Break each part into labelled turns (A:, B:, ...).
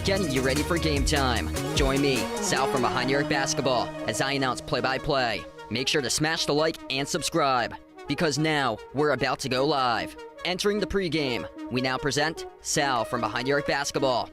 A: Getting you ready for game time. Join me, Sal from Behind Your Basketball, as I announce play-by-play. Make sure to smash the like and subscribe, because now we're about to go live. Entering the pregame, we now present Sal from Behind Your Basketball.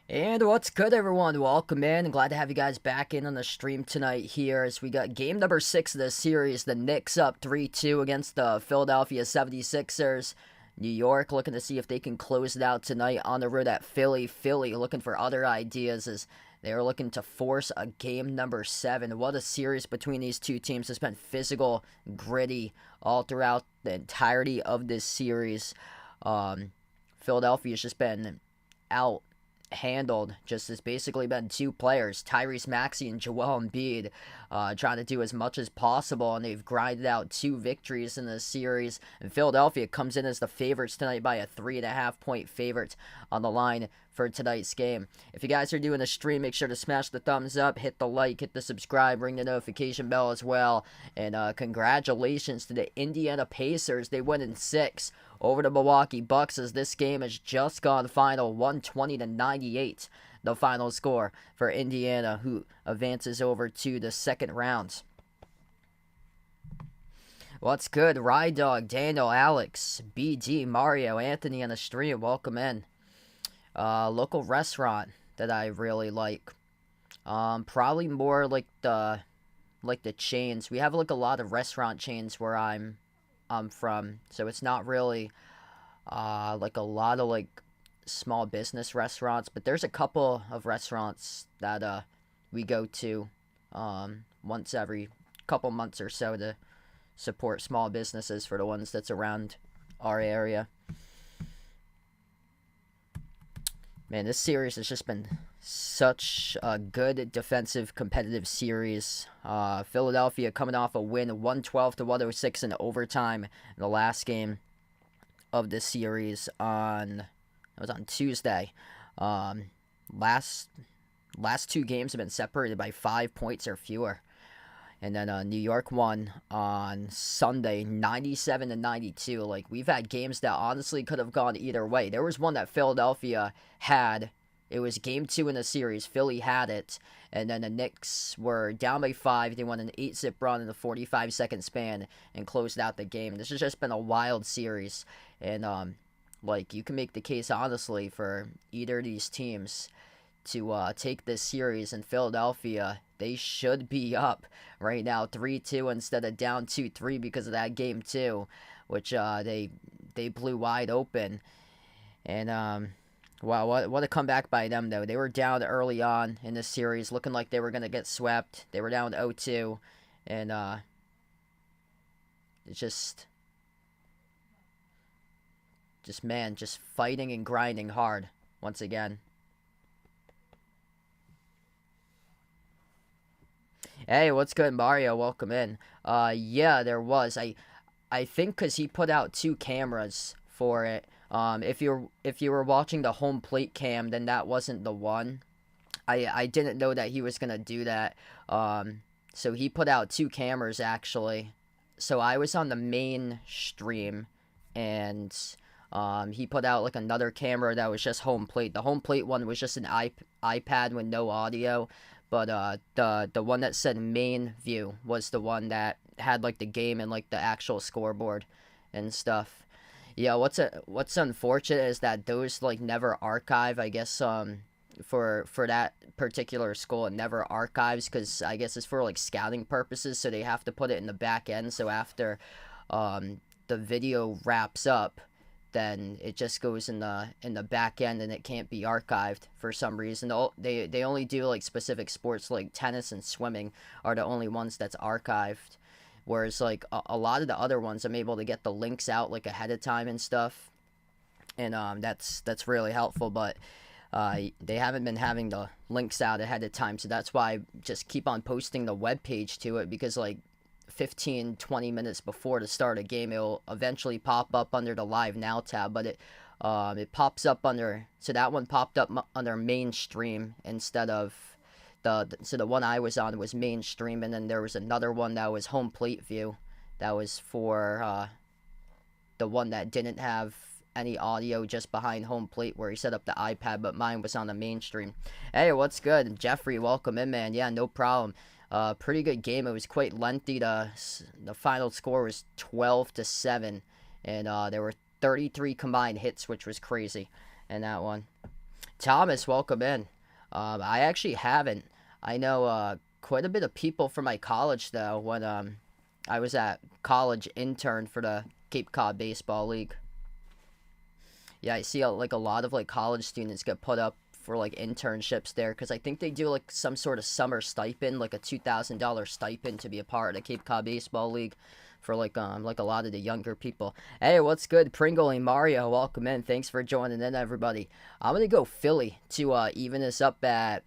B: And what's good, everyone? Welcome in. Glad to have you guys back in on the stream tonight here as we got game number 6 of the series. The Knicks up 3-2 against the Philadelphia 76ers. New York looking to see if they can close it out tonight on the road at Philly. Philly looking for other ideas as they are looking to force a game number 7. What a series between these two teams. It's been physical, gritty all throughout the entirety of this series. Philadelphia's just been out-handled. Just has basically been two players, Tyrese Maxey and Joel Embiid, trying to do as much as possible, and they've grinded out 2 victories in this series. And Philadelphia comes in as the favorites tonight by a 3.5-point favorite on the line for tonight's game. If you guys are doing the stream, make sure to smash the thumbs up, hit the like, hit the subscribe, ring the notification bell as well. And congratulations to the Indiana Pacers. They win in 6 over the Milwaukee Bucks as this game has just gone final, 120-98. The final score for Indiana, who advances over to the second round. What's good? Ride Dog, Daniel, Alex, BD, Mario, Anthony on the stream. Welcome in. Local restaurant that I really like. Probably more like the chains. We have like a lot of restaurant chains where I'm from, so it's not really like a lot of like small business restaurants, but there's a couple of restaurants that we go to once every couple months or so to support small businesses for the ones that's around our area. Man, this series has just been such a good defensive competitive series. Philadelphia coming off a win 112-106 in overtime in the last game of this series on Tuesday. Last 2 games have been separated by 5 points or fewer. And then New York won on Sunday, 97-92. Like, we've had games that honestly could have gone either way. There was one that Philadelphia had. It was game 2 in the series. Philly had it. And then the Knicks were down by 5. They won an 8-zip run in a 45-second span and closed out the game. This has just been a wild series. And, like, you can make the case, honestly, for either of these teams to take this series. In Philadelphia, they should be up right now 3-2 instead of down 2-3 because of that game 2, which they blew wide open. And wow, what a comeback by them, though. They were down early on in this series, looking like they were going to get swept. They were down 0-2, and it's just fighting and grinding hard once again. Hey, what's good, Mario? Welcome in. Yeah, there was. I think because he put out 2 cameras for it. If you were watching the home plate cam, then that wasn't the one. I didn't know that he was gonna do that. So he put out 2 cameras actually. So I was on the main stream, and he put out like another camera that was just home plate. The home plate one was just an iPad with no audio. But the one that said main view was the one that had like the game and like the actual scoreboard and stuff. Yeah, what's unfortunate is that those like never archive. I guess for that particular school, it never archives because I guess it's for like scouting purposes. So they have to put it in the back end. So after the video wraps up, then it just goes in the back end and it can't be archived for some reason. They only do like specific sports like tennis and swimming are the only ones that's archived, whereas like a lot of the other ones I'm able to get the links out like ahead of time and stuff, and that's really helpful. But they haven't been having the links out ahead of time, so that's why I just keep on posting the web page to it, because like 15-20 minutes before the start of the game, it'll eventually pop up under the Live Now tab, but it pops up under, so that one popped up under mainstream instead of so the one I was on was mainstream, and then there was another one that was home plate view, that was for the one that didn't have any audio, just behind home plate where he set up the iPad, but mine was on the mainstream. Hey, what's good? Jeffrey, welcome in, man. Yeah, no problem. Pretty good game. It was quite lengthy. The final score was 12-7, and there were 33 combined hits, which was crazy in that one. Thomas, welcome in. I actually haven't. I know quite a bit of people from my college, though, when I was at college intern for the Cape Cod Baseball League. Yeah, I see like a lot of like college students get put up for like internships there, because I think they do like some sort of summer stipend, like a $2,000 stipend to be a part of the Cape Cod Baseball League for like a lot of the younger people. Hey, what's good? Pringle and Mario, welcome in. Thanks for joining in, everybody. I'm gonna go Philly to even this up at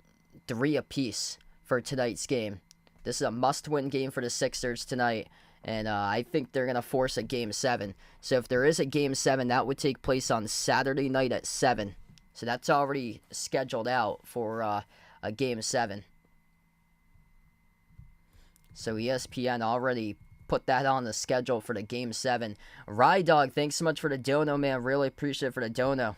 B: 3 apiece for tonight's game. This is a must-win game for the Sixers tonight, and I think they're gonna force a Game 7. So if there is a Game 7, that would take place on Saturday night at 7. So that's already scheduled out for a Game 7. So ESPN already put that on the schedule for the Game 7. Rye Dog, thanks so much for the dono, man. Really appreciate it for the dono.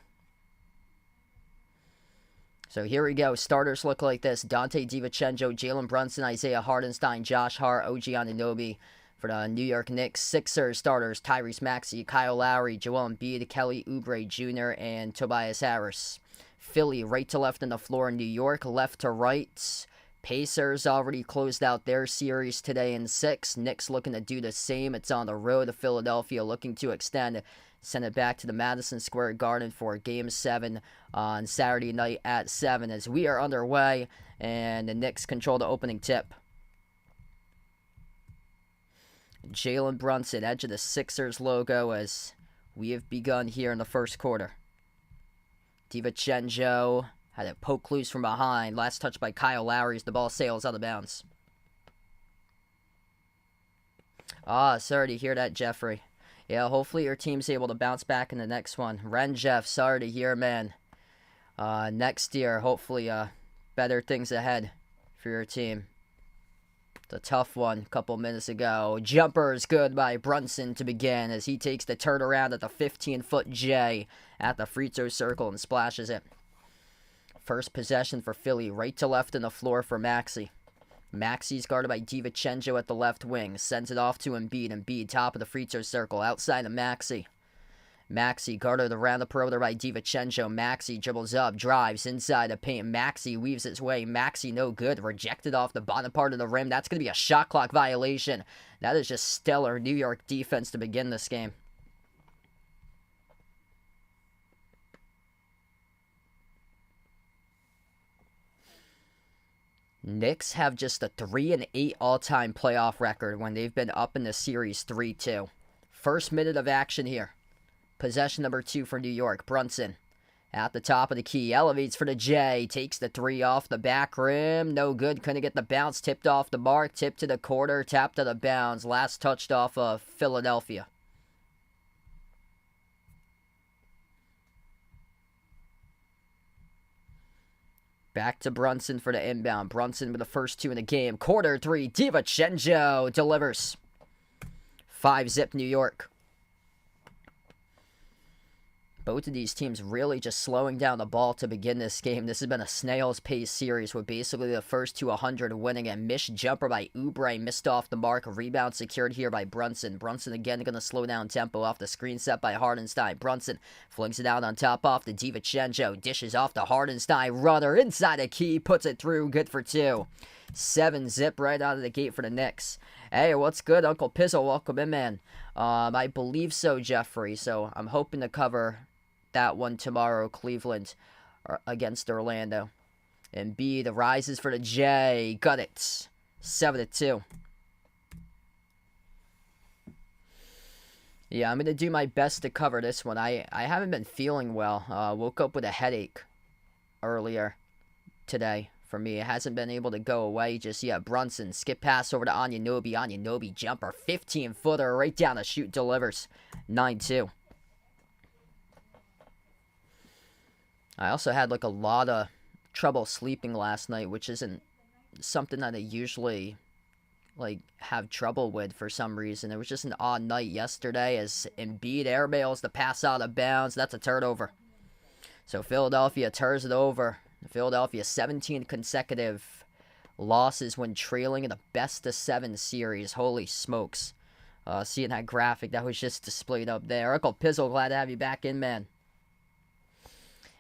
B: So here we go. Starters look like this. Dante DiVincenzo, Jalen Brunson, Isaiah Hardenstein, Josh Hart, OG Anunoby. For the New York Knicks, Sixers starters, Tyrese Maxey, Kyle Lowry, Joel Embiid, Kelly Oubre Jr., and Tobias Harris. Philly, right to left on the floor. New York, left to right. Pacers already closed out their series today in 6. Knicks looking to do the same. It's on the road to Philadelphia, looking to extend. Send it back to the Madison Square Garden for Game 7 on Saturday night at 7, as we are underway, and the Knicks control the opening tip. Jalen Brunson, edge of the Sixers logo, as we have begun here in the first quarter. DiVincenzo had it poke loose from behind. Last touch by Kyle Lowry as the ball sails out of bounds. Sorry to hear that, Jeffrey. Yeah, hopefully your team's able to bounce back in the next one. Ren Jeff, sorry to hear, man. Next year, hopefully better things ahead for your team. It's a tough one a couple minutes ago. Jumper is good by Brunson to begin as he takes the turnaround at the 15-foot J at the free throw circle and splashes it. First possession for Philly, right to left on the floor for Maxey. Maxey's guarded by DiVincenzo at the left wing. Sends it off to Embiid. Embiid top of the free throw circle outside of Maxey. Maxey guarded around the perimeter by DiVincenzo. Maxey dribbles up, drives inside the paint. Maxey weaves its way. Maxey no good. Rejected off the bottom part of the rim. That's going to be a shot clock violation. That is just stellar New York defense to begin this game. Knicks have just a 3-8 all-time playoff record when they've been up in the series 3-2. First minute of action here. Possession number 2 for New York. Brunson at the top of the key. Elevates for the J. Takes the 3 off the back rim. No good. Couldn't get the bounce. Tipped off the mark. Tipped to the corner. Tapped out of bounds. Last touched off of Philadelphia. Back to Brunson for the inbound. Brunson with the first 2 in the game. Quarter 3. DiVincenzo delivers. 5-zip New York. Both of these teams really just slowing down the ball to begin this game. This has been a snail's pace series with basically the first 200 winning. A missed jumper by Oubre, missed off the mark. Rebound secured here by Brunson. Brunson again going to slow down tempo off the screen set by Hardenstein. Brunson flings it out on top off to DiVincenzo. Dishes off to Hardenstein. Runner inside the key. Puts it through. Good for 2. 7-zip right out of the gate for the Knicks. Hey, what's good, Uncle Pizzle? Welcome in, man. I believe so, Jeffrey. So I'm hoping to cover that one tomorrow, Cleveland against Orlando. Embiid rises for the J. Got it. 7-2. Yeah, I'm going to do my best to cover this one. I haven't been feeling well. Woke up with a headache earlier today. For me, it hasn't been able to go away just yet. Brunson, skip pass over to Anunoby. Anunoby jumper, 15-footer, right down the chute, delivers. 9-2. I also had like a lot of trouble sleeping last night, which isn't something that I usually like have trouble with for some reason. It was just an odd night yesterday as Embiid airmails the pass out of bounds. That's a turnover. So Philadelphia turns it over. Philadelphia 17 consecutive losses when trailing in the best-of-7 series. Holy smokes. Seeing that graphic that was just displayed up there. Uncle Pizzle, glad to have you back in, man.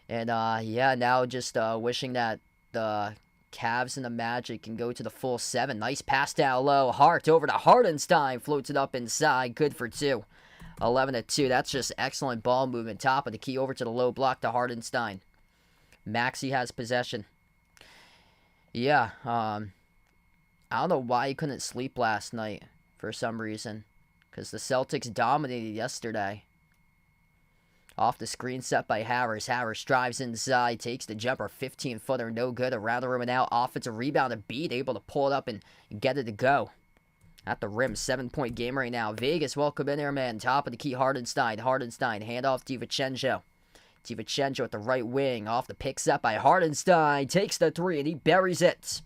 B: And, yeah, now just wishing that the Cavs and the Magic can go to the full 7. Nice pass down low. Hart over to Hardenstein. Floats it up inside. Good for 2. 11-2. That's just excellent ball movement. Top of the key over to the low block to Hardenstein. Maxey has possession. Yeah, I don't know why he couldn't sleep last night for some reason. Because the Celtics dominated yesterday. Off the screen set by Harris. Harris drives inside, takes the jumper, 15-footer, no good. Around the rim and out. Offensive rebound, Embiid able to pull it up and get it to go. At the rim, 7-point game right now. Vegas, welcome in there, man. Top of the key, Hardenstein. Hardenstein, handoff DiVincenzo. DiVincenzo at the right wing. Off the pick set by Hardenstein. Takes the 3 and he buries it.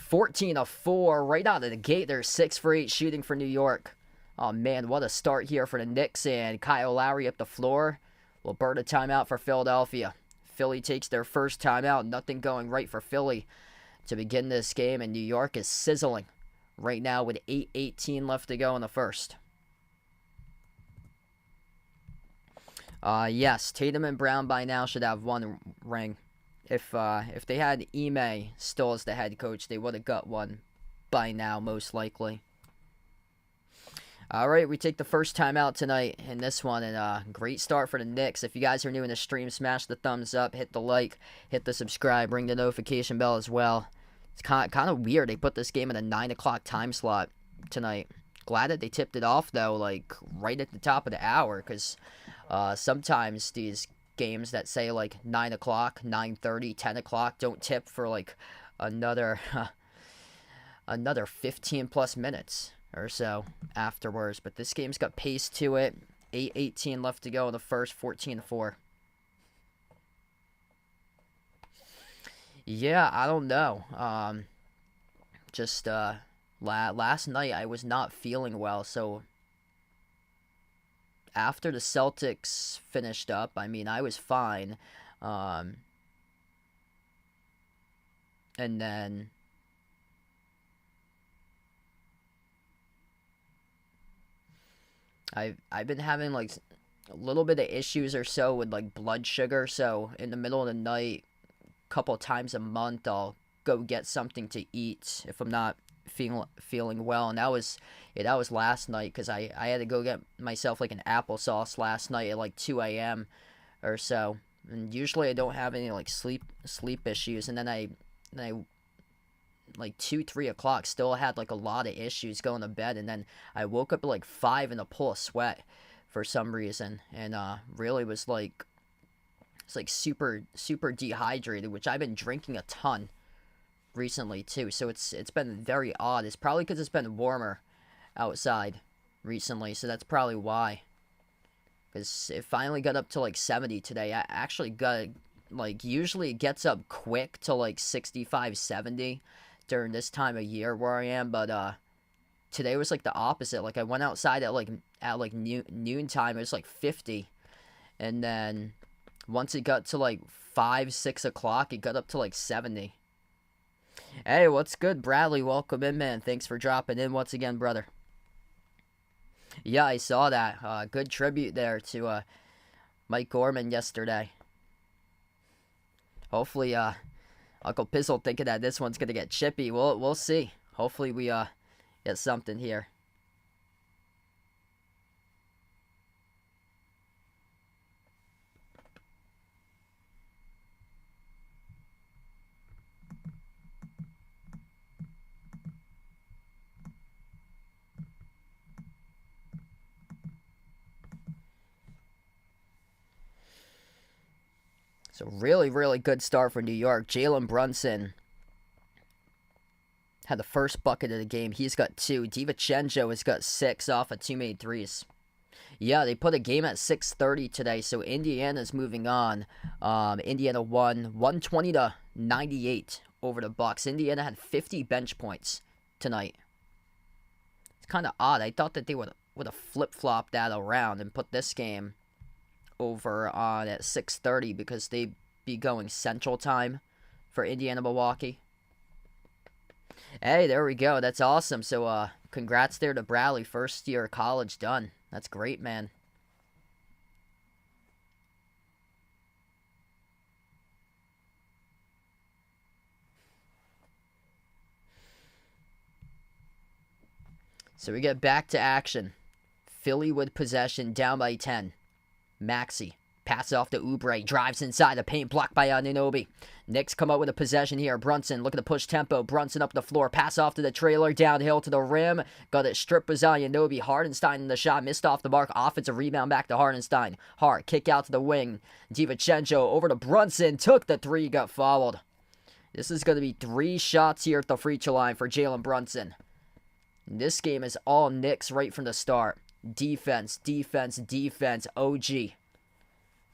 B: 14-4 right out of the gate. They're 6 for 8 shooting for New York. Oh, man, what a start here for the Knicks, and Kyle Lowry up the floor will burn a timeout for Philadelphia. Philly takes their first timeout. Nothing going right for Philly to begin this game, and New York is sizzling right now with 8:18 left to go in the first. Yes, Tatum and Brown by now should have one ring. If they had Ime still as the head coach, they would have got one by now, most likely. All right, we take the first time out tonight in this one, and great start for the Knicks. If you guys are new in the stream, smash the thumbs up, hit the like, hit the subscribe, ring the notification bell as well. It's kind of weird. They put this game in a 9 o'clock time slot tonight. Glad that they tipped it off, though, like right at the top of the hour, because sometimes these games that say like 9 o'clock, 9:30, 10 o'clock don't tip for like another 15 plus minutes or so afterwards. But this game's got pace to it. 8:18 left to go in the first, 14-4. Yeah, I don't know. Last night I was not feeling well, so after the Celtics finished up, I mean, I was fine. And then I've been having like a little bit of issues or so with like blood sugar, so in the middle of the night, a couple times a month, I'll go get something to eat if I'm not feeling well. And that was last night, because I had to go get myself like an applesauce last night at like 2 a.m. or so. And usually I don't have any like sleep issues, and then I like 2-3 o'clock still had like a lot of issues going to bed, and then I woke up at like 5 in a pool of sweat for some reason, and really was like, it's like super dehydrated, which I've been drinking a ton recently too, so it's been very odd. It's probably because it's been warmer outside recently, so that's probably why, because it finally got up to like 70 today. I actually got, like, usually it gets up quick to like 65, 70 during this time of year where I am, but today was like the opposite. Like, I went outside at noon time, it was like 50, and then once it got to like 5, 6 o'clock, it got up to like 70. Hey, what's good, Bradley? Welcome in, man. Thanks for dropping in once again, brother. Yeah, I saw that. Good tribute there to Mike Gorman yesterday. Hopefully Uncle Pizzle thinking that this one's gonna get chippy. We'll see. Hopefully we get something here. So really, really good start for New York. Jalen Brunson had the first bucket of the game. He's got 2. DiVincenzo has got 6 off of 2 made threes. Yeah, they put a game at 6:30 today, so Indiana's moving on. Indiana won 120-98 over the Bucks. Indiana had 50 bench points tonight. It's kind of odd. I thought that they would have flip-flopped that around and put this game over on at 6:30 because they'd be going Central Time for Indiana-Milwaukee. Hey, there we go. That's awesome. So, congrats there to Bradley. First year of college done. That's great, man. So we get back to action. Philly with possession, down by 10. Maxey. Pass off to Oubre. Drives inside the paint. Blocked by Anunoby. Knicks come up with a possession here. Brunson looking to push tempo. Brunson up the floor. Pass off to the trailer. Downhill to the rim. Got it stripped by Anunoby. Hardenstein in the shot. Missed off the mark. Offensive rebound back to Hardenstein. Hart. Kick out to the wing. DiVincenzo over to Brunson. Took the 3. Got fouled. This is going to be 3 shots here at the free throw line for Jalen Brunson. This game is all Knicks right from the start. Defense, defense, defense. OG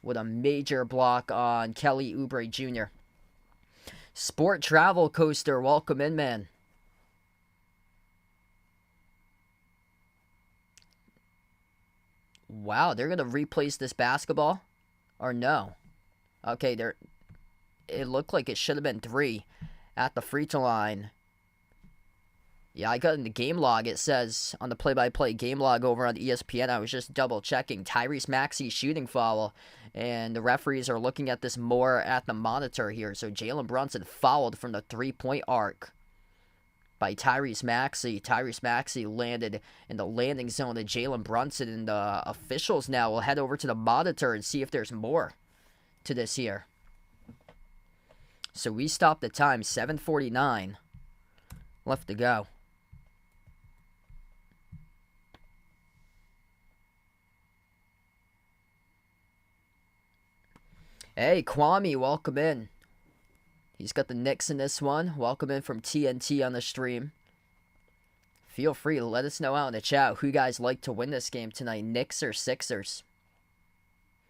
B: with a major block on Kelly Oubre Jr. Sport Travel Coaster, welcome in, man. Wow, they're going to replace this basketball? Or no? Okay, it looked like it should have been 3 at the free throw line. Yeah, I got in the game log. It says on the play-by-play game log over on ESPN, I was just double-checking. Tyrese Maxey shooting foul, and the referees are looking at this more at the monitor here. So Jalen Brunson fouled from the three-point arc by Tyrese Maxey. Tyrese Maxey landed in the landing zone of Jalen Brunson, and the officials now will head over to the monitor and see if there's more to this here. So we stopped the time, 7:49 left to go. Hey, Kwame, welcome in. He's got the Knicks in this one. Welcome in from TNT on the stream. Feel free to let us know out in the chat who you guys like to win this game tonight, Knicks or Sixers.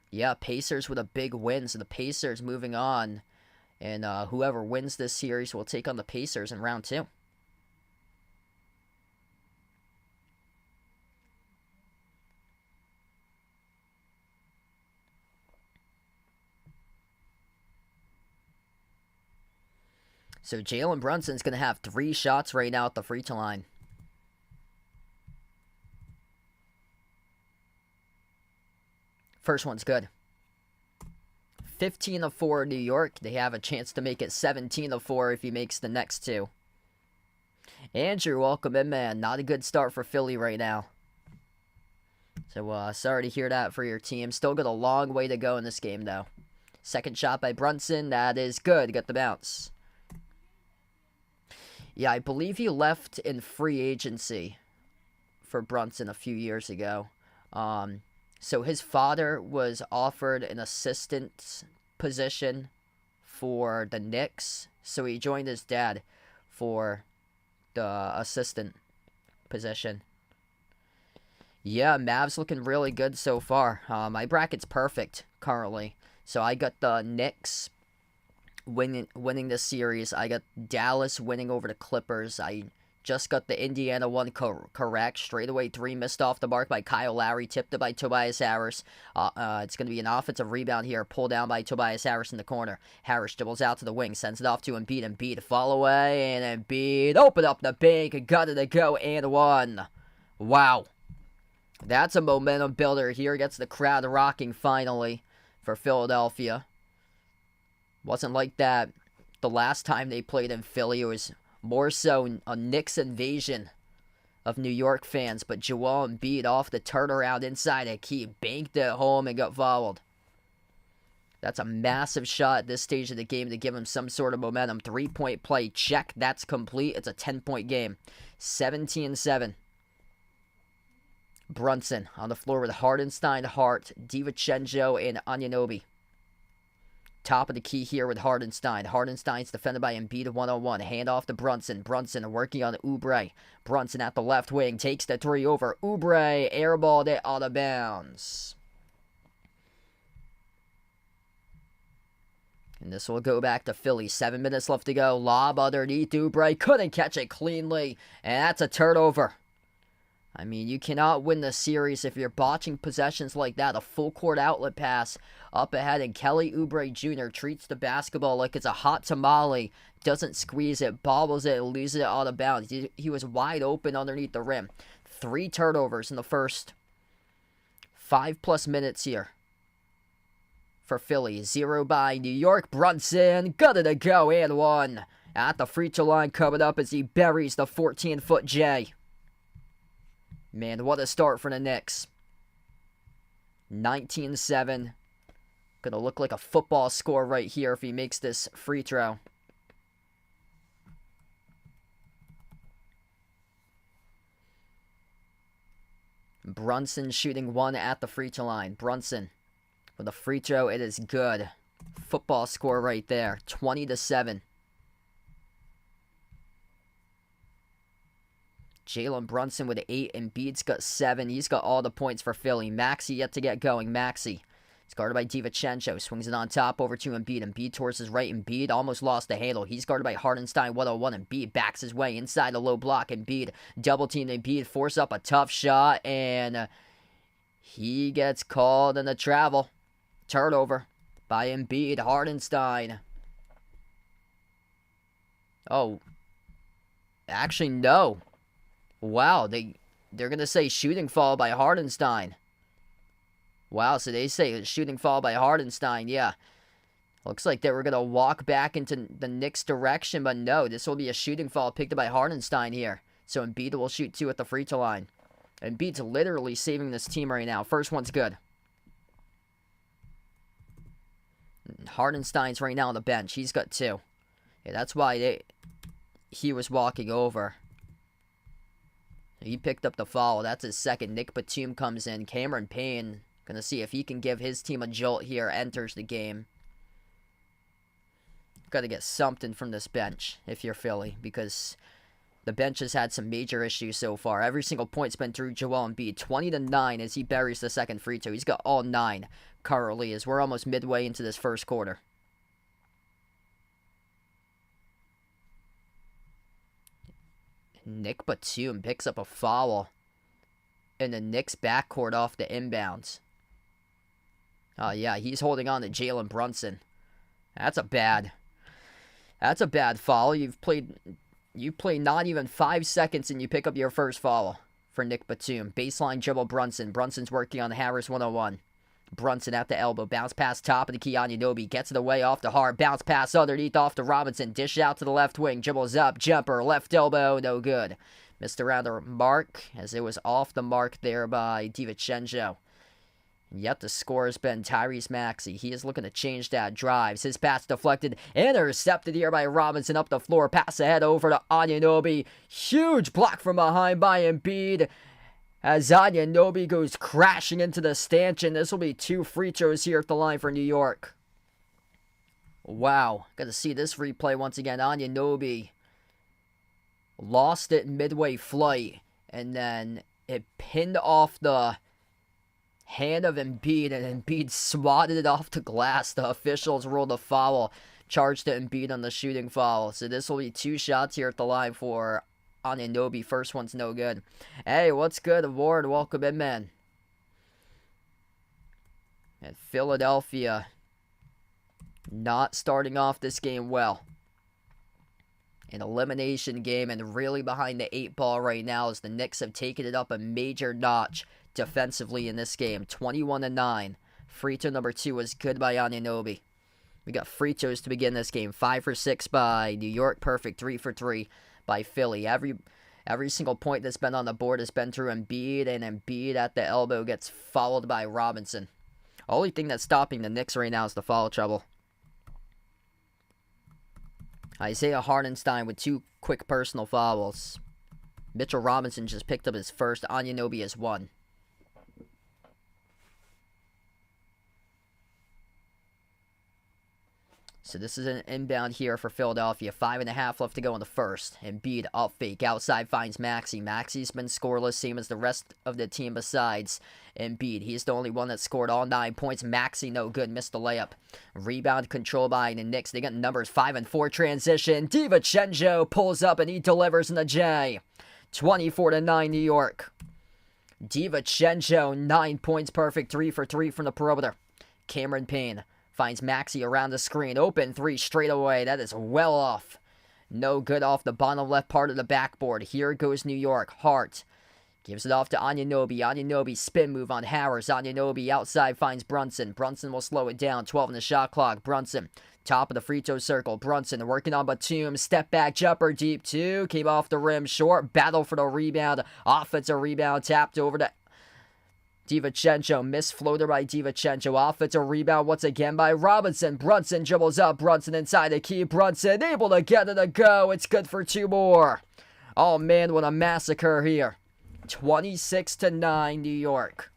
B: Yeah, Pacers with a big win, so the Pacers moving on. And whoever wins this series will take on the Pacers in round 2. So Jalen Brunson's going to have 3 shots right now at the free throw line. First one's good. 15 of 4 New York. They have a chance to make it 17 of 4 if he makes the next 2. Andrew, welcome in, man. Not a good start for Philly right now. So sorry to hear that for your team. Still got a long way to go in this game, though. Second shot by Brunson. That is good. Got the bounce. Yeah, I believe he left in free agency for Brunson a few years ago. So his father was offered an assistant position for the Knicks. So he joined his dad for the assistant position. Yeah, Mavs looking really good so far. My bracket's perfect currently. So I got the Knicks winning this series. I got Dallas winning over the Clippers. I just got the Indiana one correct. Straightaway 3 missed off the mark by Kyle Lowry. Tipped it by Tobias Harris. It's going to be an offensive rebound here. Pulled down by Tobias Harris in the corner. Harris dribbles out to the wing. Sends it off to Embiid. Embiid fall away. And Embiid open up the bank. Got it to go and 1. Wow. That's a momentum builder here. Gets the crowd rocking finally for Philadelphia. Wasn't like that the last time they played in Philly. It was more so a Knicks invasion of New York fans, but Joel Embiid off the turnaround inside a key, banked it home and got fouled. That's a massive shot at this stage of the game to give him some sort of momentum. 3-point play, check, that's complete. It's a 10-point game. 17-7. Brunson on the floor with Hardenstein, Hart, DiVincenzo, and Anunoby. Top of the key here with Hardenstein. Hardenstein's defended by Embiid one-on-one. Hand off to Brunson. Brunson working on Oubre. Brunson at the left wing. Takes the three over. Oubre airballed it out of bounds. And this will go back to Philly. 7 minutes left to go. Lob underneath Oubre. Couldn't catch it cleanly. And that's a turnover. I mean, you cannot win the series if you're botching possessions like that. A full court outlet pass up ahead, and Kelly Oubre Jr. treats the basketball like it's a hot tamale. Doesn't squeeze it, bobbles it, and loses it out of bounds. He was wide open underneath the rim. 3 turnovers in the first 5+ minutes here for Philly. 0 by New York. Brunson got it to go and one. At the free throw line coming up as he buries the 14-foot J. Man, what a start for the Knicks. 19-7. Gonna look like a football score right here if he makes this free throw. Brunson shooting 1 at the free throw line. Brunson with a free throw. It is good. Football score right there. 20-7. Jalen Brunson with 8, and Embiid's got 7. He's got all the points for Philly. Maxey yet to get going. Maxey. He's guarded by DiVincenzo. Swings it on top over to Embiid. Embiid towards his right. Embiid almost lost the handle. He's guarded by Hardenstein 101. Embiid backs his way inside a low block. Embiid double teamed. Embiid force up a tough shot, and he gets called in the travel. Turnover by Embiid. Hardenstein. Oh. Actually, no. Wow, they're going to say shooting foul by Hardenstein. Wow, so they say shooting foul by Hardenstein, yeah. Looks like they were going to walk back into the Knicks' direction, but no, this will be a shooting foul picked up by Hardenstein here. So Embiid will shoot 2 at the free throw line. Embiid's literally saving this team right now. First one's good. Hardenstein's right now on the bench. He's got 2. Yeah, that's why he was walking over. He picked up the foul. That's his second. Nick Batum comes in. Cameron Payne, gonna see if he can give his team a jolt here. Enters the game. Got to get something from this bench if you're Philly, because the bench has had some major issues so far. Every single point's been through Joel Embiid. 20-9 as he buries the second free throw. He's got all 9 currently as we're almost midway into this first quarter. Nick Batum picks up a foul in the Knicks backcourt off the inbounds. Oh, yeah, he's holding on to Jalen Brunson. That's a bad foul. You play not even 5 seconds and you pick up your first foul for Nick Batum. Baseline dribble Brunson. Brunson's working on Harris 101. Brunson at the elbow. Bounce pass top of the key on Anunoby. Gets it away off to Hart. Bounce pass underneath off to Robinson. Dish out to the left wing. Dribbles up. Jumper. Left elbow. No good. Missed around the mark as it was off the mark there by DiVincenzo. Yet the score has been Tyrese Maxey. He is looking to change that. Drives. His pass deflected. Intercepted here by Robinson up the floor. Pass ahead over to Anunoby. Huge block from behind by Embiid. As Anunoby goes crashing into the stanchion. This will be 2 free throws here at the line for New York. Wow. Got to see this replay once again. Anunoby lost it midway flight. And then it pinned off the hand of Embiid. And Embiid swatted it off the glass. The officials ruled a foul. Charged to Embiid on the shooting foul. So this will be 2 shots here at the line for Anunoby. First one's no good. Hey, what's good, Ward? Welcome in, man. And Philadelphia not starting off this game well. An elimination game and really behind the 8 ball right now as the Knicks have taken it up a major notch defensively in this game. 21-9. Free throw number 2 was good by Anunoby. We got free throws to begin this game. 5 for 6 by New York. Perfect 3 for 3 by Philly. Every single point that's been on the board has been through Embiid, and Embiid at the elbow gets fouled by Robinson. Only thing that's stopping the Knicks right now is the foul trouble. Isaiah Hartenstein with 2 quick personal fouls. Mitchell Robinson just picked up his first. Anunoby has 1. So this is an inbound here for Philadelphia. 5.5 left to go in the first. Embiid up fake. Outside finds Maxey. Maxey's been scoreless, same as the rest of the team besides Embiid. He's the only one that scored all 9 points. Maxey no good. Missed the layup. Rebound control by the Knicks. They got numbers 5 and 4 transition. DiVincenzo pulls up and he delivers in the J. 24-9 New York. DiVincenzo 9 points perfect. 3 for 3 from the perimeter. Cameron Payne finds Maxey around the screen. Open 3 straight away. That is well off. No good off the bottom left part of the backboard. Here goes New York. Hart gives it off to Anunoby. Anunoby spin move on Harris. Anunoby outside finds Brunson. Brunson will slow it down. 12 in the shot clock. Brunson top of the free throw circle. Brunson working on Batum. Step back jumper deep 2. Came off the rim short. Battle for the rebound. Offensive rebound tapped over to DiVincenzo, missed floater by DiVincenzo. Offensive rebound once again by Robinson. Brunson dribbles up. Brunson inside the key. Brunson able to get it to go. It's good for 2 more. Oh man, what a massacre here. 26-9 New York.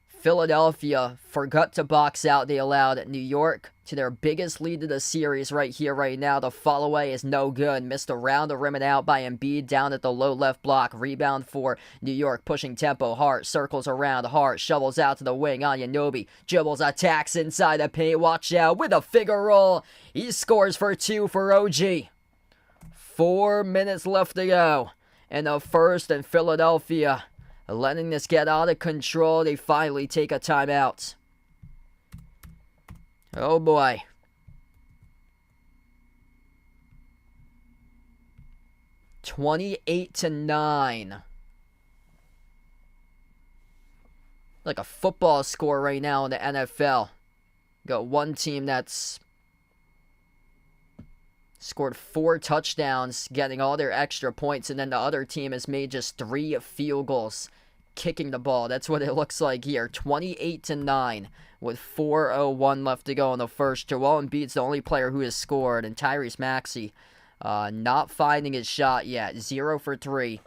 B: Philadelphia forgot to box out. They allowed New York to their biggest lead of the series right here, right now. The fall away is no good. Missed around the rim and out by Embiid down at the low left block. Rebound for New York, pushing tempo. Hart circles around. Hart shovels out to the wing. Anunoby dribbles, attacks inside the paint. Watch out with a figure roll. He scores for 2 for OG. 4 minutes left to go in the first, and Philadelphia letting this get out of control. They finally take a timeout. Oh boy. (28-9). Like a football score right now in the NFL. Got one team that's scored 4 touchdowns, getting all their extra points, and then the other team has made just 3 field goals kicking the ball. That's what it looks like here. 28-9 with 4:01 left to go in the first. Joel Embiid's the only player who has scored, and Tyrese Maxey not finding his shot yet. 0 for 3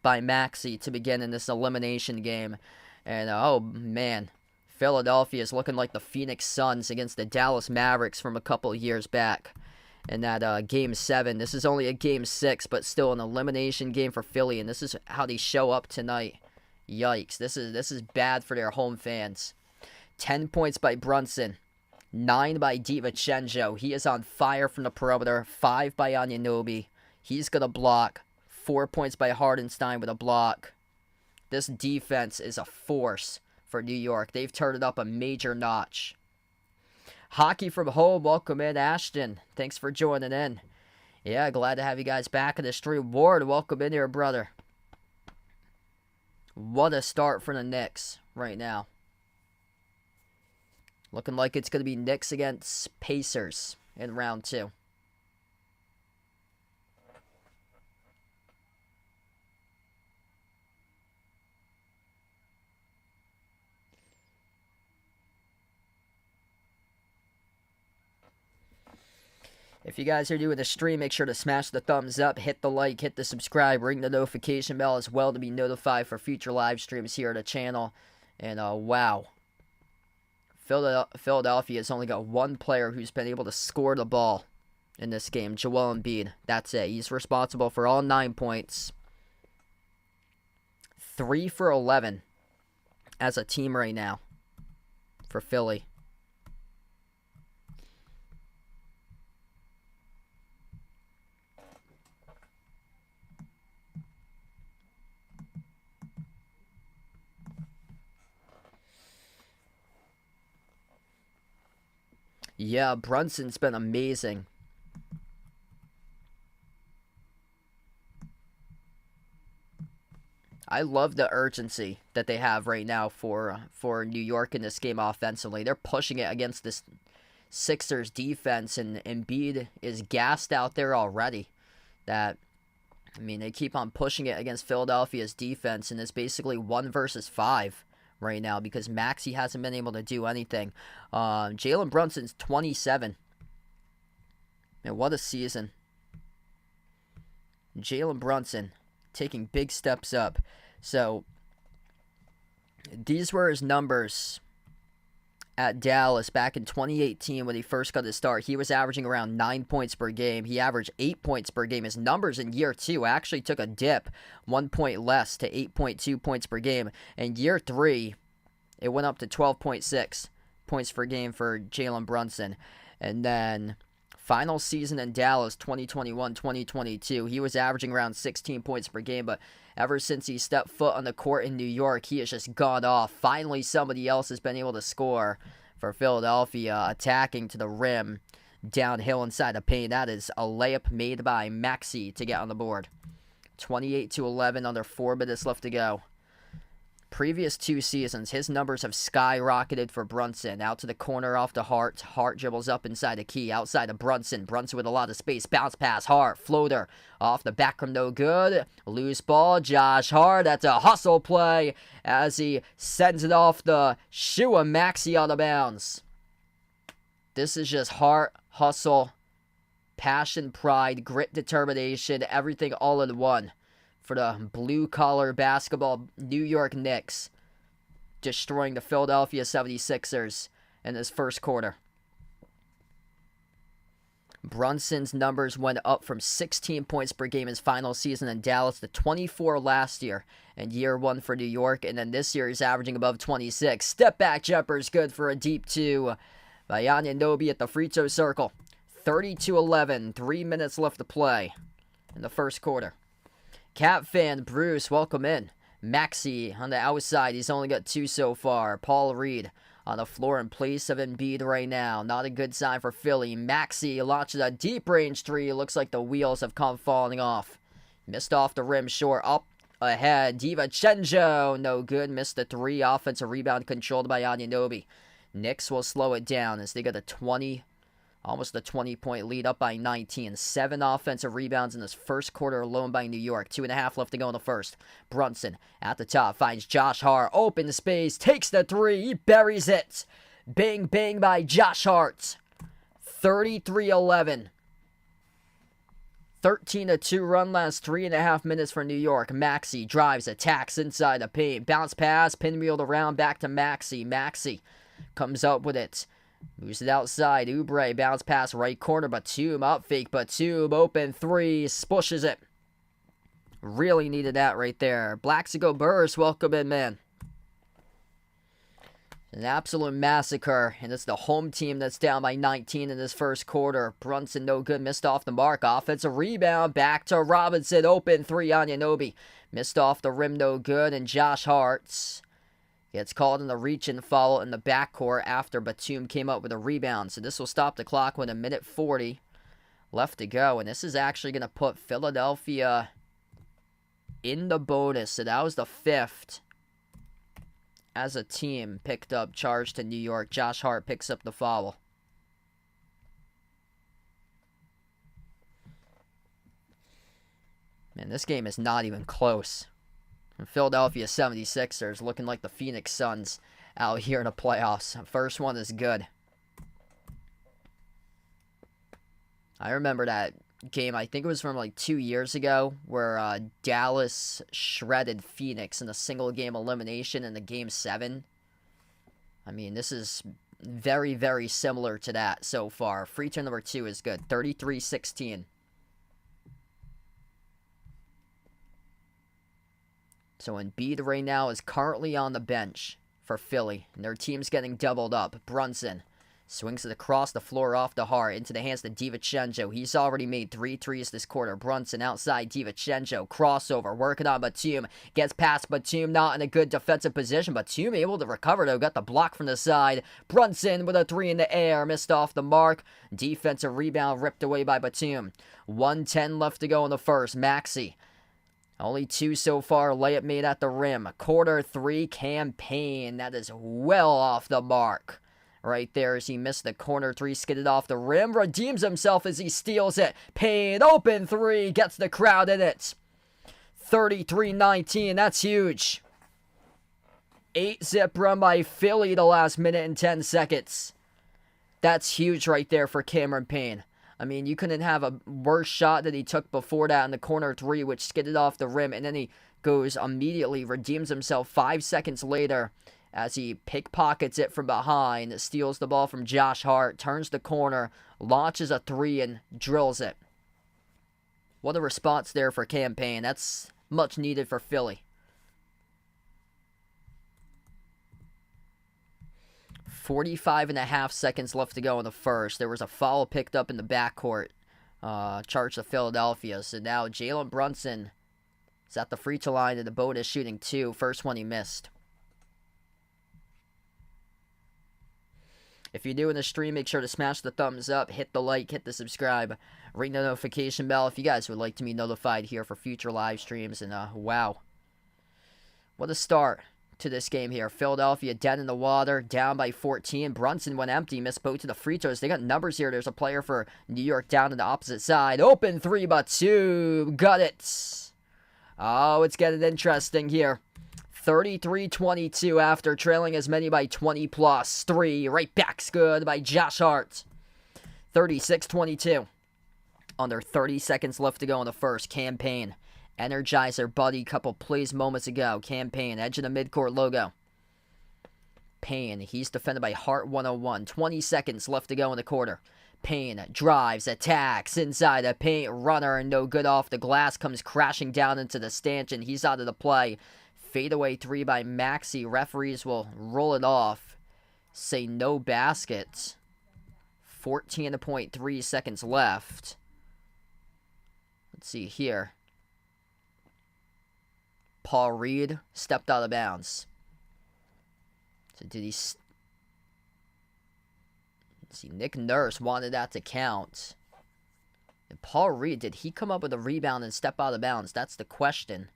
B: by Maxey to begin in this elimination game. And oh man, Philadelphia is looking like the Phoenix Suns against the Dallas Mavericks from a couple years back in that Game 7. This is only a Game 6, but still an elimination game for Philly, and this is how they show up tonight. Yikes, this is bad for their home fans. 10 points by Brunson, 9 by DiVincenzo. He is on fire from the perimeter. 5 by Anunoby. He's going to block. 4 points by Hartenstein with a block. This defense is a force for New York. They've turned it up a major notch. Hockey from home. Welcome in, Ashton. Thanks for joining in. Yeah, glad to have you guys back in the stream. Ward, welcome in here, brother. What a start for the Knicks right now. Looking like it's going to be Knicks against Pacers in round 2. If you guys are doing the stream, make sure to smash the thumbs up, hit the like, hit the subscribe, ring the notification bell as well to be notified for future live streams here at the channel. And wow. Philadelphia has only got one player who's been able to score the ball in this game, Joel Embiid. That's it. He's responsible for all 9 points. 3 for 11 as a team right now for Philly. Yeah, Brunson's been amazing. I love the urgency that they have right now for New York in this game offensively. They're pushing it against this Sixers defense, and Embiid is gassed out there already. They keep on pushing it against Philadelphia's defense, and it's basically 1 versus 5 right now because Maxey hasn't been able to do anything. Jalen Brunson's 27. Man, what a season. Jalen Brunson taking big steps up. So, these were his numbers at Dallas back in 2018 when he first got his start. He was averaging around 9 points per game. He averaged 8 points per game. His numbers in year 2 actually took a dip, 1 point less to 8.2 points per game. In year 3, it went up to 12.6 points per game for Jalen Brunson. And then final season in Dallas, 2021-2022, he was averaging around 16 points per game, but ever since he stepped foot on the court in New York, he has just gone off. Finally, somebody else has been able to score for Philadelphia, attacking to the rim, downhill inside the paint. That is a layup made by Maxey to get on the board. 28-11, under 4 minutes left to go. Previous 2 seasons, his numbers have skyrocketed for Brunson. Out to the corner off to Hart. Hart dribbles up inside the key. Outside to Brunson. Brunson with a lot of space. Bounce pass. Hart. Floater. Off the back from no good. Loose ball. Josh Hart. That's a hustle play as he sends it off the shoe of Maxey out of bounds. This is just Hart, hustle, passion, pride, grit, determination, everything all in one for the blue-collar basketball New York Knicks, destroying the Philadelphia 76ers in this first quarter. Brunson's numbers went up from 16 points per game his final season in Dallas to 24 last year in year 1 for New York, and then this year he's averaging above 26. Step-back jumper's good for a deep 2 by Anunoby at the free throw circle. 30-11, 3 minutes left to play in the first quarter. Cap fan Bruce, welcome in. Maxey on the outside. He's only got 2 so far. Paul Reed on the floor in place of Embiid right now. Not a good sign for Philly. Maxey launches a deep range 3. Looks like the wheels have come falling off. Missed off the rim short. Up ahead. DiVincenzo. No good. Missed the 3. Offensive rebound controlled by Anunoby. Knicks will slow it down as they got almost a 20-point lead, up by 19. 7 offensive rebounds in this first quarter alone by New York. 2.5 left to go in the first. Brunson at the top finds Josh Hart. Open space. Takes the 3. He buries it. Bang, bang by Josh Hart. 33-11. 13-2 run last 3.5 minutes for New York. Maxey drives, attacks inside the paint. Bounce pass, pinwheeled around, back to Maxey. Maxey comes up with it. Moves it outside. Oubre bounce pass right corner. Batum up fake. Batum open 3. Spushes it. Really needed that right there. Blaxico Burrs, welcome in, man. An absolute massacre. And it's the home team that's down by 19 in this first quarter. Brunson no good. Missed off the mark. Offensive rebound. Back to Robinson. Open 3. Anunoby. Missed off the rim. No good. And Josh Hart gets called in the reach-in foul in the backcourt after Batum came up with a rebound. So this will stop the clock with 1:40 left to go. And this is actually going to put Philadelphia in the bonus. So that was the 5th as a team picked up charge to New York. Josh Hart picks up the foul. Man, this game is not even close. Philadelphia 76ers looking like the Phoenix Suns out here in the playoffs. First one is good. I remember that game, I think it was from like 2 years ago, where Dallas shredded Phoenix in a single game elimination in the game 7. I mean, this is very, very similar to that so far. Free throw number 2 is good. 33-16. So Embiid right now is currently on the bench for Philly, and their team's getting doubled up. Brunson swings it across the floor off the Hart into the hands of DiVincenzo. He's already made 3 threes this quarter. Brunson outside DiVincenzo. Crossover, working on Batum. Gets past Batum, not in a good defensive position. Batum able to recover, though. Got the block from the side. Brunson with a 3 in the air. Missed off the mark. Defensive rebound ripped away by Batum. 1:10 left to go in the first. Maxey Only 2 so far. Layup made at the rim. Quarter 3 campaign. That is well off the mark. Right there as he missed the corner 3. Skidded off the rim. Redeems himself as he steals it. Payne open 3. Gets the crowd in it. 33-19. That's huge. 8-zip run by Philly the last minute and 10 seconds. That's huge right there for Cameron Payne. I mean, you couldn't have a worse shot that he took before that in the corner 3, which skidded off the rim, and then he goes immediately, redeems himself 5 seconds later as he pickpockets it from behind, steals the ball from Josh Hart, turns the corner, launches a 3, and drills it. What a response there for Cam Payne. That's much needed for Philly. 45.5 seconds left to go in the first. There was a foul picked up in the backcourt. Charged to Philadelphia. So now Jalen Brunson is at the free throw line and the bonus shooting 2. First one he missed. If you're doing the stream, make sure to smash the thumbs up, hit the like, hit the subscribe, ring the notification bell if you guys would like to be notified here for future live streams. And wow, what a start to this game here. Philadelphia dead in the water, down by 14. Brunson went empty, missed both of the free throws. They got numbers here. There's a player for New York down on the opposite side. Open 3, but 2. Got it. Oh, it's getting interesting here. 33-22 after trailing as many by 20 plus. 3. Right back's good by Josh Hart. 36-22. Under 30 seconds left to go in the first. Cam Payne Energizer buddy couple plays moments ago. Cam Payne, edge of the midcourt logo. Payne, he's defended by Hart 101. 20 seconds left to go in the quarter. Payne drives, attacks, inside the paint, runner, and no good off the glass, comes crashing down into the stanchion. He's out of the play. Fadeaway 3 by Maxey. Referees will roll it off. Say no basket. 14.3 seconds left. Let's see here. Paul Reed stepped out of bounds. So did he... Let's see, Nick Nurse wanted that to count. And Paul Reed, did he come up with a rebound and step out of bounds? That's the question.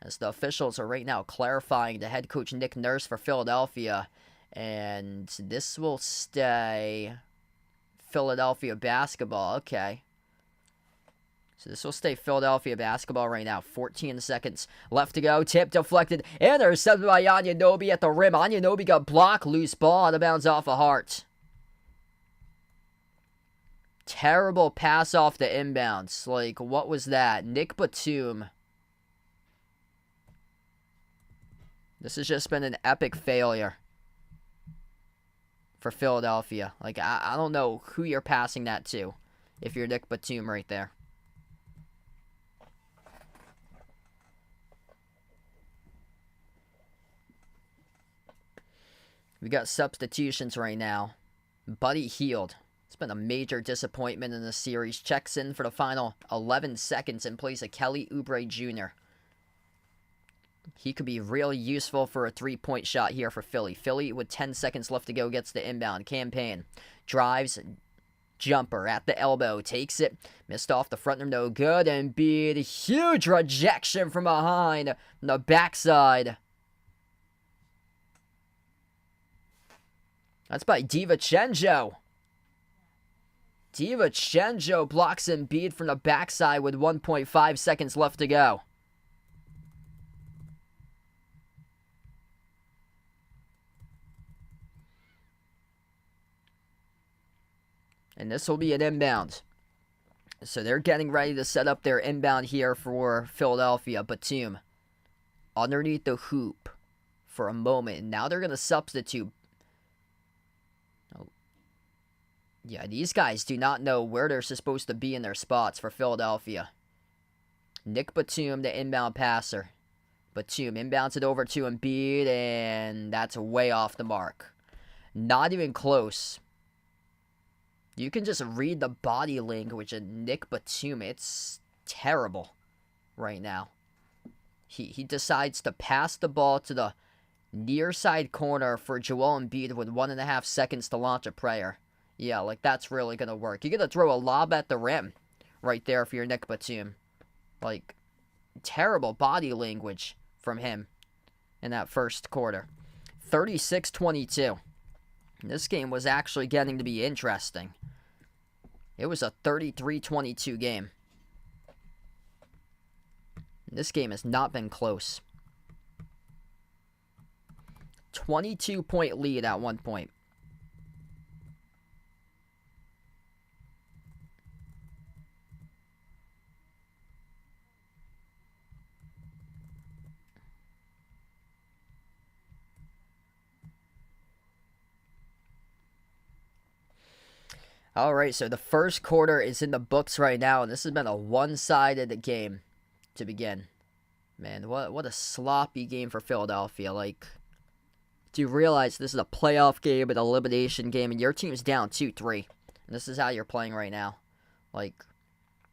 B: As the officials are right now clarifying to head coach Nick Nurse for Philadelphia. And this will stay Philadelphia basketball. Okay. So this will stay Philadelphia basketball right now. 14 seconds left to go. Tip deflected. Intercepted by Anunoby at the rim. Anunoby got blocked. Loose ball out of bounds off of Hart. Terrible pass off the inbounds. Like, what was that? Nick Batum. This has just been an epic failure for Philadelphia. Like, I don't know who you're passing that to if you're Nick Batum right there. We got substitutions right now. Buddy Hield. It's been a major disappointment in the series. Checks in for the final 11 seconds in place of Kelly Oubre Jr. He could be really useful for a three-point shot here for Philly. Philly, with 10 seconds left to go, gets the inbound. Cam Payne drives, jumper at the elbow, takes it, missed off the front rim, no good, and Embiid, huge rejection from behind from the backside. That's by DiVincenzo. DiVincenzo blocks Embiid from the backside with 1.5 seconds left to go. And this will be an inbound. So they're getting ready to set up their inbound here for Philadelphia. Batum underneath the hoop for a moment. And now they're going to substitute. Yeah, these guys do not know where they're supposed to be in their spots for Philadelphia. Nick Batum, the inbound passer. Batum inbounds it over to Embiid, and that's way off the mark. Not even close. You can just read the body language of Nick Batum. It's terrible right now. He decides to pass the ball to the near side corner for Joel Embiid with 1.5 seconds to launch a prayer. Yeah, like, that's really going to work. You're going to throw a lob at the rim right there if you're Nick Batum. Like, terrible body language from him in that first quarter. 36-22. This game was actually getting to be interesting. It was a 33-22 game. This game has not been close. 22-point lead at one point. All right, so the first quarter is in the books right now, and this has been a one-sided game to begin. Man, what a sloppy game for Philadelphia. Like, do you realize this is a playoff game, an elimination game, and your team's down 2-3, and this is how you're playing right now? Like,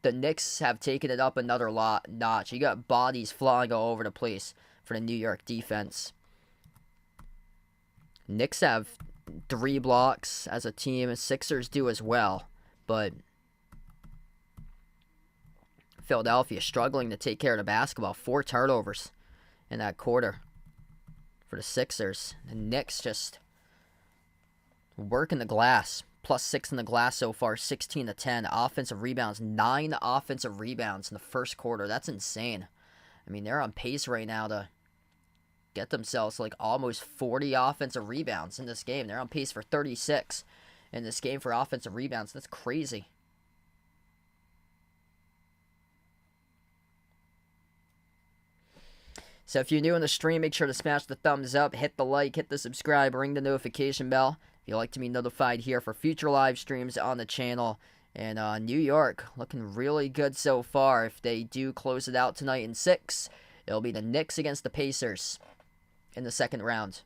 B: the Knicks have taken it up another notch. You got bodies flying all over the place for the New York defense. Knicks have 3 blocks as a team, and Sixers do as well, but Philadelphia struggling to take care of the basketball. 4 turnovers in that quarter for the Sixers. The Knicks just working the glass. +6 in the glass so far, 16-10. Offensive rebounds, 9 offensive rebounds in the first quarter. That's insane. I mean, they're on pace right now to get themselves like almost 40 offensive rebounds in this game. They're on pace for 36 in this game for offensive rebounds. That's crazy. So if you're new on the stream, make sure to smash the thumbs up, hit the like, hit the subscribe, ring the notification bell if you'd like to be notified here for future live streams on the channel. And New York looking really good so far. If they do close it out tonight in 6, it'll be the Knicks against the Pacers in the second round.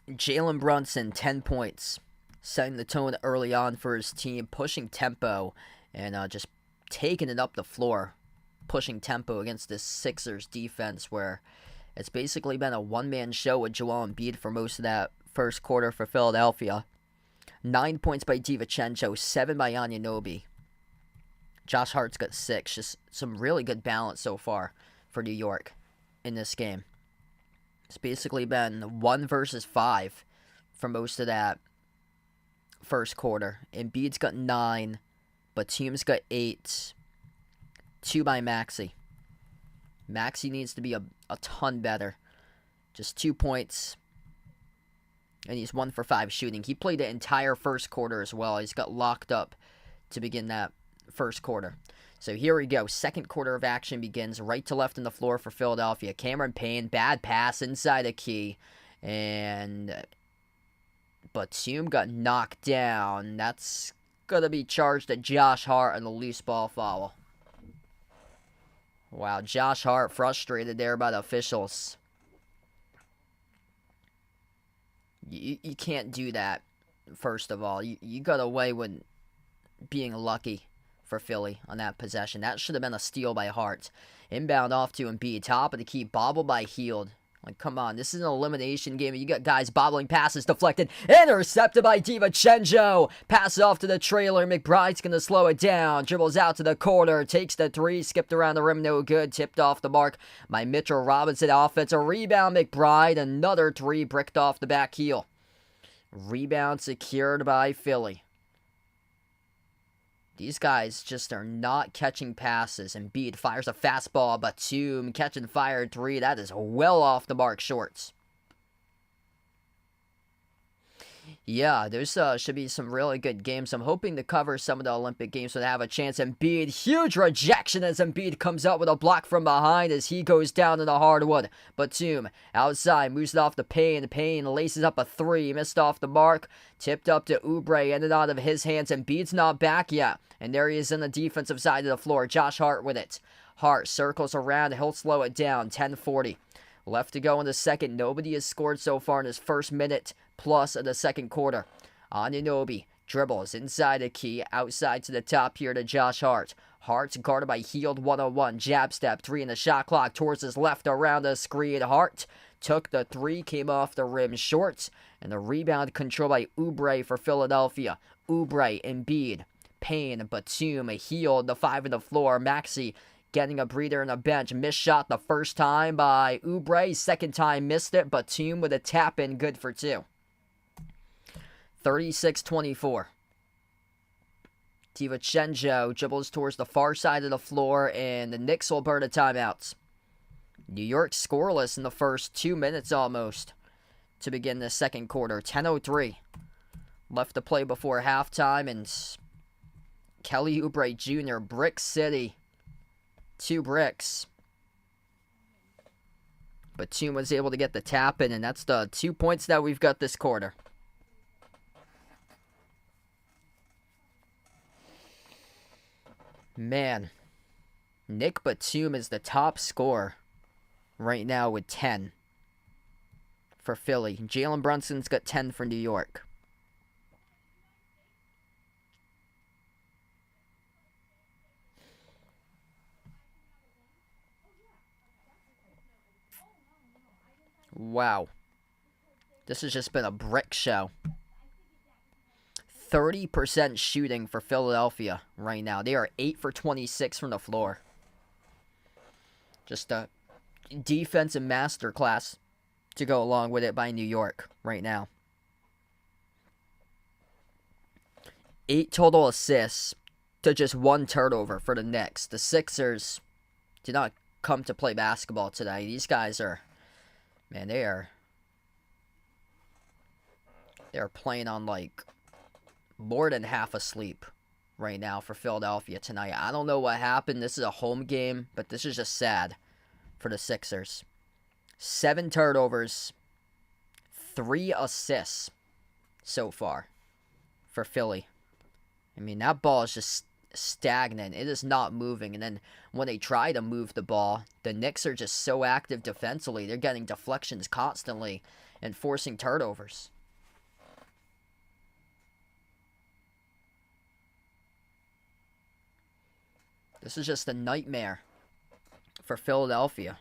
B: Jalen Brunson, 10 points. Setting the tone early on for his team, pushing tempo, and just taking it up the floor. Pushing tempo against this Sixers defense where it's basically been a one-man show with Joel Embiid for most of that first quarter for Philadelphia. 9 points by DiVincenzo, 7 by Anunoby. Josh Hart's got 6. Just some really good balance so far for New York in this game. It's basically been 1 versus 5 for most of that first quarter. Embiid's got 9, Batum's got 8. 2 by Maxey. Maxey needs to be a ton better. Just 2 points. And he's 1 for 5 shooting. He played the entire first quarter as well. He's got locked up to begin that first quarter. So here we go. Second quarter of action begins. Right to left on the floor for Philadelphia. Cameron Payne, bad pass inside a key. And Batum got knocked down. That's going to be charged at Josh Hart on the loose ball foul. Wow, Josh Hart frustrated there by the officials. You can't do that, first of all. You got away with being lucky for Philly on that possession. That should have been a steal by Hart. Inbound off to Embiid. Top of the key. Bobble by Hield. Like, come on. This is an elimination game. You got guys bobbling passes deflected. Intercepted by DiVincenzo. Pass off to the trailer. McBride's going to slow it down. Dribbles out to the corner. Takes the 3. Skipped around the rim. No good. Tipped off the mark by Mitchell Robinson. Offensive rebound. McBride. Another 3. Bricked off the back heel. Rebound secured by Philly. These guys just are not catching passes. Embiid fires a fastball. Batum catching fire 3. That is well off the mark shorts. Yeah, there's should be some really good games. I'm hoping to cover some of the Olympic games so they have a chance. Embiid, huge rejection as Embiid comes up with a block from behind as he goes down to the hardwood. Batum outside, moves it off to Payne. Payne laces up a 3, missed off the mark. Tipped up to Oubre, ended out of his hands. Embiid's not back yet. And there he is on the defensive side of the floor. Josh Hart with it. Hart circles around. He'll slow it down. 10:40. Left to go in the second. Nobody has scored so far in his first minute plus of the second quarter. Anunoby dribbles inside the key, outside to the top here to Josh Hart. Hart guarded by Heald one-on-one. Jab step, 3 in the shot clock towards his left around the screen. Hart took the 3, came off the rim short, and the rebound controlled by Oubre for Philadelphia. Oubre, Embiid, Payne, Batum, Heald, the 5 on the floor. Maxey getting a breather on the bench. Missed shot the first time by Oubre. Second time missed it. Batum with a tap in, good for 2. 36-24. DiVincenzo dribbles towards the far side of the floor, and the Knicks will burn a timeout. New York scoreless in the first 2 minutes almost to begin the second quarter. 10:03 left to play before halftime, and Kelly Oubre Jr., Brick City, 2 bricks. Batum was able to get the tap in, and that's the 2 points that we've got this quarter. Man, Nick Batum is the top scorer right now with 10 for Philly. Jalen Brunson's got 10 for New York. Wow. This has just been a brick show. 30% shooting for Philadelphia right now. They are 8 for 26 from the floor. Just a defensive masterclass to go along with it by New York right now. 8 total assists to just 1 turnover for the Knicks. The Sixers did not come to play basketball today. These guys are, man, they're playing on like more than half asleep right now for Philadelphia tonight. I don't know what happened. This is a home game, but this is just sad for the Sixers. 7 turnovers, 3 assists so far for Philly. I mean, that ball is just stagnant. It is not moving. And then when they try to move the ball, the Knicks are just so active defensively. They're getting deflections constantly and forcing turnovers. This is just a nightmare for Philadelphia.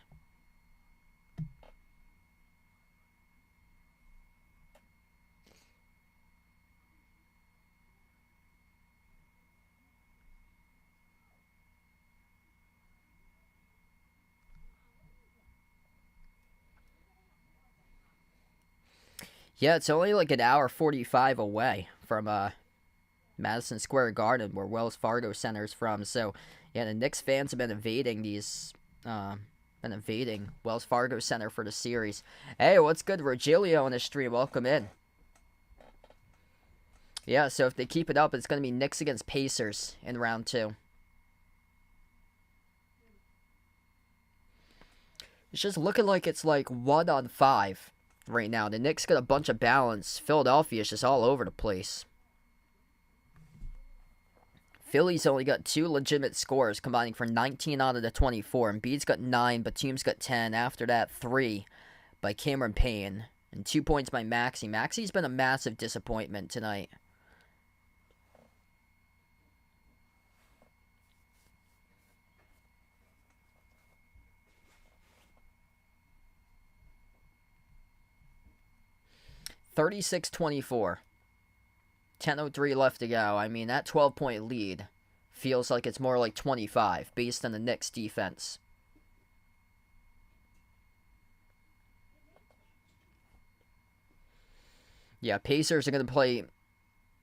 B: Yeah, it's only like an hour 45 away from Madison Square Garden, where Wells Fargo Center's from. So, yeah, the Knicks fans have been invading Wells Fargo Center for the series. Hey, what's good, Rogelio on the stream? Welcome in. Yeah, so if they keep it up, it's going to be Knicks against Pacers in round 2. It's just looking like it's like 1-on-5 right now. The Knicks got a bunch of balance. Philadelphia is just all over the place. Philly's only got 2 legitimate scores, combining for 19 out of the 24. Embiid's got 9, Batum's got 10. After that, 3 by Cameron Payne. And 2 points by Maxey. Maxey's been a massive disappointment tonight. (36-24). 10:03 left to go. I mean, that 12-point lead feels like it's more like 25 based on the Knicks defense. Yeah, Pacers are going to play.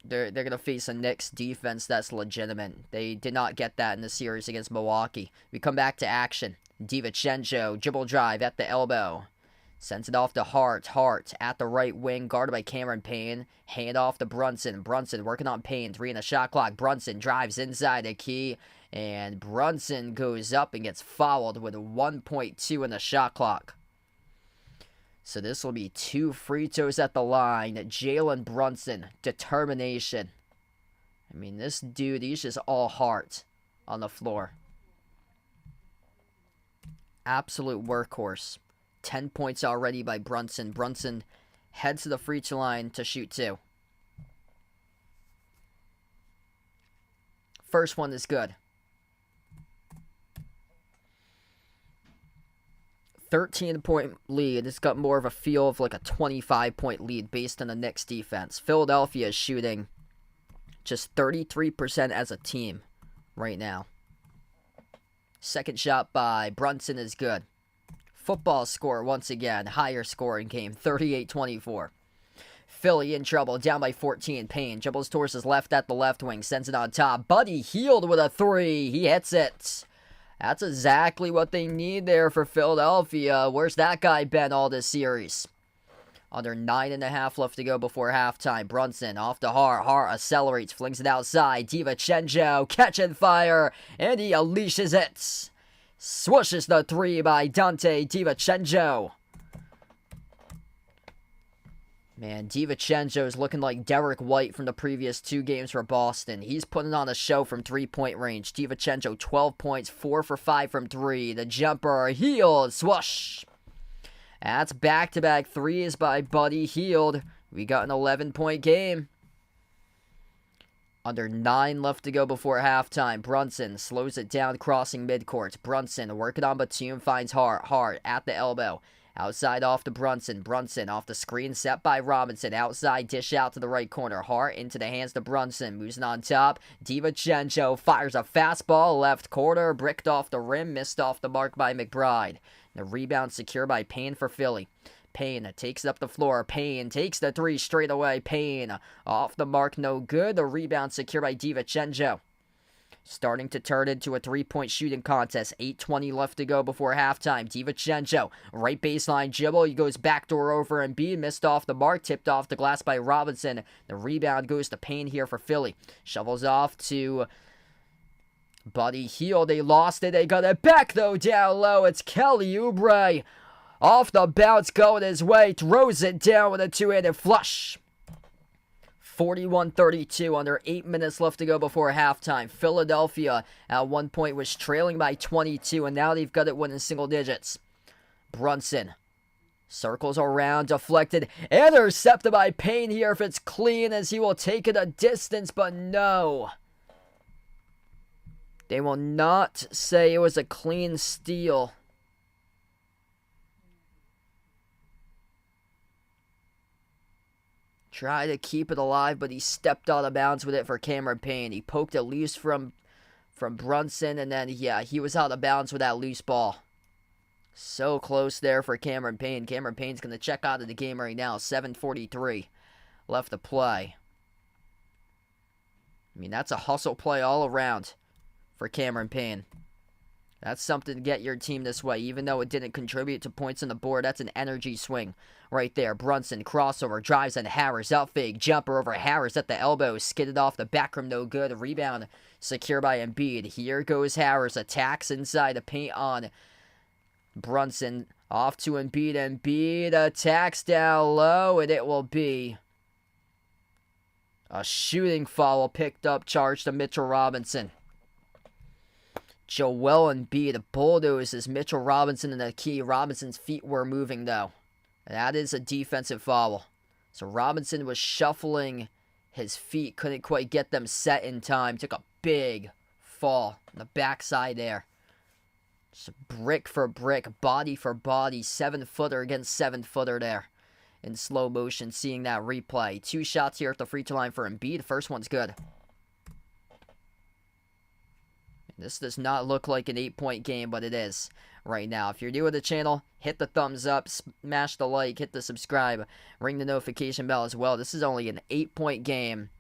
B: They're going to face a Knicks defense that's legitimate. They did not get that in the series against Milwaukee. We come back to action. DiVincenzo, dribble drive at the elbow. Sends it off to Hart. Hart at the right wing, guarded by Cameron Payne. Hand off to Brunson. Brunson working on Payne. 3 in the shot clock. Brunson drives inside the key. And Brunson goes up and gets fouled with 1.2 in the shot clock. So this will be 2 free throws at the line. Jalen Brunson. Determination. I mean, this dude, he's just all heart on the floor. Absolute workhorse. 10 points already by Brunson. Brunson heads to the free throw line to shoot 2. First one is good. 13-point lead. It's got more of a feel of like a 25-point lead based on the Knicks defense. Philadelphia is shooting just 33% as a team right now. Second shot by Brunson is good. Football score once again. Higher scoring game. 38-24. Philly in trouble. Down by 14. Payne dribbles towards his left at the left wing. Sends it on top. Buddy Hield with a 3. He hits it. That's exactly what they need there for Philadelphia. Where's that guy been all this series? Under 9.5 left to go before halftime. Brunson off to Hart. Hart accelerates, flings it outside. DiVincenzo catching fire, and he unleashes it. Swooshes the 3 by Dante DiVincenzo. Man, DiVincenzo's looking like Derek White from the previous 2 games for Boston. He's putting on a show from 3-point range. DiVincenzo, 12 points, 4 for 5 from 3. The jumper, Hield, swoosh. That's back-to-back 3s by Buddy Hield. We got an 11-point game. Under 9 left to go before halftime. Brunson slows it down, crossing midcourt. Brunson working on Batum, finds Hart. Hart at the elbow. Outside off to Brunson. Brunson off the screen set by Robinson. Outside dish out to the right corner. Hart into the hands to Brunson. Moves it on top. DiVincenzo fires a fastball left corner. Bricked off the rim. Missed off the mark by McBride. The rebound secure by Payne for Philly. Payne takes it up the floor. Payne takes the 3 straight away. Payne off the mark. No good. The rebound secure by DiVincenzo. Starting to turn into a 3-point shooting contest. 8:20 left to go before halftime. DiVincenzo, right baseline dribble. He goes backdoor over Embiid. Missed off the mark. Tipped off the glass by Robinson. The rebound goes to Payne here for Philly. Shovels off to Buddy Hield. They lost it. They got it back, though, down low. It's Kelly Oubre. Off the bounce, going his way. Throws it down with a 2-handed flush. 41-32, under 8 minutes left to go before halftime. Philadelphia at one point was trailing by 22, and now they've got it winning single digits. Brunson circles around, deflected, intercepted by Payne here if it's clean, as he will take it a distance, but no. They will not say it was a clean steal. Try to keep it alive, but he stepped out of bounds with it for Cameron Payne. He poked it loose from Brunson, and then, yeah, he was out of bounds with that loose ball. So close there for Cameron Payne. Cameron Payne's going to check out of the game right now. 7:43 left to play. I mean, that's a hustle play all around for Cameron Payne. That's something to get your team this way. Even though it didn't contribute to points on the board, that's an energy swing right there. Brunson, crossover, drives on Harris, out fake, jumper over Harris at the elbow, skidded off the back rim, no good. Rebound secure by Embiid. Here goes Harris, attacks inside the paint on Brunson. Off to Embiid. Embiid attacks down low, and it will be a shooting foul picked up, charged to Mitchell Robinson. Joel Embiid bulldozes Mitchell Robinson in the key. Robinson's feet were moving, though. And that is a defensive foul. So Robinson was shuffling his feet, couldn't quite get them set in time. Took a big fall on the backside there. Just brick for brick, body for body, 7-footer against 7-footer there. In slow motion, seeing that replay. 2 shots here at the free throw line for Embiid. The first one's good. This does not look like an 8-point game, but it is right now. If you're new to the channel, hit the thumbs up, smash the like, hit the subscribe, ring the notification bell as well. This is only an 8-point game.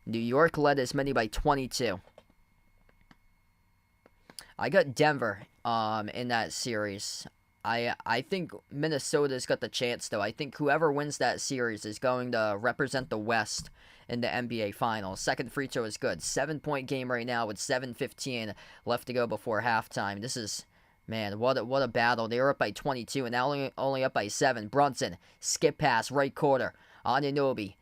B: New York led as many by 22. I got Denver in that series. I think Minnesota's got the chance, though. I think whoever wins that series is going to represent the West in the NBA Finals. Second free throw is good. 7-point game right now with 7:15 left to go before halftime. This is, man, what a battle. They were up by 22 and now only up by 7. Brunson, skip pass, right quarter. Anunoby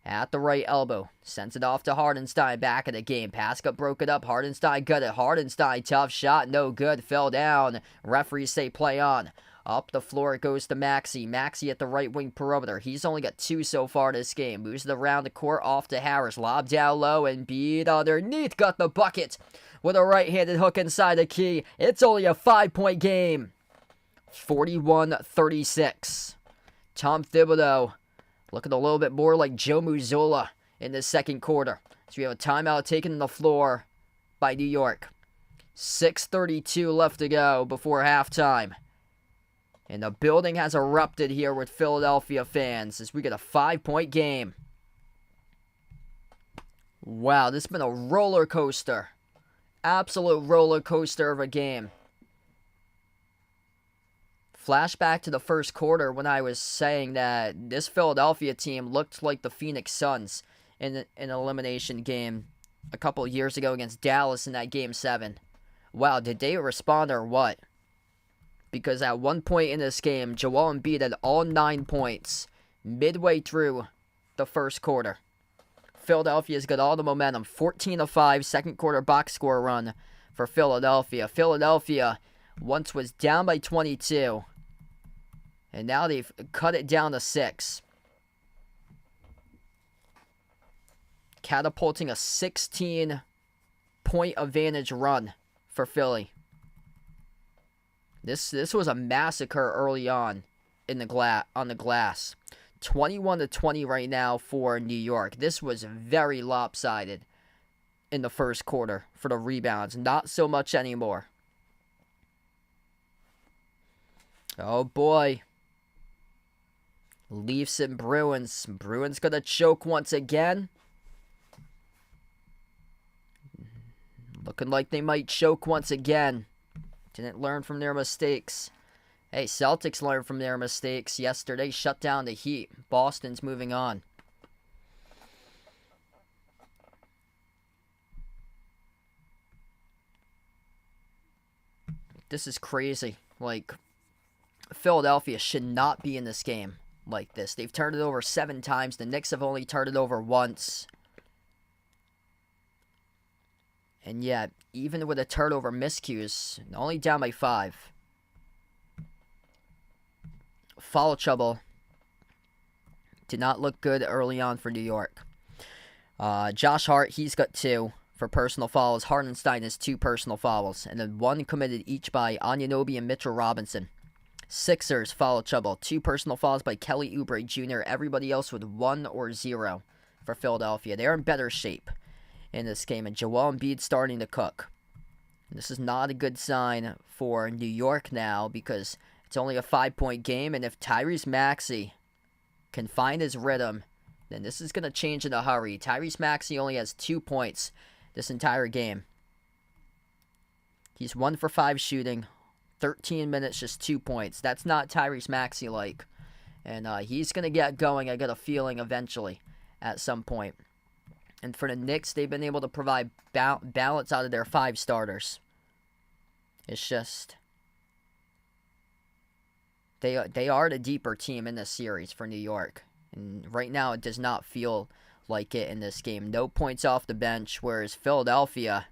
B: at the right elbow. Sends it off to Hardenstein, back of the game. Pass got broken up. Hardenstein got it. Hardenstein, tough shot, no good. Fell down. Referees say play on. Up the floor it goes to Maxey. Maxey at the right wing perimeter. He's only got 2 so far this game. Moves it around the court, off to Harris. Lob down low and beat underneath. Got the bucket with a right-handed hook inside the key. It's only a 5-point game. 41-36. Tom Thibodeau looking a little bit more like Joe Mazzulla in the second quarter. So we have a timeout taken on the floor by New York. 6:32 left to go before halftime. And the building has erupted here with Philadelphia fans as we get a 5-point game. Wow, this has been a roller coaster. Absolute roller coaster of a game. Flashback to the first quarter when I was saying that this Philadelphia team looked like the Phoenix Suns in an elimination game a couple years ago against Dallas in that Game 7. Wow, did they respond or what? Because at one point in this game, Joel Embiid had all 9 points midway through the first quarter. Philadelphia's got all the momentum. 14-5 second quarter box score run for Philadelphia. Philadelphia once was down by 22. And now they've cut it down to 6. Catapulting a 16-point advantage run for Philly. This was a massacre early on in the on the glass. 21-20 right now for New York. This was very lopsided in the first quarter for the rebounds. Not so much anymore. Oh boy. Leafs and Bruins. Bruins gonna choke once again. Looking like they might choke once again. Didn't learn from their mistakes. Hey, Celtics learned from their mistakes yesterday. Shut down the Heat. Boston's moving on. This is crazy. Like, Philadelphia should not be in this game like this. They've turned it over 7 times. The Knicks have only turned it over once. And yet, even with a turnover miscues, only down by 5. Foul trouble did not look good early on for New York. Josh Hart, he's got 2 for personal fouls. Hartenstein has 2 personal fouls. And then 1 committed each by Anunoby and Mitchell Robinson. Sixers foul trouble. 2 personal fouls by Kelly Oubre Jr. Everybody else with 1 or 0 for Philadelphia. They're in better shape in this game. And Joel Embiid starting to cook. This is not a good sign for New York now because it's only a 5-point game. And if Tyrese Maxey can find his rhythm, then this is going to change in a hurry. Tyrese Maxey only has 2 points this entire game. He's 1 for 5 shooting. 13 minutes, just 2 points. That's not Tyrese Maxey like. And he's going to get going, I got a feeling, eventually at some point. And for the Knicks, they've been able to provide balance out of their 5 starters. It's just, they are the deeper team in this series for New York. And right now, it does not feel like it in this game. No points off the bench, whereas Philadelphia,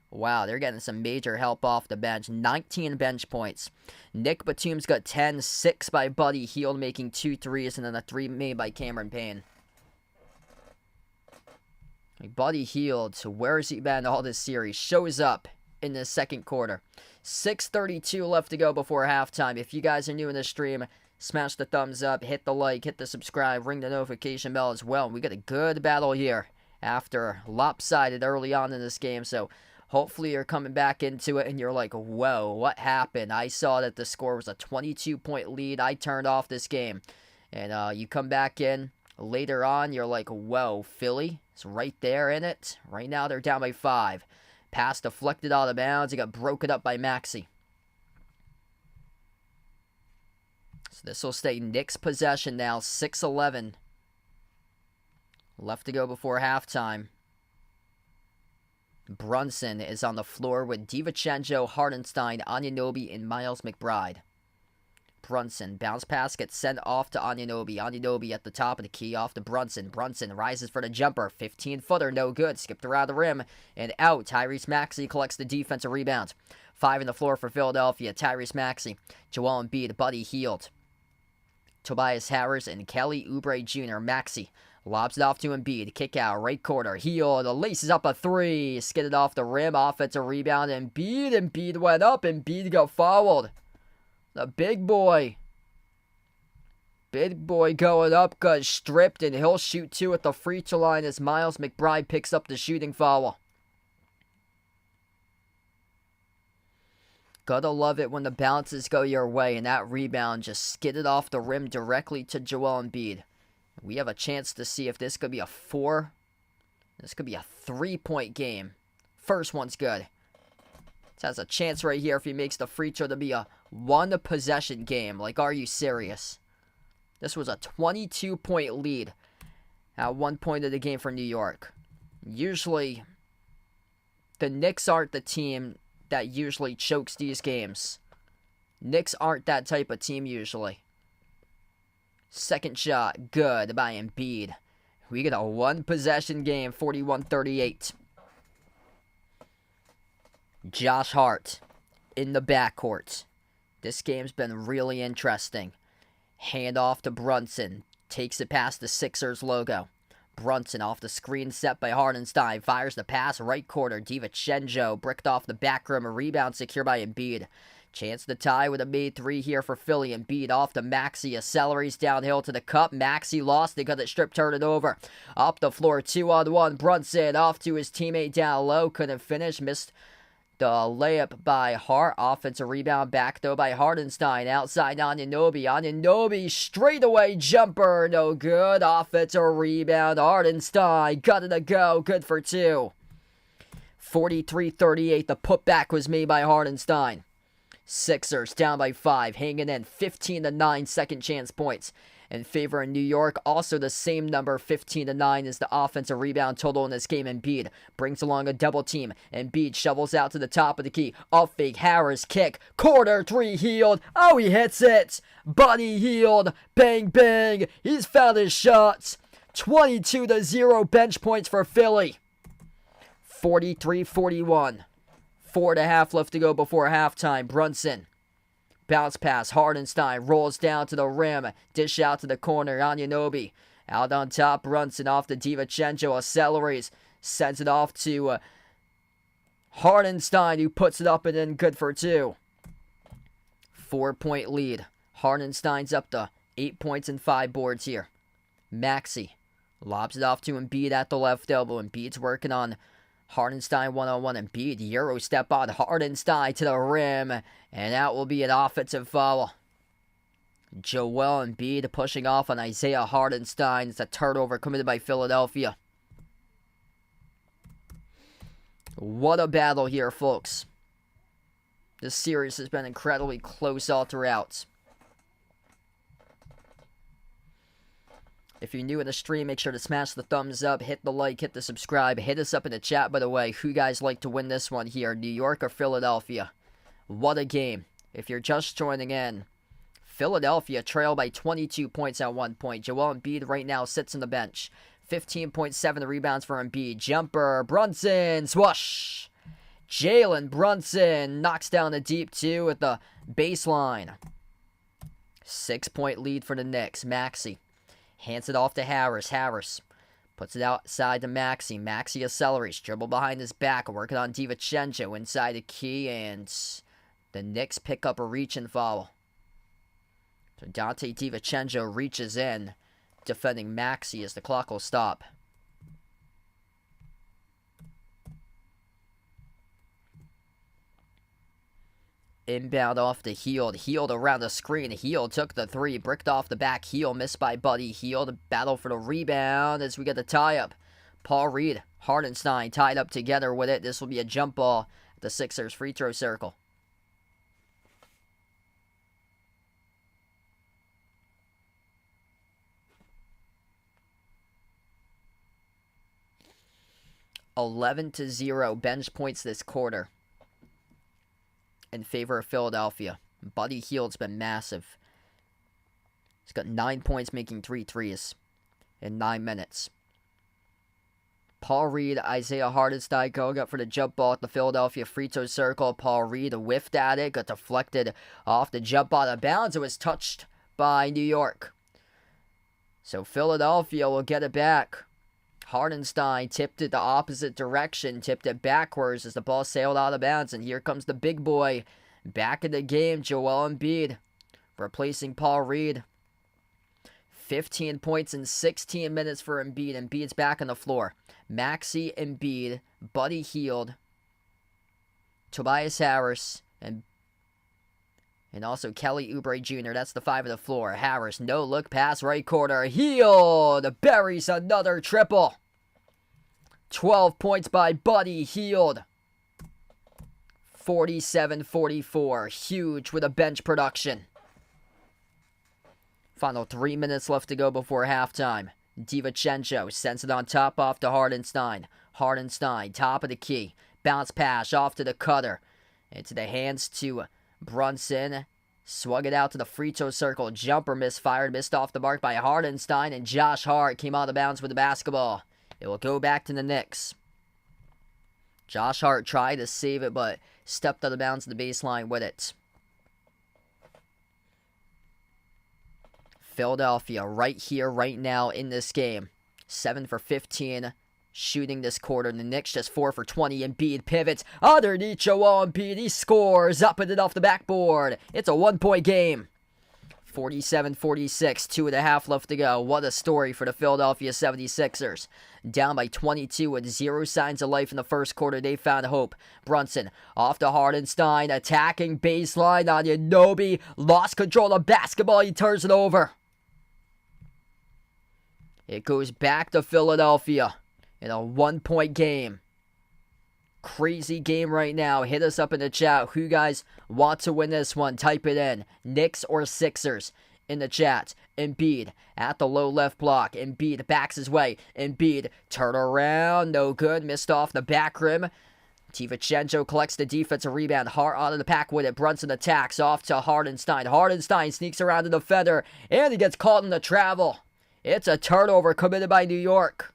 B: wow, they're getting some major help off the bench. 19 bench points. Nick Batum's got 10, 6 by Buddy Hield making 2 threes, and then a 3 made by Cameron Payne. Buddy Hield, so where has he been all this series? Shows up in the second quarter. 6:32 left to go before halftime. If you guys are new in the stream, smash the thumbs up, hit the like, hit the subscribe, ring the notification bell as well. We got a good battle here after lopsided early on in this game, so hopefully you're coming back into it and you're like, whoa, what happened? I saw that the score was a 22-point lead. I turned off this game. And you come back in later on, you're like, whoa, Philly is right there in it. Right now they're down by 5. Pass deflected out of bounds. It got broken up by Maxey. So this will stay Knicks possession now. 6:11 left to go before halftime. Brunson is on the floor with DiVincenzo, Hartenstein, Anunoby, and Miles McBride. Brunson. Bounce pass gets sent off to Anunoby. Anunoby at the top of the key off to Brunson. Brunson rises for the jumper. 15-footer, no good. Skipped around the rim and out. Tyrese Maxey collects the defensive rebound. 5 on the floor for Philadelphia. Tyrese Maxey, Joel Embiid, Buddy Hield, Tobias Harris, and Kelly Oubre Jr. Maxey lobs it off to Embiid. Kick out, right corner. Hield laces up a 3. Skidded off the rim. Offensive rebound. Embiid went up. Embiid got fouled. The big boy. Big boy going up, got stripped, and he'll shoot 2 at the free throw line as Miles McBride picks up the shooting foul. Gotta love it when the bounces go your way, and that rebound just skidded off the rim directly to Joel Embiid. We have a chance to see if this could be a 4. This could be a 3-point game. First one's good. This has a chance right here if he makes the free throw to be a 1-possession game. Like, are you serious? This was a 22-point lead at one point of the game for New York. Usually, the Knicks aren't the team that usually chokes these games. Knicks aren't that type of team usually. Second shot, good by Embiid. We get a 1-possession game, 41-38. Josh Hart in the backcourt. This game's been really interesting. Hand off to Brunson. Takes it past the Sixers logo. Brunson off the screen set by Hardenstein. Fires the pass right corner. DiVincenzo bricked off the back rim. A rebound secure by Embiid. Chance to tie with a made 3 here for Philly. Embiid off to Maxey. Accelerates downhill to the cup. Maxey lost. They got it stripped, turn it over. Up the floor, 2-on-1. Brunson off to his teammate down low. Couldn't finish. Missed the layup by Hart. Offensive rebound back though by Hardenstein. Outside Anunoby. Anunoby straightaway jumper. No good. Offensive rebound. Hardenstein got it to go. Good for 2. 43-38. The putback was made by Hardenstein. Sixers down by 5. Hanging in 15-9 second chance points in favor of New York. Also the same number, 15-9, is the offensive rebound total in this game. Embiid brings along a double team. Embiid shovels out to the top of the key. Off fake, Harris kick. Corner 3, Hield. Oh, he hits it. Buddy Hield. Bang, bang. He's found his shots. 22-0 bench points for Philly. 43-41. 4.5 left to go before halftime. Brunson. Bounce pass. Hardenstein rolls down to the rim. Dish out to the corner. Anunoby. Out on top. Brunson off to DiVincenzo. Accelerates. Sends it off to Hardenstein, who puts it up and in. Good for 2. 4-point lead. Hardenstein's up to 8 points and 5 boards here. Maxey lobs it off to Embiid at the left elbow. Embiid's working on Hardenstein 1-on-1. Embiid Euro step on Hardenstein to the rim, and that will be an offensive foul. Joel Embiid pushing off on Isaiah Hardenstein. It's a turnover committed by Philadelphia. What a battle here, folks. This series has been incredibly close all throughout. If you're new in the stream, make sure to smash the thumbs up, hit the like, hit the subscribe. Hit us up in the chat, by the way, who you guys like to win this one here, New York or Philadelphia. What a game. If you're just joining in, Philadelphia trail by 22 points at one point. Joel Embiid right now sits on the bench. 15.7 rebounds for Embiid. Jumper, Brunson, swoosh. Jalen Brunson knocks down the deep 2 at the baseline. 6-point lead for the Knicks. Maxey hands it off to Harris. Harris puts it outside to Maxey. Maxey accelerates. Dribble behind his back. Working on DiVincenzo inside the key. And the Knicks pick up a reach and foul. So Dante DiVincenzo reaches in, defending Maxey as the clock will stop. Inbound off to Hield. Hield around the screen. Hield took the 3. Bricked off the back. Hield missed by Buddy Hield. Battle for the rebound as we get the tie-up. Paul Reed, Hardenstein tied up together with it. This will be a jump ball at the Sixers free throw circle. (11-0) bench points this quarter in favor of Philadelphia. Buddy Hield's been massive. He's got 9 points, making 3 threes in 9 minutes. Paul Reed, Isaiah Hartenstein going up for the jump ball at the Philadelphia free throw circle. Paul Reed whiffed at it, got deflected off the jump ball out of bounds. It was touched by New York. So Philadelphia will get it back. Hartenstein tipped it the opposite direction, tipped it backwards as the ball sailed out of bounds. And here comes the big boy back in the game, Joel Embiid, replacing Paul Reed. 15 points in 16 minutes for Embiid. Embiid's back on the floor. Maxey, Embiid, Buddy Hield, Tobias Harris, and also Kelly Oubre Jr. That's the 5 of the floor. Harris, no look pass, right corner. Hield buries another triple. 12 points by Buddy Hield. 47-44. Huge with a bench production. Final 3 minutes left to go before halftime. DiVincenzo sends it on top off to Hartenstein. Hartenstein, top of the key. Bounce pass off to the cutter. Into the hands to Brunson. Swung it out to the free throw circle. Jumper misfired, missed off the mark by Hartenstein. And Josh Hart came out of bounds with the basketball. It will go back to the Knicks. Josh Hart tried to save it, but stepped out of bounds to the baseline with it. Philadelphia right here, right now in this game. 7 for 15 shooting this quarter. The Knicks just 4 for 20. Embiid pivots underneath Joel Embiid. He scores up and off the backboard. It's a 1-point game. 47-46, 2.5 left to go. What a story for the Philadelphia 76ers. Down by 22 with 0 signs of life in the first quarter. They found hope. Brunson off to Hartenstein. Attacking baseline on Anunoby. Lost control of basketball. He turns it over. It goes back to Philadelphia in a 1-point game. Crazy game right now. Hit us up in the chat. Who you guys want to win this one? Type it in. Knicks or Sixers in the chat. Embiid at the low left block. Embiid backs his way. Embiid turn around. No good. Missed off the back rim. DiVincenzo collects the defensive rebound. Hart out of the pack with it. Brunson attacks off to Hartenstein. Hartenstein sneaks around the defender. And he gets caught in the travel. It's a turnover committed by New York.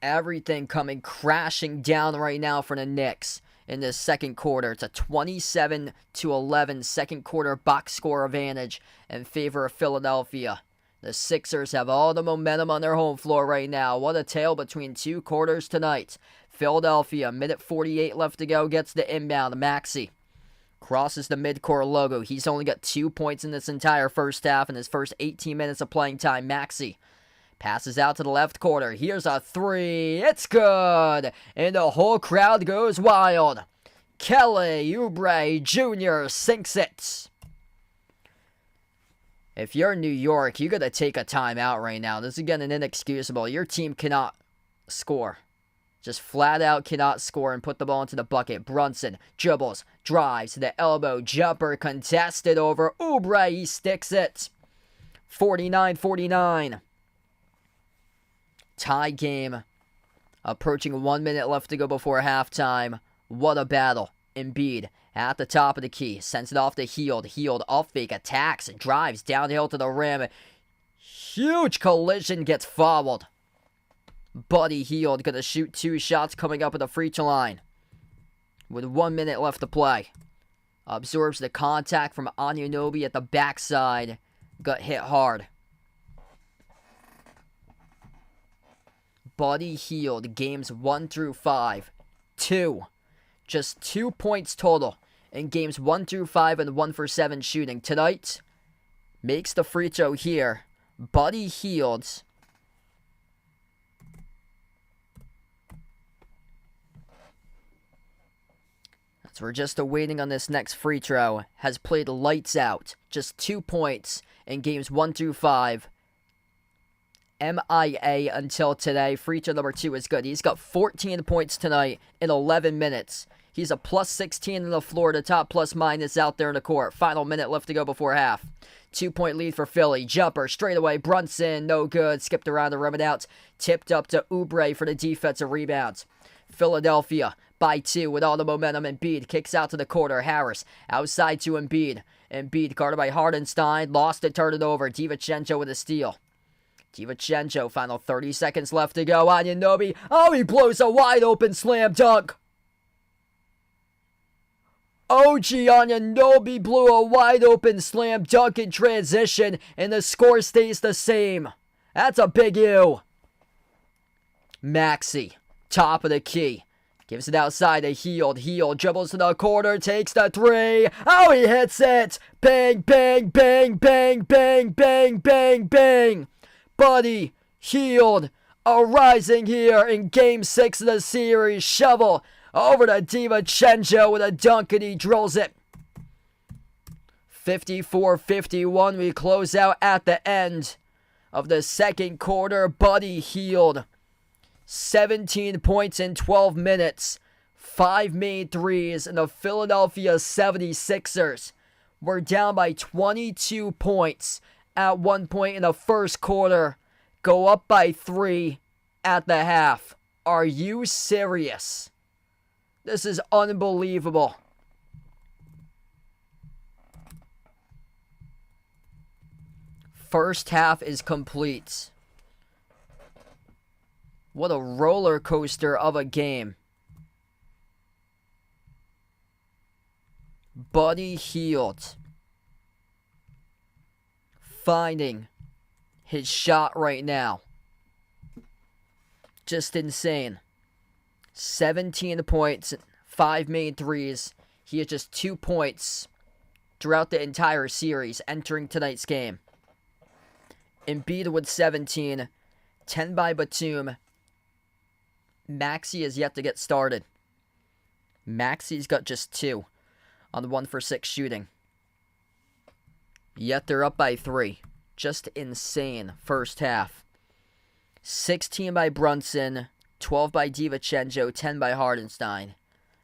B: Everything coming crashing down right now for the Knicks in this second quarter. It's a 27-11 second quarter box score advantage in favor of Philadelphia. The Sixers have all the momentum on their home floor right now. What a tale between 2 quarters tonight. Philadelphia, minute 48 left to go, gets the inbound. Maxey crosses the midcourt logo. He's only got 2 points in this entire first half in his first 18 minutes of playing time. Maxey passes out to the left corner. Here's a 3. It's good. And the whole crowd goes wild. Kelly Oubre Jr. sinks it. If you're New York, you got to take a timeout right now. This is getting inexcusable. Your team cannot score. Just flat out cannot score and put the ball into the bucket. Brunson dribbles, drives to the elbow, jumper contested over Oubre. He sticks it. 49-49. Tie game. Approaching 1 minute left to go before halftime. What a battle. Embiid at the top of the key. Sends it off to Hield. Hield off fake. Attacks. Drives downhill to the rim. Huge collision. Gets fouled. Buddy Hield going to shoot 2 shots coming up at the free throw line. With 1 minute left to play. Absorbs the contact from Anunoby at the backside. Got hit hard. Buddy Hield, games 1 through 5. 2. Just 2 points total in games 1 through 5 and 1 for 7 shooting. Tonight, makes the free throw here. Buddy Hield. So we're just awaiting on this next free throw. Has played lights out. Just 2 points in games 1 through 5. MIA until today. Free throw number 2 is good. He's got 14 points tonight in 11 minutes. He's a plus 16 on the floor. The top plus minus out there in the court. Final minute left to go before half. 2-point lead for Philly. Jumper straight away. Brunson, no good. Skipped around the rim and out. Tipped up to Oubre for the defensive rebounds. Philadelphia by 2 with all the momentum. Embiid kicks out to the corner. Harris outside to Embiid. Embiid guarded by Hardenstein. Lost it, turned it over. DiVincenzo with a steal. DiVincenzo, final 30 seconds left to go. Anunoby. Oh, he blows a wide open slam dunk. OG Anunoby blew a wide open slam dunk in transition, and the score stays the same. That's a big U. Maxey, top of the key. Gives it outside to Hield. Hield dribbles to the corner, takes the three. Oh, he hits it. Bang, bang, bang, bang, bang, bang, bang, bang. Buddy Hield arising here in Game 6 of the series. Shovel over to DiVincenzo with a dunk, and he drills it. 54-51. We close out at the end of the second quarter. Buddy Hield, 17 points in 12 minutes. 5 made threes, and the Philadelphia 76ers were down by 22 points at one point in the first quarter. Go up by 3 at the half. Are you serious? This is unbelievable. First half is complete. What a roller coaster of a game. Buddy Hield finding his shot right now. Just insane. 17 points, 5 made threes. He has just 2 points throughout the entire series entering tonight's game. Embiid with 17, 10 by Batum. Maxey is yet to get started. Maxey's got just 2 on the 1 for 6 shooting. Yet they're up by 3. Just insane first half. 16 by Brunson, 12 by DiVincenzo, 10 by Hardenstein.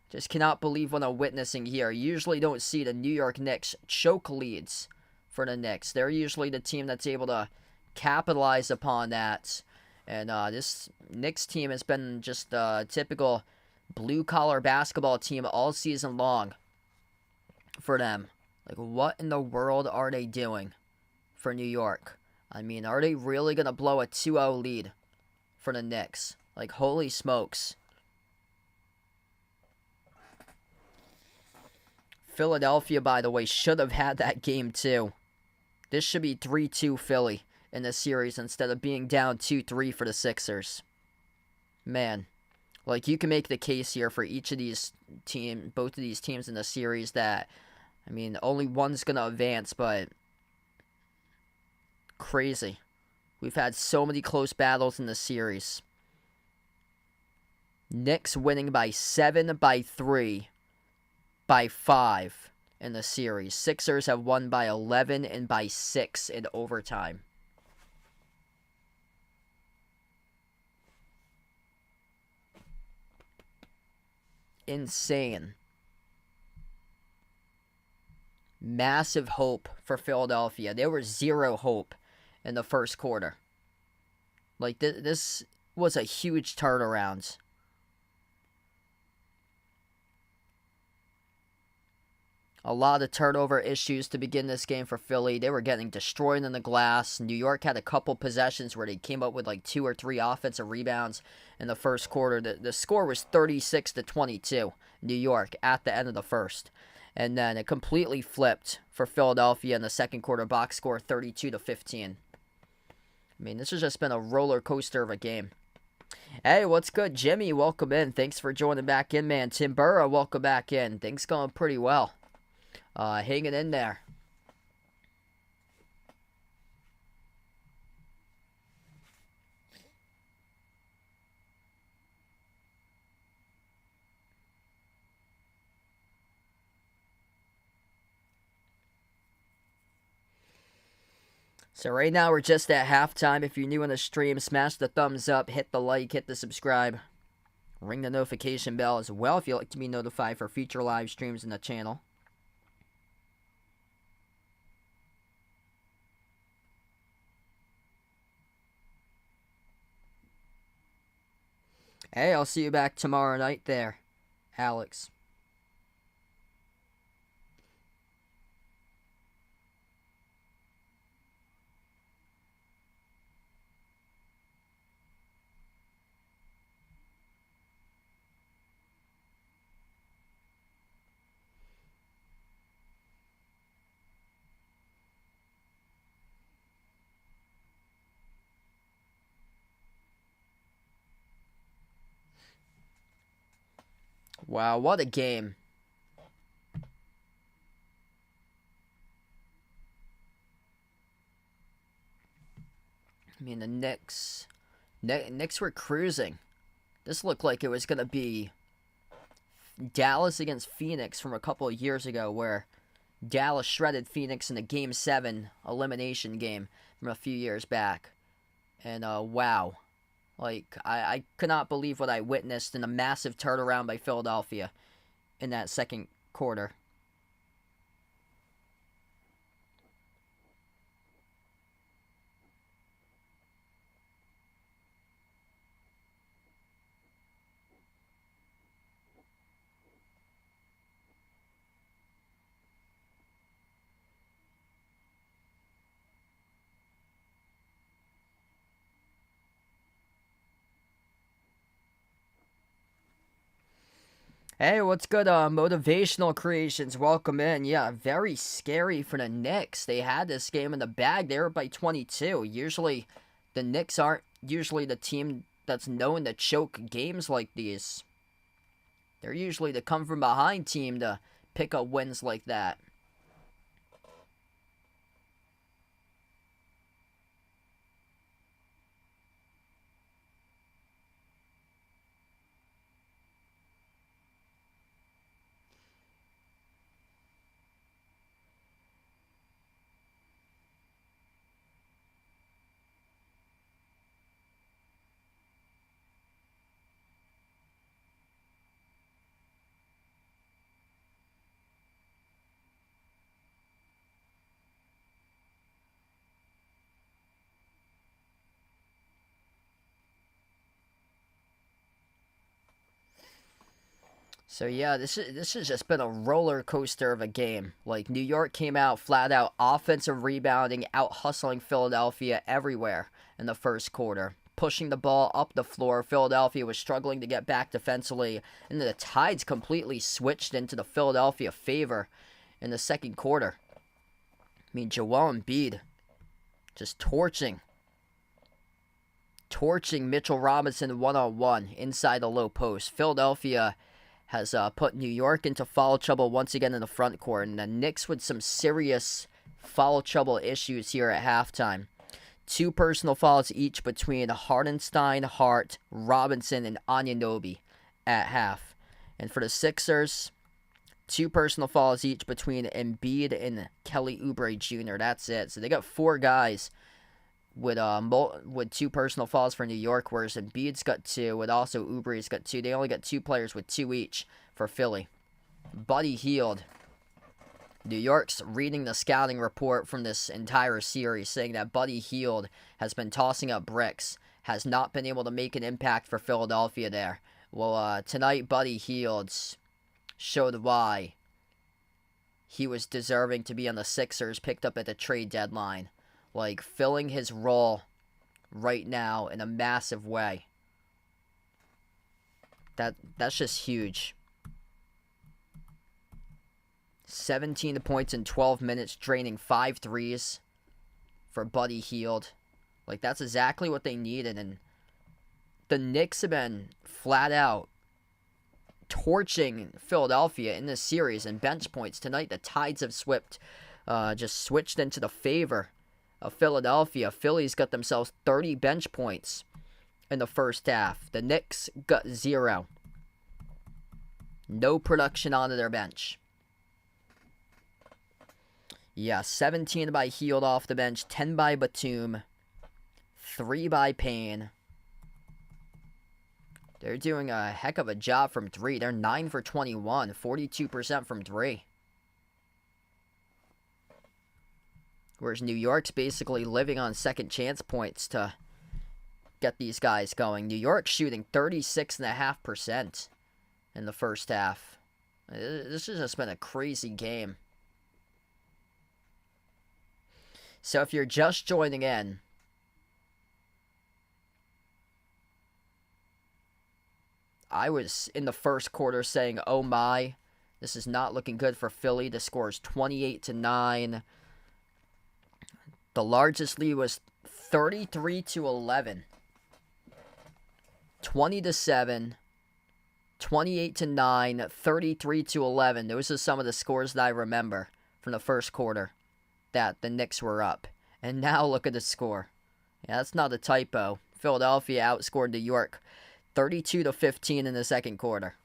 B: Just cannot believe what I'm witnessing here. Usually don't see the New York Knicks choke leads for the Knicks. They're usually the team that's able to capitalize upon that. And this Knicks team has been just a typical blue-collar basketball team all season long for them. Like, what in the world are they doing for New York? I mean, are they really going to blow a 2-0 lead for the Knicks? Like, holy smokes. Philadelphia, by the way, should have had that game too. This should be 3-2 Philly in the series instead of being down 2-3 for the Sixers. Man, like, you can make the case here for each of these both of these teams in the series that, I mean, only one's going to advance, but crazy. We've had so many close battles in the series. Knicks winning by 7, by 3, by 5 in the series. Sixers have won by 11 and by 6 in overtime. Insane. Massive hope for Philadelphia. There was 0 hope in the first quarter. Like, this was a huge turnaround. A lot of turnover issues to begin this game for Philly. They were getting destroyed in the glass. New York had a couple possessions where they came up with like 2 or 3 offensive rebounds in the first quarter. The score was 36-22, New York, at the end of the first. And then it completely flipped for Philadelphia in the second quarter. Box score 32-15. I mean, this has just been a roller coaster of a game. Hey, what's good? Jimmy, welcome in. Thanks for joining back in, man. Tim Burrow, welcome back in. Things going pretty well. Hanging in there. So right now we're just at halftime. If you're new in the stream, smash the thumbs up, hit the like, hit the subscribe. Ring the notification bell as well if you'd like to be notified for future live streams in the channel. Hey, I'll see you back tomorrow night there, Alex. Wow, what a game. I mean, the Knicks were cruising. This looked like it was going to be Dallas against Phoenix from a couple of years ago, where Dallas shredded Phoenix in a Game 7 elimination game from a few years back. And, wow. Like, I could not believe what I witnessed in a massive turnaround by Philadelphia in that second quarter. Hey, what's good, Motivational Creations? Welcome in. Yeah, very scary for the Knicks. They had this game in the bag. They were by 22. Usually, the Knicks aren't usually the team that's known to choke games like these. They're usually the come-from-behind team to pick up wins like that. So yeah, this has just been a roller coaster of a game. Like, New York came out flat out offensive rebounding, out hustling Philadelphia everywhere in the first quarter, pushing the ball up the floor. Philadelphia was struggling to get back defensively, and the tides completely switched into the Philadelphia favor in the second quarter. I mean, Joel Embiid just torching Mitchell Robinson one-on-one inside the low post. Philadelphia has put New York into foul trouble once again in the front court, and the Knicks with some serious foul trouble issues here at halftime. 2 personal fouls each between Hardenstein, Hart, Robinson, and Anunoby at half. And for the Sixers, 2 personal fouls each between Embiid and Kelly Oubre Jr. That's it. So they got 4 guys with 2 personal fouls for New York, whereas Embiid's got 2, with also Oubre's got 2. They only got 2 players with 2 each for Philly. Buddy Hield. New York's reading the scouting report from this entire series, saying that Buddy Hield has been tossing up bricks, has not been able to make an impact for Philadelphia there. Well, tonight Buddy Hield showed why he was deserving to be on the Sixers, picked up at the trade deadline. Like, filling his role right now in a massive way. That's just huge. 17 points in 12 minutes, draining 5 threes for Buddy Hield. Like, that's exactly what they needed. And the Knicks have been flat out torching Philadelphia in this series. And bench points tonight, the tides have just switched into the favor of Philadelphia. Philly's got themselves 30 bench points in the first half. The Knicks got 0. No production onto their bench. Yeah, 17 by Hield off the bench, 10 by Batum, 3 by Payne. They're doing a heck of a job from 3. They're 9 for 21, 42% from 3. Whereas New York's basically living on second chance points to get these guys going. New York's shooting 36.5% in the first half. This has just been a crazy game. So if you're just joining in, I was in the first quarter saying, oh my, this is not looking good for Philly. The score is 28-9. The largest lead was 33-11. 20-7. 28-9, 33-11. Those are some of the scores that I remember from the first quarter that the Knicks were up. And now look at the score. Yeah, that's not a typo. Philadelphia outscored New York 32-15 in the second quarter.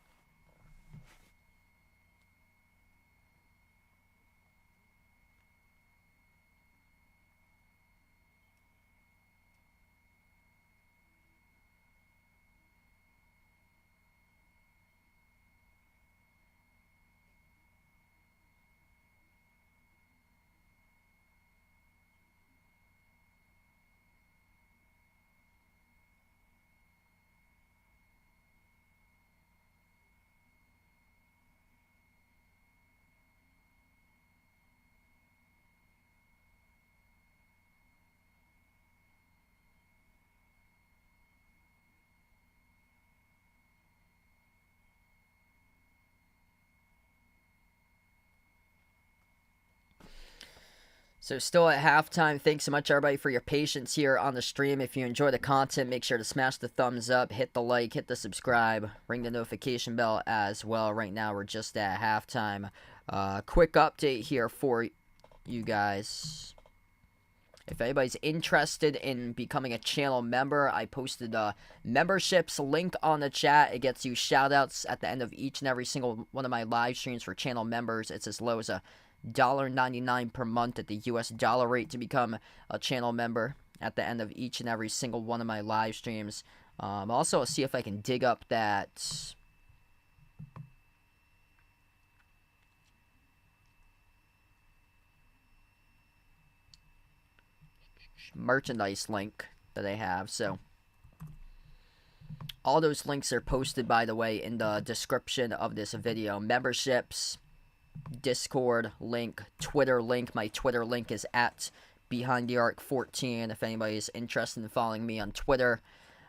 B: So still at halftime. Thanks so much, everybody, for your patience here on the stream. If you enjoy the content, make sure to smash the thumbs up, hit the like, hit the subscribe, ring the notification bell as well. Right now, we're just at halftime. Quick update here for you guys. If anybody's interested in becoming a channel member, I posted a memberships link on the chat. It gets you shout-outs at the end of each and every single one of my live streams for channel members. It's as low as $1.99 per month at the US dollar rate to become a channel member at the end of each and every single one of my live streams. Also, I'll see if I can dig up that merchandise link that I have. So all those links are posted, by the way, in the description of this video. Memberships, Discord link, Twitter link. My Twitter link is at BehindTheArc14 if anybody's interested in following me on Twitter.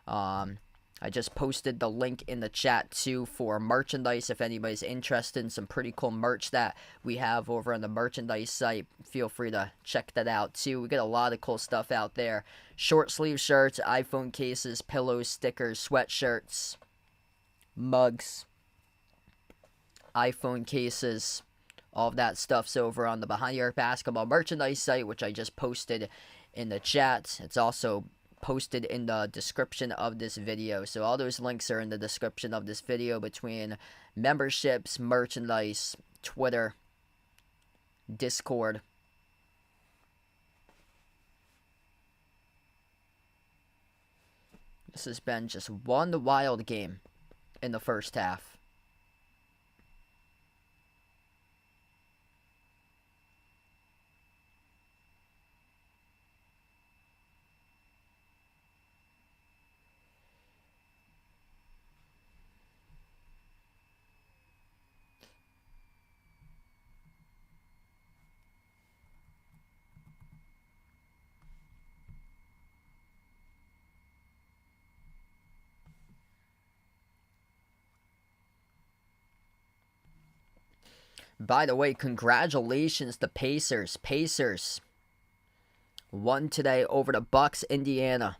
B: I just posted the link in the chat too for merchandise if anybody's interested in some pretty cool merch that we have over on the merchandise site. Feel free to check that out too. We get a lot of cool stuff out there. Short sleeve shirts, iPhone cases, pillows, stickers, sweatshirts, mugs, iPhone cases, all of that stuff's over on the Behind the Arc Basketball merchandise site, which I just posted in the chat. It's also posted in the description of this video. So all those links are in the description of this video between memberships, merchandise, Twitter, Discord. This has been just one wild game in the first half. By the way, congratulations to Pacers. Pacers won today over the Bucks. Indiana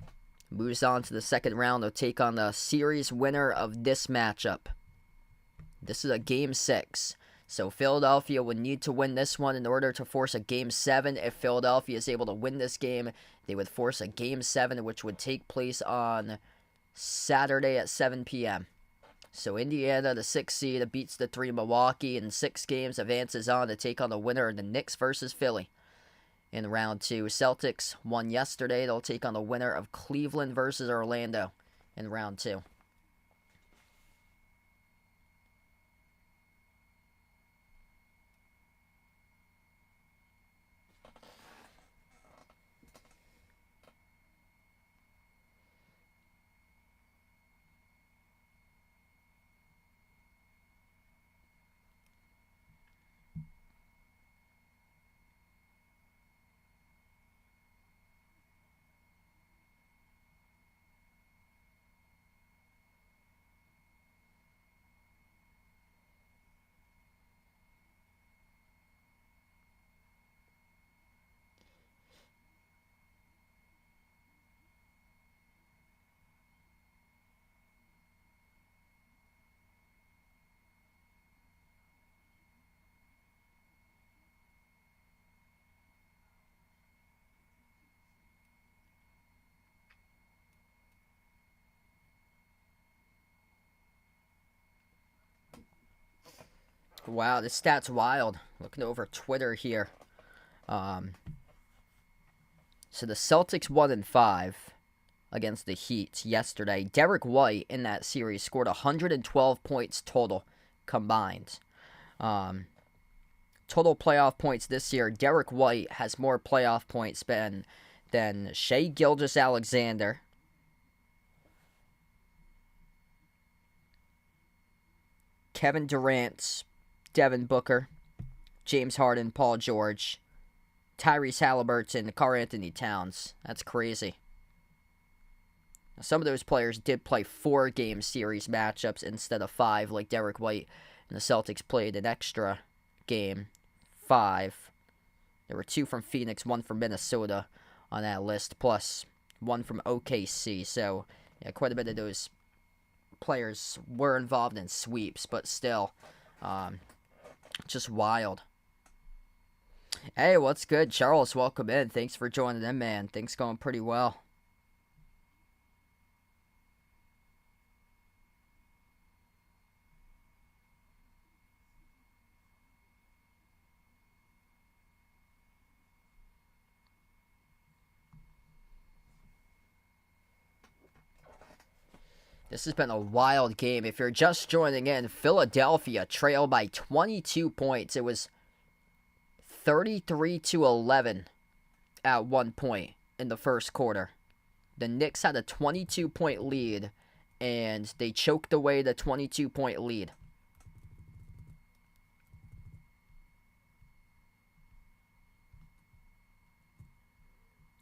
B: moves on to the second round. They'll take on the series winner of this matchup. This is a Game 6. So Philadelphia would need to win this one in order to force a Game 7. If Philadelphia is able to win this game, they would force a Game 7, which would take place on Saturday at 7 p.m. So Indiana, the 6th seed, beats the 3 Milwaukee in 6 games, advances on to take on the winner of the Knicks versus Philly in round 2. Celtics won yesterday. They'll take on the winner of Cleveland versus Orlando in round 2. Wow, this stat's wild. Looking over Twitter here. So the Celtics won in 5 against the Heat yesterday. Derek White in that series scored 112 points total combined. Total playoff points this year, Derek White has more playoff points than Shai Gilgeous-Alexander, Kevin Durant, Devin Booker, James Harden, Paul George, Tyrese Halliburton, Karl-Anthony Towns. That's crazy. Now, some of those players did play 4-game series matchups instead of 5, like Derek White, and the Celtics played an extra game, 5. There were 2 from Phoenix, 1 from Minnesota on that list, plus 1 from OKC. So, yeah, quite a bit of those players were involved in sweeps, but still, just wild. Hey, what's good? Charles, welcome in. Thanks for joining in, man. Things going pretty well. This has been a wild game. If you're just joining in, Philadelphia trailed by 22 points. It was 33-11 at one point in the first quarter. The Knicks had a 22-point lead, and they choked away the 22-point lead.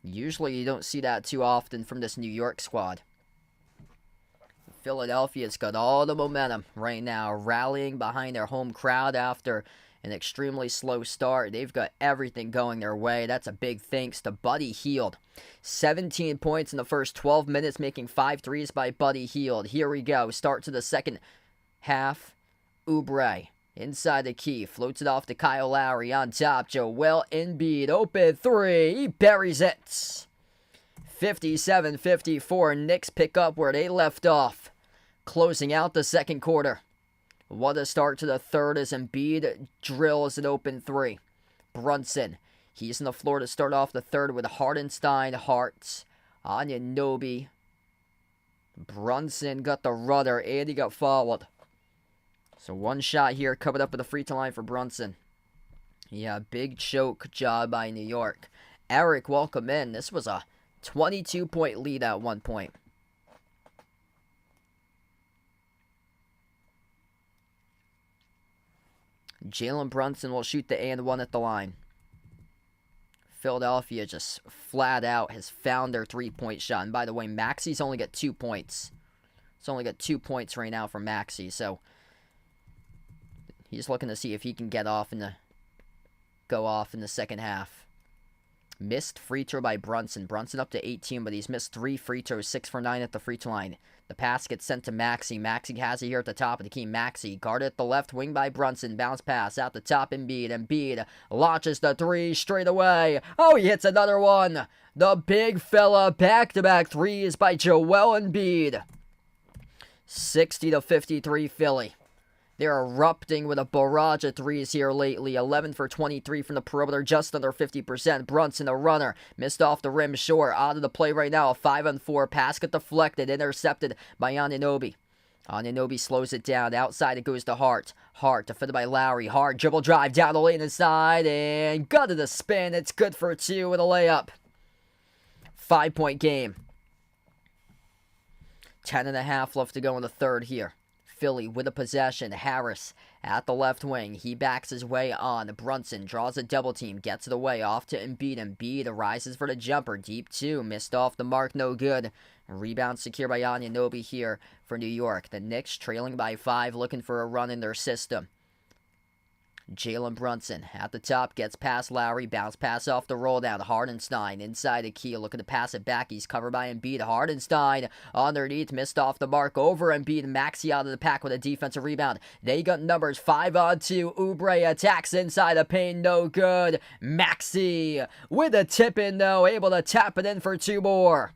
B: Usually you don't see that too often from this New York squad. Philadelphia's got all the momentum right now, rallying behind their home crowd after an extremely slow start. They've got everything going their way. That's a big thanks to Buddy Hield. 17 points in the first 12 minutes, making 5 threes by Buddy Hield. Here we go. Start to the second half. Oubre inside the key. Floats it off to Kyle Lowry on top. Joel Embiid, open 3. He buries it. 57-54. Knicks pick up where they left off. Closing out the second quarter. What a start to the third as Embiid drills an open 3. Brunson, he's on the floor to start off the third with Hardenstein, Hart, Anunoby. Brunson got the rudder and he got fouled. So one shot here coming up at the free throw line for Brunson. Yeah, big choke job by New York. Eric, welcome in. This was a 22-point lead at one point. Jalen Brunson will shoot the and one at the line. Philadelphia just flat out has found their three-point shot. And by the way, Maxi's only got 2 points. He's only got 2 points right now from Maxi. So he's looking to see if he can go off in the second half. Missed free throw by Brunson. Brunson up to 18, but he's missed 3 free throws, 6 for 9 at the free throw line. The pass gets sent to Maxi. Maxi has it here at the top of the key. Maxi guarded at the left wing by Brunson. Bounce pass out the top. Embiid launches the 3 straight away. Oh, he hits another one. The big fella. Back-to-back threes by Joel Embiid. 60-53 Philly. They're erupting with a barrage of threes here lately. 11 for 23 from the perimeter, just under 50%. Brunson, a runner, missed off the rim short. Out of the play right now, a 5-on-4 pass got deflected, intercepted by Anunoby. Anunoby slows it down. Outside it goes to Hart. Hart defended by Lowry. Hart dribble drive down the lane inside and gutted the spin. It's good for 2 with a layup. 5-point game. 10.5 left to go in the third here. Philly with a possession. Harris at the left wing. He backs his way on. Brunson draws a double team. Gets it away. Off to Embiid. Embiid rises for the jumper. Deep 2. Missed off the mark. No good. Rebound secure by Anunoby here for New York. The Knicks trailing by 5. Looking for a run in their system. Jalen Brunson at the top, gets past Lowry, bounce pass off the roll down. Hardenstein inside the key, looking to pass it back. He's covered by Embiid. Hardenstein underneath, missed off the mark over Embiid. Maxi out of the pack with a defensive rebound. They got numbers 5-on-2. Oubre attacks inside the paint, no good. Maxi with a tip in though, able to tap it in for 2 more.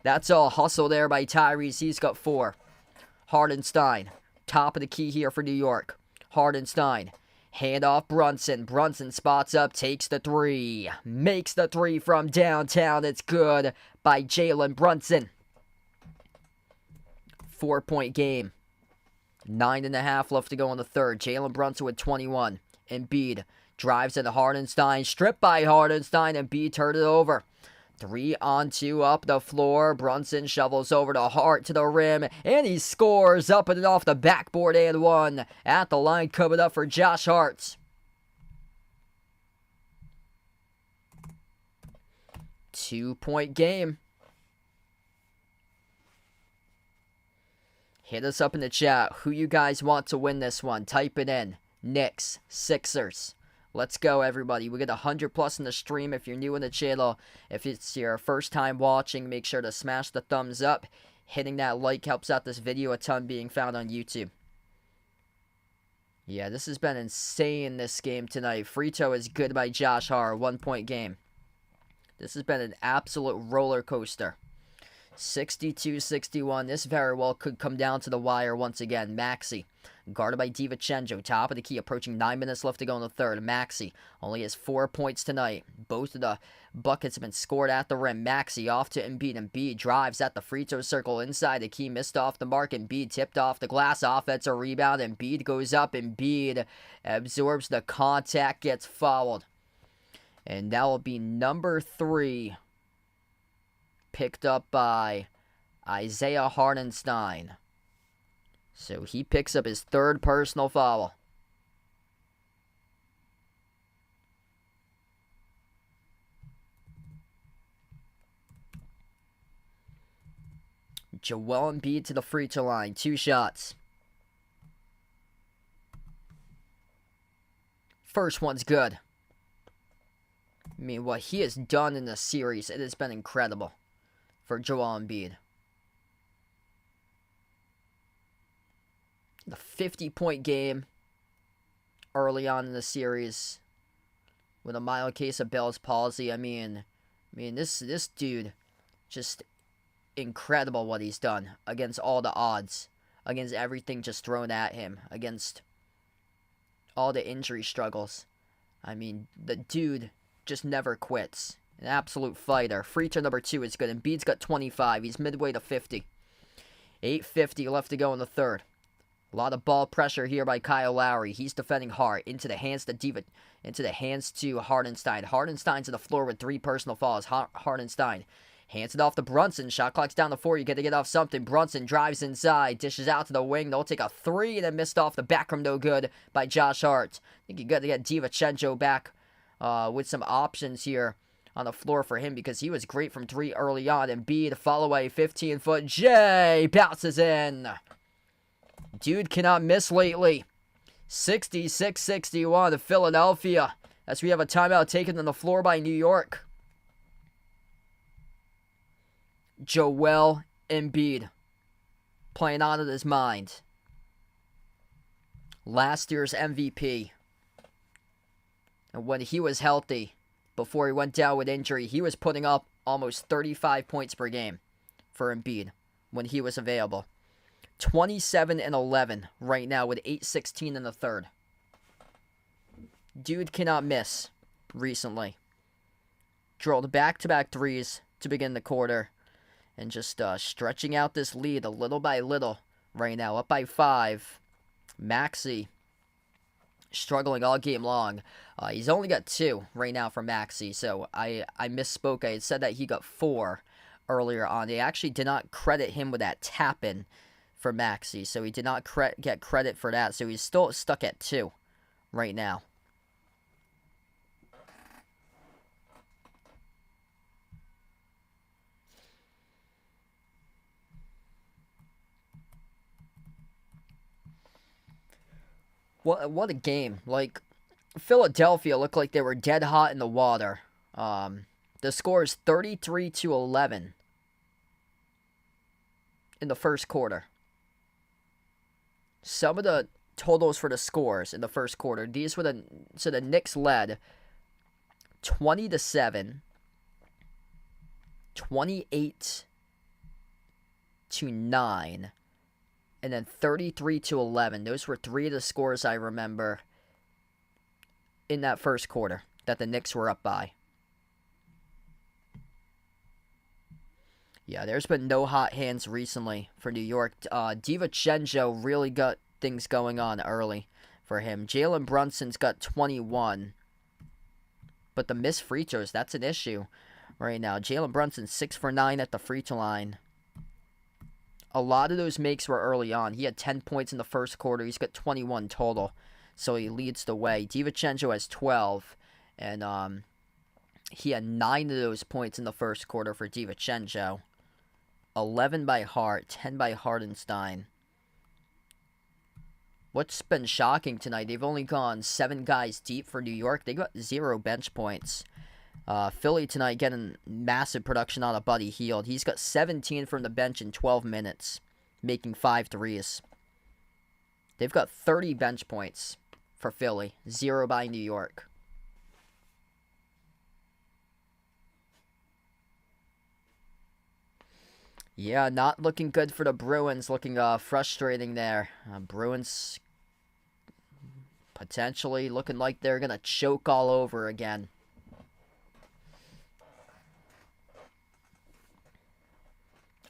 B: That's all hustle there by Tyrese. He's got 4. Hardenstein, top of the key here for New York. Hardenstein Hand off Brunson. Brunson spots up, takes the three. Makes the three from downtown. It's good by Jalen Brunson. 4-point game. 9.5 left to go in the third. Jalen Brunson with 21. Embiid drives into Hardenstein. Stripped by Hardenstein. Embiid turned it over. 3-on-2 up the floor. Brunson shovels over to Hart to the rim. And he scores up and off the backboard and one. At the line coming up for Josh Hart. 2-point game. Hit us up in the chat. Who you guys want to win this one? Type it in. Knicks, Sixers. Let's go, everybody. We get 100 plus in the stream. If you're new in the channel, if it's your first time watching, make sure to smash the thumbs up. Hitting that like helps out this video a ton being found on YouTube. Yeah, this has been insane, this game tonight. Free throw is good by Josh Hart. 1-point game. This has been an absolute roller coaster. 62-61. This very well could come down to the wire once again. Maxey, guarded by DiVincenzo. Top of the key, approaching 9 minutes left to go in the third. Maxey only has 4 points tonight. Both of the buckets have been scored at the rim. Maxey off to Embiid. Embiid drives at the free throw circle inside the key. Missed off the mark. Embiid tipped off the glass. Offensive rebound. Embiid goes up. Embiid absorbs the contact. Gets fouled. And that will be number 3. Picked up by Isaiah Hardenstein. So he picks up his 3rd personal foul. Joel Embiid to the free throw line. 2 shots. First one's good. I mean, what he has done in this series, it has been incredible for Joel Embiid. The 50-point game early on in the series with a mild case of Bell's palsy. I mean, this dude, just incredible what he's done against all the odds, against everything just thrown at him, against all the injury struggles. I mean, the dude just never quits. An absolute fighter. Free throw number 2 is good. Embiid's got 25. He's midway to 50. 8:50 left to go in the third. A lot of ball pressure here by Kyle Lowry. He's defending Hart. Into the hands to Hardenstein. Hardenstein's to the floor with 3 personal fouls. Hardenstein hands it off to Brunson. Shot clock's down to 4. You got to get off something. Brunson drives inside. Dishes out to the wing. They'll take a 3 and then missed off the back rim. No good by Josh Hart. I think you got to get DiVincenzo back with some options here on the floor for him because he was great from 3 early on. Embiid, follow away, 15-foot J bounces in. Dude cannot miss lately. 66-61 to Philadelphia as we have a timeout taken on the floor by New York. Joel Embiid playing out of his mind. Last year's MVP. And when he was healthy, before he went down with injury, he was putting up almost 35 points per game for Embiid when he was available. 27-11 right now with 8:16 in the third. Dude cannot miss recently. Drilled back-to-back threes to begin the quarter. And just stretching out this lead a little by little right now. Up by 5. Maxey struggling all game long. He's only got 2 right now for Maxey. So I misspoke. I had said that he got 4 earlier on. They actually did not credit him with that tap-in for Maxey. So he did not get credit for that. So he's still stuck at 2 right now. What a game. Like, Philadelphia looked like they were dead hot in the water. The score is 33-11 in the first quarter. Some of the totals for the scores in the first quarter. So the Knicks led 20-7, 28-9. And then 33-11. Those were 3 of the scores I remember in that first quarter that the Knicks were up by. Yeah, there's been no hot hands recently for New York. DiVincenzo really got things going on early for him. Jalen Brunson's got 21. But the missed free throws, that's an issue right now. Jalen Brunson, 6 for 9 at the free throw line. A lot of those makes were early on. He had 10 points in the first quarter. He's got 21 total. So he leads the way. DiVincenzo has 12. And he had 9 of those points in the first quarter for DiVincenzo. 11 by Hart, 10 by Hartenstein. What's been shocking tonight, they've only gone 7 guys deep for New York. They got 0 bench points. Philly tonight getting massive production out of Buddy Hield. He's got 17 from the bench in 12 minutes, making 5 threes. They've got 30 bench points for Philly, 0 by New York. Yeah, not looking good for the Bruins. Looking frustrating there. Bruins potentially looking like they're going to choke all over again.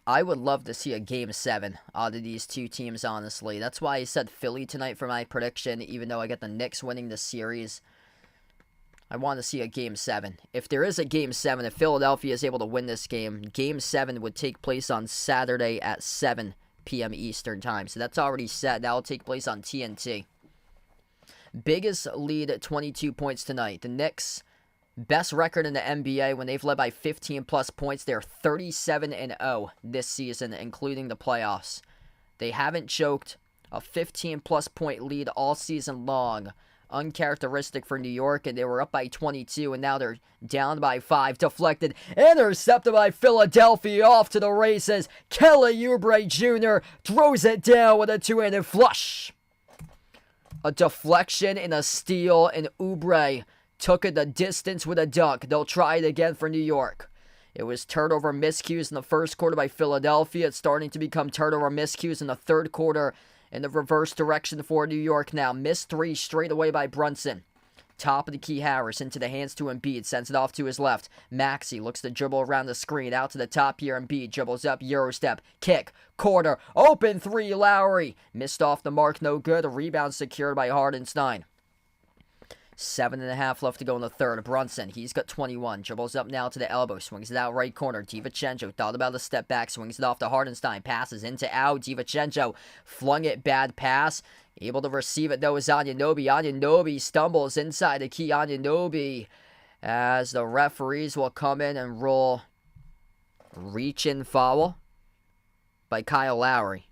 B: I would love to see a Game 7 out of these two teams, honestly. That's why I said Philly tonight for my prediction, even though I got the Knicks winning the series. I want to see a Game 7. If there is a Game 7, if Philadelphia is able to win this game, Game 7 would take place on Saturday at 7 p.m. Eastern Time. So that's already set. That will take place on TNT. Biggest lead at 22 points tonight. The Knicks, best record in the NBA when they've led by 15-plus points. They're 37-0 this season, including the playoffs. They haven't choked a 15-plus point lead all season long. Uncharacteristic for New York, and they were up by 22, and now they're down by 5. Deflected, intercepted by Philadelphia, off to the races. Kelly Oubre Jr. throws it down with a two-handed flush. A deflection and a steal, and Oubre took it the distance with a dunk. They'll try it again for New York. It was turnover miscues in the first quarter by Philadelphia. It's starting to become turnover miscues in the third quarter. In the reverse direction for New York now. Missed 3 straight away by Brunson. Top of the key, Harris into the hands to Embiid. Sends it off to his left. Maxey looks to dribble around the screen. Out to the top here. Embiid dribbles up. Eurostep. Kick. Corner. Open 3. Lowry. Missed off the mark. No good. A rebound secured by Hartenstein. 7.5 left to go in the third. Brunson, he's got 21. Dribbles up now to the elbow. Swings it out right corner. DiVincenzo thought about a step back. Swings it off to Hartenstein. Passes into out. DiVincenzo flung it. Bad pass. Able to receive it though is Anunoby. Anunoby stumbles inside the key. Anunoby, as the referees will come in and roll reach-in foul by Kyle Lowry.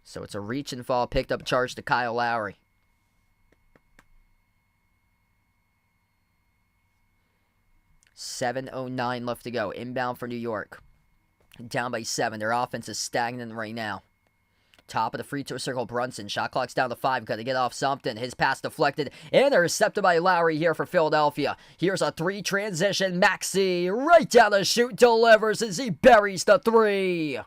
B: So it's a reach and fall, picked up charge to Kyle Lowry. $7:09 left to go. Inbound for New York. Down by 7. Their offense is stagnant right now. Top of the free throw circle, Brunson. Shot clock's down to 5. Got to get off something. His pass deflected. Intercepted by Lowry here for Philadelphia. Here's a 3 transition. Maxey right down the chute. Delivers as he buries the 3.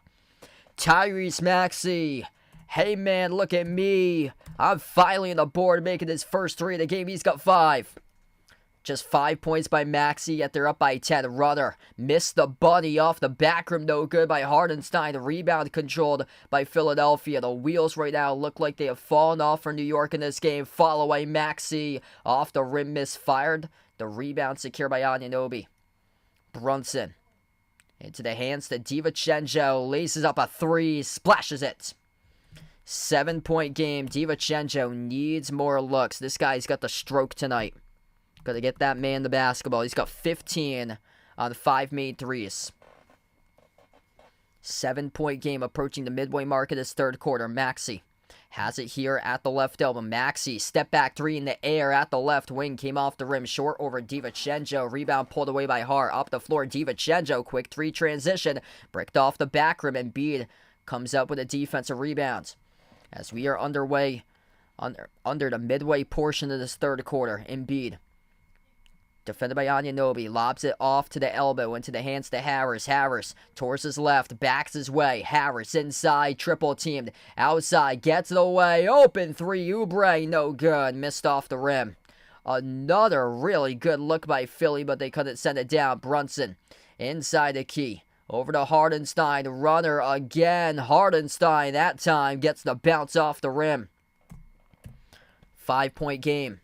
B: Tyrese Maxey. Hey man, look at me. I'm finally on the board making his first 3 of the game. He's got 5. Just 5 points by Maxey, yet they're up by 10. Rudder missed the bunny off the back rim. No good by Hartenstein. The rebound controlled by Philadelphia. The wheels right now look like they have fallen off for New York in this game. Follow away Maxey. Off the rim, misfired. The rebound secured by Anunoby. Brunson into the hands to DiVincenzo. Laces up a 3. Splashes it. 7-point game. DiVincenzo needs more looks. This guy's got the stroke tonight. Got to get that man the basketball. He's got 15 on 5 made threes. 7-point game approaching the midway mark of this third quarter. Maxey has it here at the left elbow. Maxey, step back 3 in the air at the left wing. Came off the rim. Short over DiVincenzo. Rebound pulled away by Hart. Up the floor, DiVincenzo. Quick 3 transition. Bricked off the back rim. Embiid comes up with a defensive rebound. As we are underway, under the midway portion of this third quarter, Embiid Defended by Anunoby, lobs it off to the elbow, into the hands to Harris. Harris towards his left, backs his way. Harris inside, triple teamed. Outside, gets it away. Open three, Oubre, no good. Missed off the rim. Another really good look by Philly, but they couldn't send it down. Brunson inside the key. Over to Hardenstein, runner again. Hardenstein, that time, gets the bounce off the rim. 5-point game.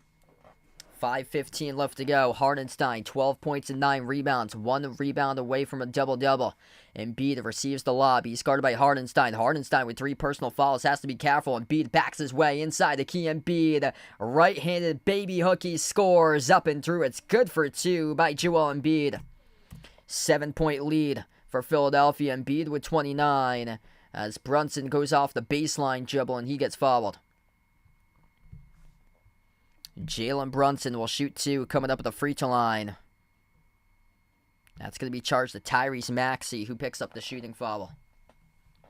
B: 5:15 left to go. Hardenstein, 12 points and 9 rebounds. 1 rebound away from a double-double. Embiid receives the lob. He's guarded by Hardenstein. Hardenstein with 3 personal fouls. Has to be careful. Embiid backs his way inside the key. Embiid, right-handed baby hook. He scores up and through. It's good for 2 by Joel Embiid. 7-point lead for Philadelphia. Embiid with 29 as Brunson goes off the baseline dribble and he gets fouled. Jalen Brunson will shoot 2 coming up at the free throw line. That's going to be charged to Tyrese Maxey, who picks up the shooting foul.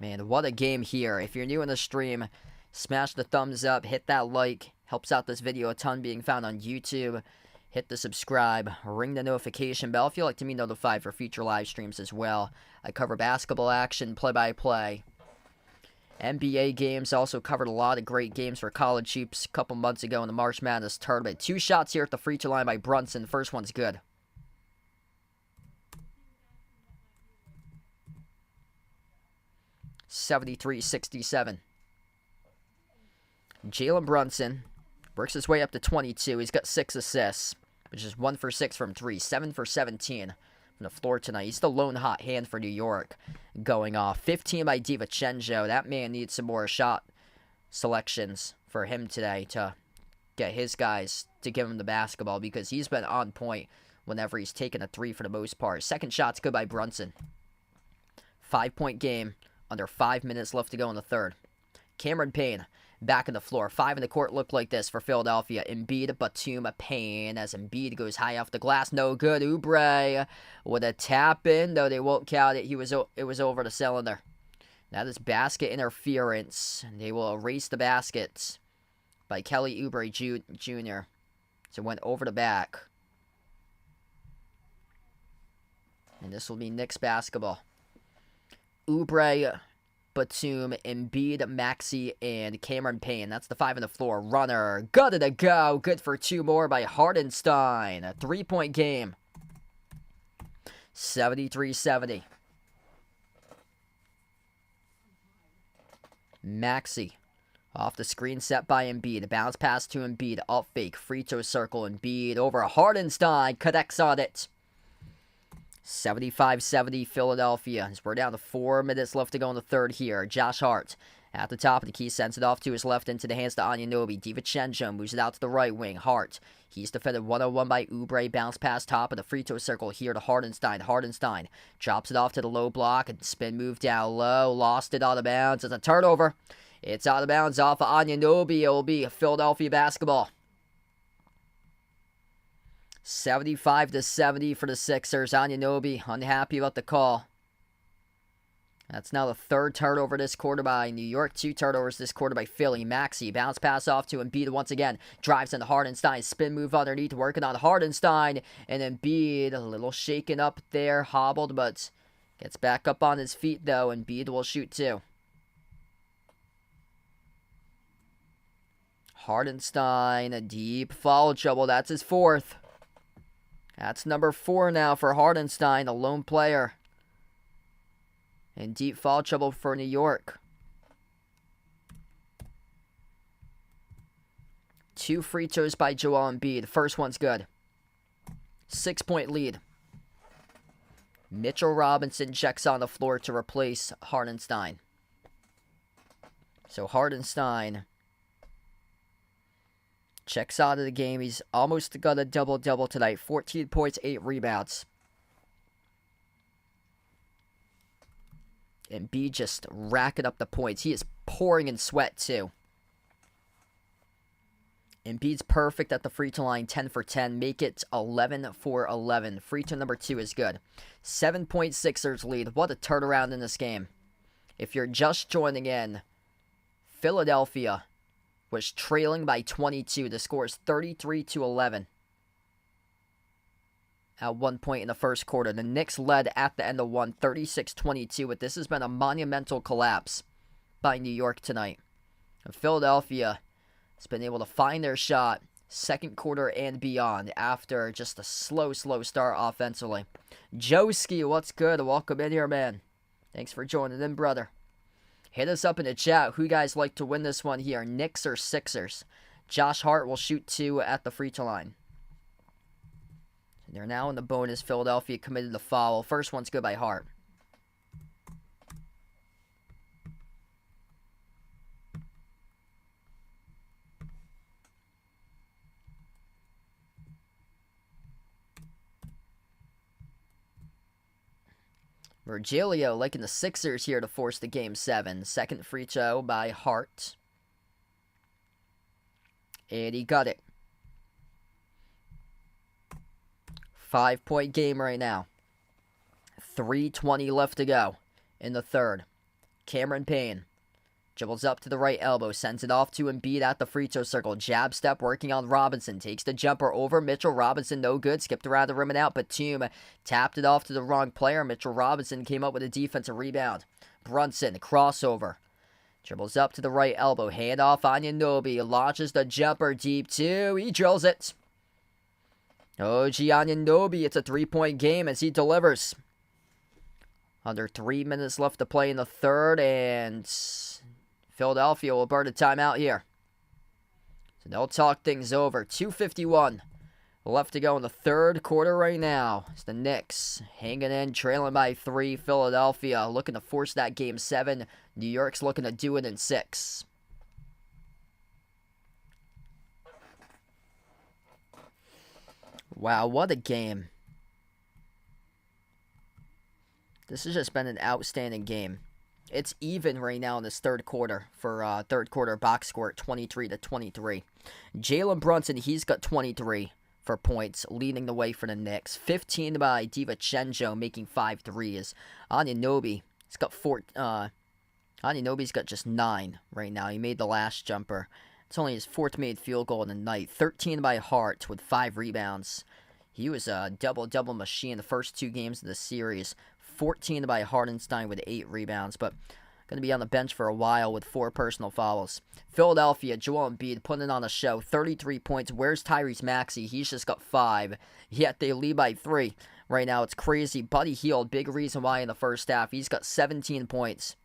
B: Man, what a game here. If you're new in the stream, smash the thumbs up, hit that like. Helps out this video a ton being found on YouTube. Hit the subscribe, ring the notification bell if you'd like to be notified for future live streams as well. I cover basketball action, play-by-play. NBA games, also covered a lot of great games for college hoops a couple months ago in the March Madness tournament. 2 shots here at the free throw line by Brunson. The first one's good. (73-67). Jalen Brunson works his way up to 22. He's got 6 assists, which is 1 for 6 from 3, 7 for 17 from the floor tonight. He's the lone hot hand for New York going off. 15 by DiVincenzo. That man needs some more shot selections for him today to get his guys to give him the basketball because he's been on point whenever he's taken a 3 for the most part. Second shot's good by Brunson. 5-point game. Under 5 minutes left to go in the third. Cameron Payne back in the floor. 5 in the court look like this for Philadelphia. Embiid, Batum, Payne as Embiid goes high off the glass. No good. Oubre with a tap in, though they won't count it. It was over the cylinder. That is basket interference. They will erase the basket by Kelly Oubre Jr. So it went over the back. And this will be Knicks basketball. Oubre, Batum, Embiid, Maxey, and Cameron Payne. That's the 5 on the floor. Runner, good to go. Good for 2 more by Hardenstein. A 3-point game. 73-70. Maxey off the screen set by Embiid. A bounce pass to Embiid. Up fake. Free throw circle. Embiid over Hardenstein. Connects on it. 75-70 Philadelphia. As we're down to 4 minutes left to go in the third here. Josh Hart at the top of the key sends it off to his left into the hands to Anunoby. DiVincenzo moves it out to the right wing. Hart. He's defended 1-on-1 by Oubre. Bounce pass top of the free throw circle here to Hardenstein. Hardenstein drops it off to the low block and spin move down low. Lost it out of bounds. It's a turnover. It's out of bounds off of Anunoby. It will be Philadelphia basketball. 75-70 for the Sixers. Anunoby unhappy about the call. That's now the 3rd turnover this quarter by New York. 2 turnovers this quarter by Philly. Maxey, bounce pass off to Embiid once again. Drives into Hardenstein. Spin move underneath, working on Hardenstein. And Embiid, a little shaken up there, hobbled, but gets back up on his feet, though. Embiid will shoot 2. Hardenstein, a deep foul trouble. That's his 4th. That's number 4 now for Hardenstein, a lone player. In deep foul trouble for New York. 2 free throws by Joel Embiid. The first one's good. 6-point lead. Mitchell Robinson checks on the floor to replace Hardenstein. So Hardenstein checks out of the game. He's almost got a double-double tonight. 14 points, 8 rebounds. Embiid just racking up the points. He is pouring in sweat, too. Embiid's perfect at the free throw line, 10 for 10. Make it 11 for 11. Free throw number 2 is good. 7-point Sixers lead. What a turnaround in this game. If you're just joining in, Philadelphia was trailing by 22. The score is 33-11. at one point in the first quarter. The Knicks led at the end of one, 36-22, but this has been a monumental collapse by New York tonight. And Philadelphia has been able to find their shot second quarter and beyond after just a slow start offensively. Joski, what's good? Welcome in here, man. Thanks for joining in, brother. Hit us up in the chat. Who you guys like to win this one here, Knicks or Sixers? Josh Hart will shoot 2 at the free throw line. They're now in the bonus. Philadelphia committed the foul. First one's good by Hart. Virgilio liking the Sixers here to force the Game 7. Second free throw by Hart. And he got it. 5-point game right now. 3:20 left to go in the third. Cameron Payne dribbles up to the right elbow, sends it off to Embiid at the free throw circle. Jab step working on Robinson. Takes the jumper over Mitchell Robinson. No good. Skipped around the rim and out. Batum tapped it off to the wrong player. Mitchell Robinson came up with a defensive rebound. Brunson, crossover. Dribbles up to the right elbow. Hand off Anunoby. Launches the jumper deep too. He drills it. OG Anunoby. It's a 3-point game as he delivers. Under 3 minutes left to play in the third, and Philadelphia will burn a timeout here. So they'll talk things over. 2:51 left to go in the third quarter right now. It's the Knicks hanging in, trailing by 3. Philadelphia looking to force that Game 7. New York's looking to do it in 6. Wow, what a game. This has just been an outstanding game. It's even right now in this third quarter for third quarter box score at 23-23. Jalen Brunson, he's got 23 for points, leading the way for the Knicks. 15 by DiVincenzo, making 5 threes. Anunoby's got just 9 right now. He made the last jumper. It's only his 4th made field goal in the night. 13 by Hart with 5 rebounds. He was a double-double machine the first 2 games of the series. 14 by Hardenstein with 8 rebounds, but going to be on the bench for a while with 4 personal fouls. Philadelphia, Joel Embiid putting on a show, 33 points. Where's Tyrese Maxey? He's just got 5, yet they lead by 3. Right now, it's crazy. Buddy Hield, big reason why in the first half. He's got 17 points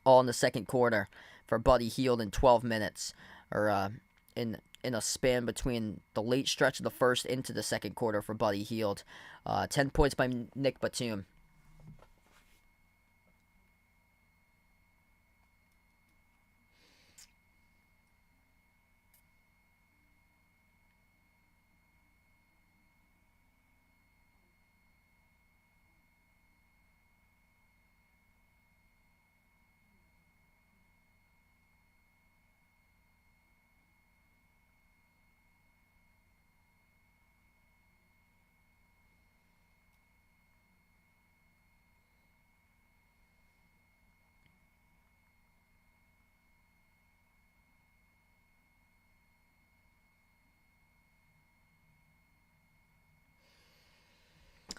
B: all in the second quarter for Buddy Hield in 12 minutes, or in a span between the late stretch of the first into the second quarter for Buddy Hield. 10 points by Nick Batum.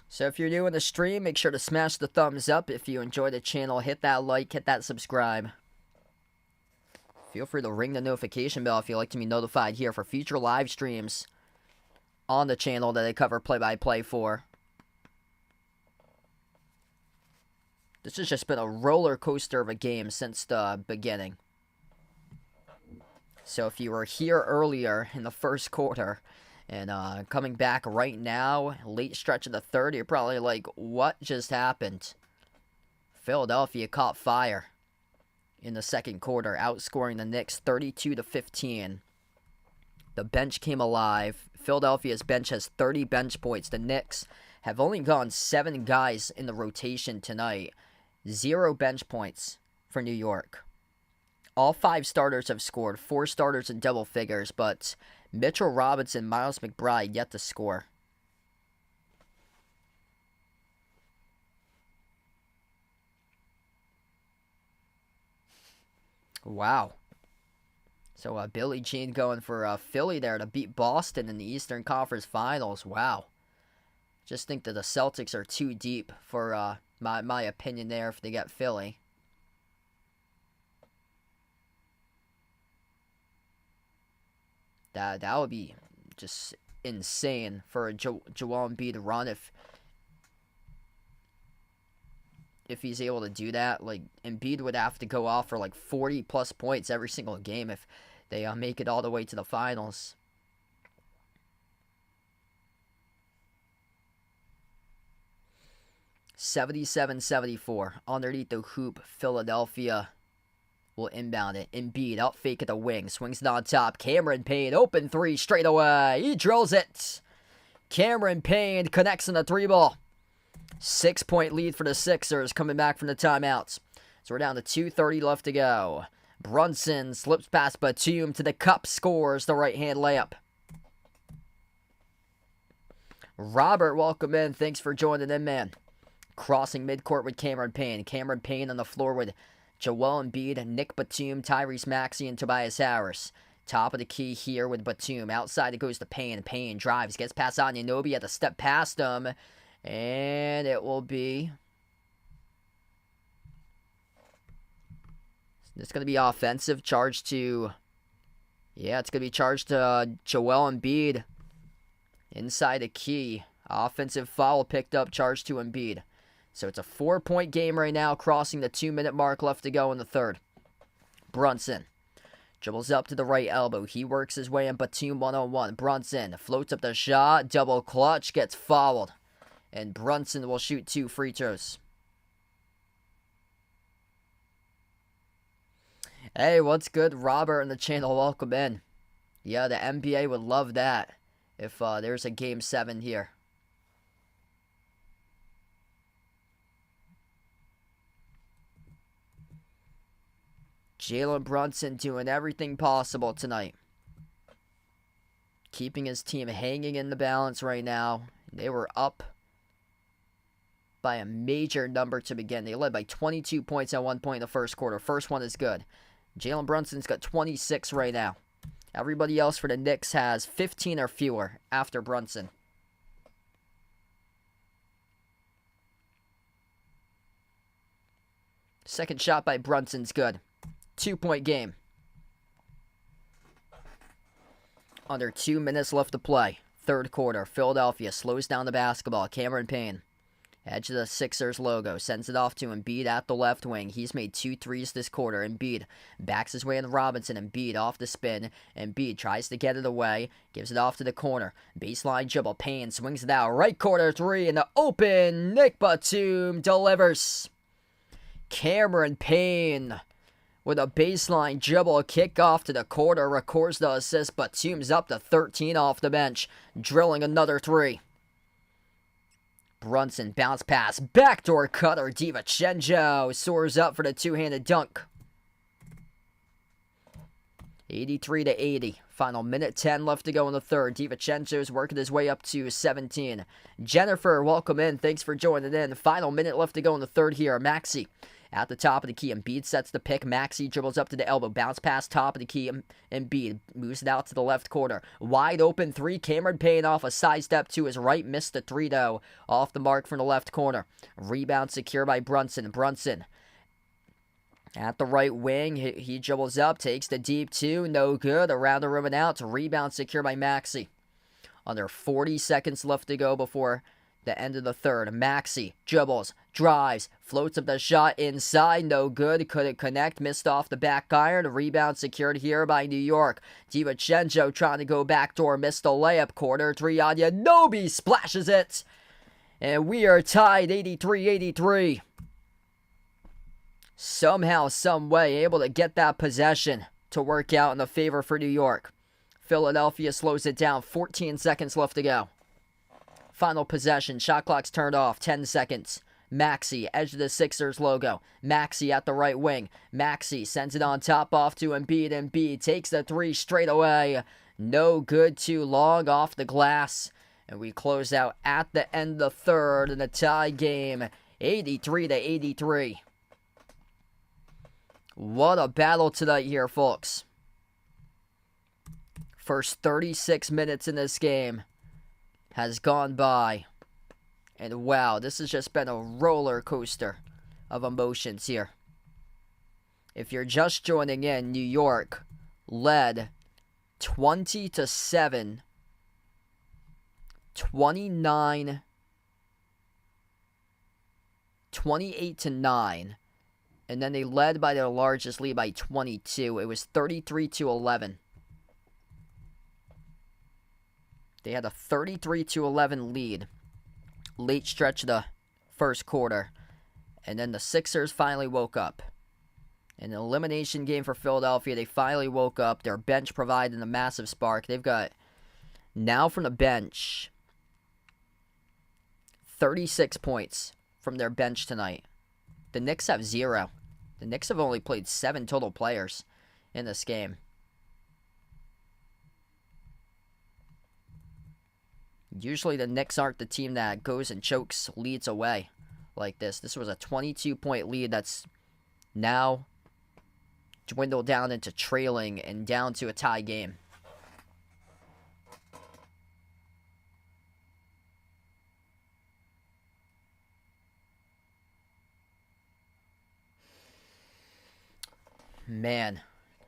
B: So if you're new in the stream, make sure to smash the thumbs up. If you enjoy the channel, hit that like, hit that subscribe. Feel free to ring the notification bell if you'd like to be notified here for future live streams on the channel that I cover play-by-play for. This has just been a roller coaster of a game since the beginning. So if you were here earlier in the first quarter and coming back right now, late stretch of the third, you're probably like, what just happened? Philadelphia caught fire in the second quarter, outscoring the Knicks 32-15. The bench came alive. Philadelphia's bench has 30 bench points. The Knicks have only gone 7 guys in the rotation tonight. 0 bench points for New York. All 5 starters have scored. 4 starters in double figures, but Mitchell Robinson, Miles McBride yet to score. Wow. So Billie Jean going for Philly there to beat Boston in the Eastern Conference Finals. Wow. Just think that the Celtics are too deep for my opinion there if they get Philly. That would be just insane for a Joel Embiid to run if he's able to do that. Like, Embiid would have to go off for like 40 plus points every single game if they make it all the way to the finals. .77-74 underneath the hoop. Philadelphia will inbound it. Embiid out fake at the wing. Swings it on top. Cameron Payne, open three straight away. He drills it. Cameron Payne connects on the three ball. 6-point lead for the Sixers coming back from the timeouts. So we're down to 2:30 left to go. Brunson slips past Batum to the cup. Scores the right-hand layup. Robert, welcome in. Thanks for joining in, man. Crossing midcourt with Cameron Payne. Cameron Payne on the floor with Joel Embiid, Nick Batum, Tyrese Maxey, and Tobias Harris. Top of the key here with Batum. Outside it goes to Payne. Payne drives, gets past Anunoby, had to step past him. And it will be... It's going to be offensive. Charge to... Yeah, it's going to be charged to Joel Embiid. Inside the key. Offensive foul picked up, charge to Embiid. So it's a 4-point game right now, crossing the 2-minute mark left to go in the third. Brunson dribbles up to the right elbow. He works his way in Batum one-on-one. Brunson floats up the shot. Double clutch. Gets fouled. And Brunson will shoot 2 free throws. Hey, what's good? Robert in the channel. Welcome in. Yeah, the NBA would love that if there's a Game 7 here. Jalen Brunson doing everything possible tonight. Keeping his team hanging in the balance right now. They were up by a major number to begin. They led by 22 points at one point in the first quarter. First one is good. Jalen Brunson's got 26 right now. Everybody else for the Knicks has 15 or fewer after Brunson. Second shot by Brunson's good. 2-point game. Under 2 minutes left to play. Third quarter. Philadelphia slows down the basketball. Cameron Payne. Edge of the Sixers logo. Sends it off to Embiid at the left wing. He's made 2 threes this quarter. Embiid backs his way in Robinson. Embiid off the spin. Embiid tries to get it away. Gives it off to the corner. Baseline dribble. Payne swings it out. Right corner 3 in the open. Nick Batum delivers. Cameron Payne with a baseline dribble kickoff to the corner, records the assist. Batum's up to 13 off the bench, drilling another 3. Brunson bounce pass, backdoor cutter. DiVincenzo soars up for the two-handed dunk. 83-80. Final minute 10 left to go in the third. DiVincenzo's working his way up to 17. Jennifer, welcome in. Thanks for joining in. Final minute left to go in the third here. Maxey at the top of the key. Embiid sets the pick. Maxey dribbles up to the elbow. Bounce pass top of the key. Embiid moves it out to the left corner. Wide open 3. Cameron Payne off a side step to his right. Missed the 3 though. Off the mark from the left corner. Rebound secure by Brunson. Brunson at the right wing. He dribbles up. Takes the deep 2. No good. Around the rim and out. Rebound secure by Maxey. Under 40 seconds left to go before the end of the third. Maxey dribbles, drives, floats up the shot inside, no good, couldn't connect, missed off the back iron. Rebound secured here by New York. DiVincenzo trying to go backdoor, missed the layup. Corner 3 on Anunoby, splashes it, and we are tied 83-83. Somehow, some way, able to get that possession to work out in the favor for New York. Philadelphia slows it down. 14 seconds left to go. Final possession. Shot clock's turned off. 10 seconds. Maxey, edge of the Sixers logo. Maxey at the right wing. Maxey sends it on top off to Embiid. Embiid takes the 3 straight away. No good, too long off the glass. And we close out at the end of the third in a tie game. 83-83. What a battle tonight here, folks. First 36 minutes in this game has gone by And wow, this has just been a roller coaster of emotions here. If you're just joining in, New York led 20-7, 29, 28-9, and then they led by their largest lead by 22. It was 33-11. They had a 33-11 lead late stretch of the first quarter, and then the Sixers finally woke up. In an elimination game for Philadelphia, they finally woke up. Their bench provided a massive spark. They've got, now from the bench, 36 points from their bench tonight. The Knicks have 0. The Knicks have only played 7 total players in this game. Usually the Knicks aren't the team that goes and chokes leads away like this. This was a 22-point lead that's now dwindled down into trailing and down to a tie game. Man,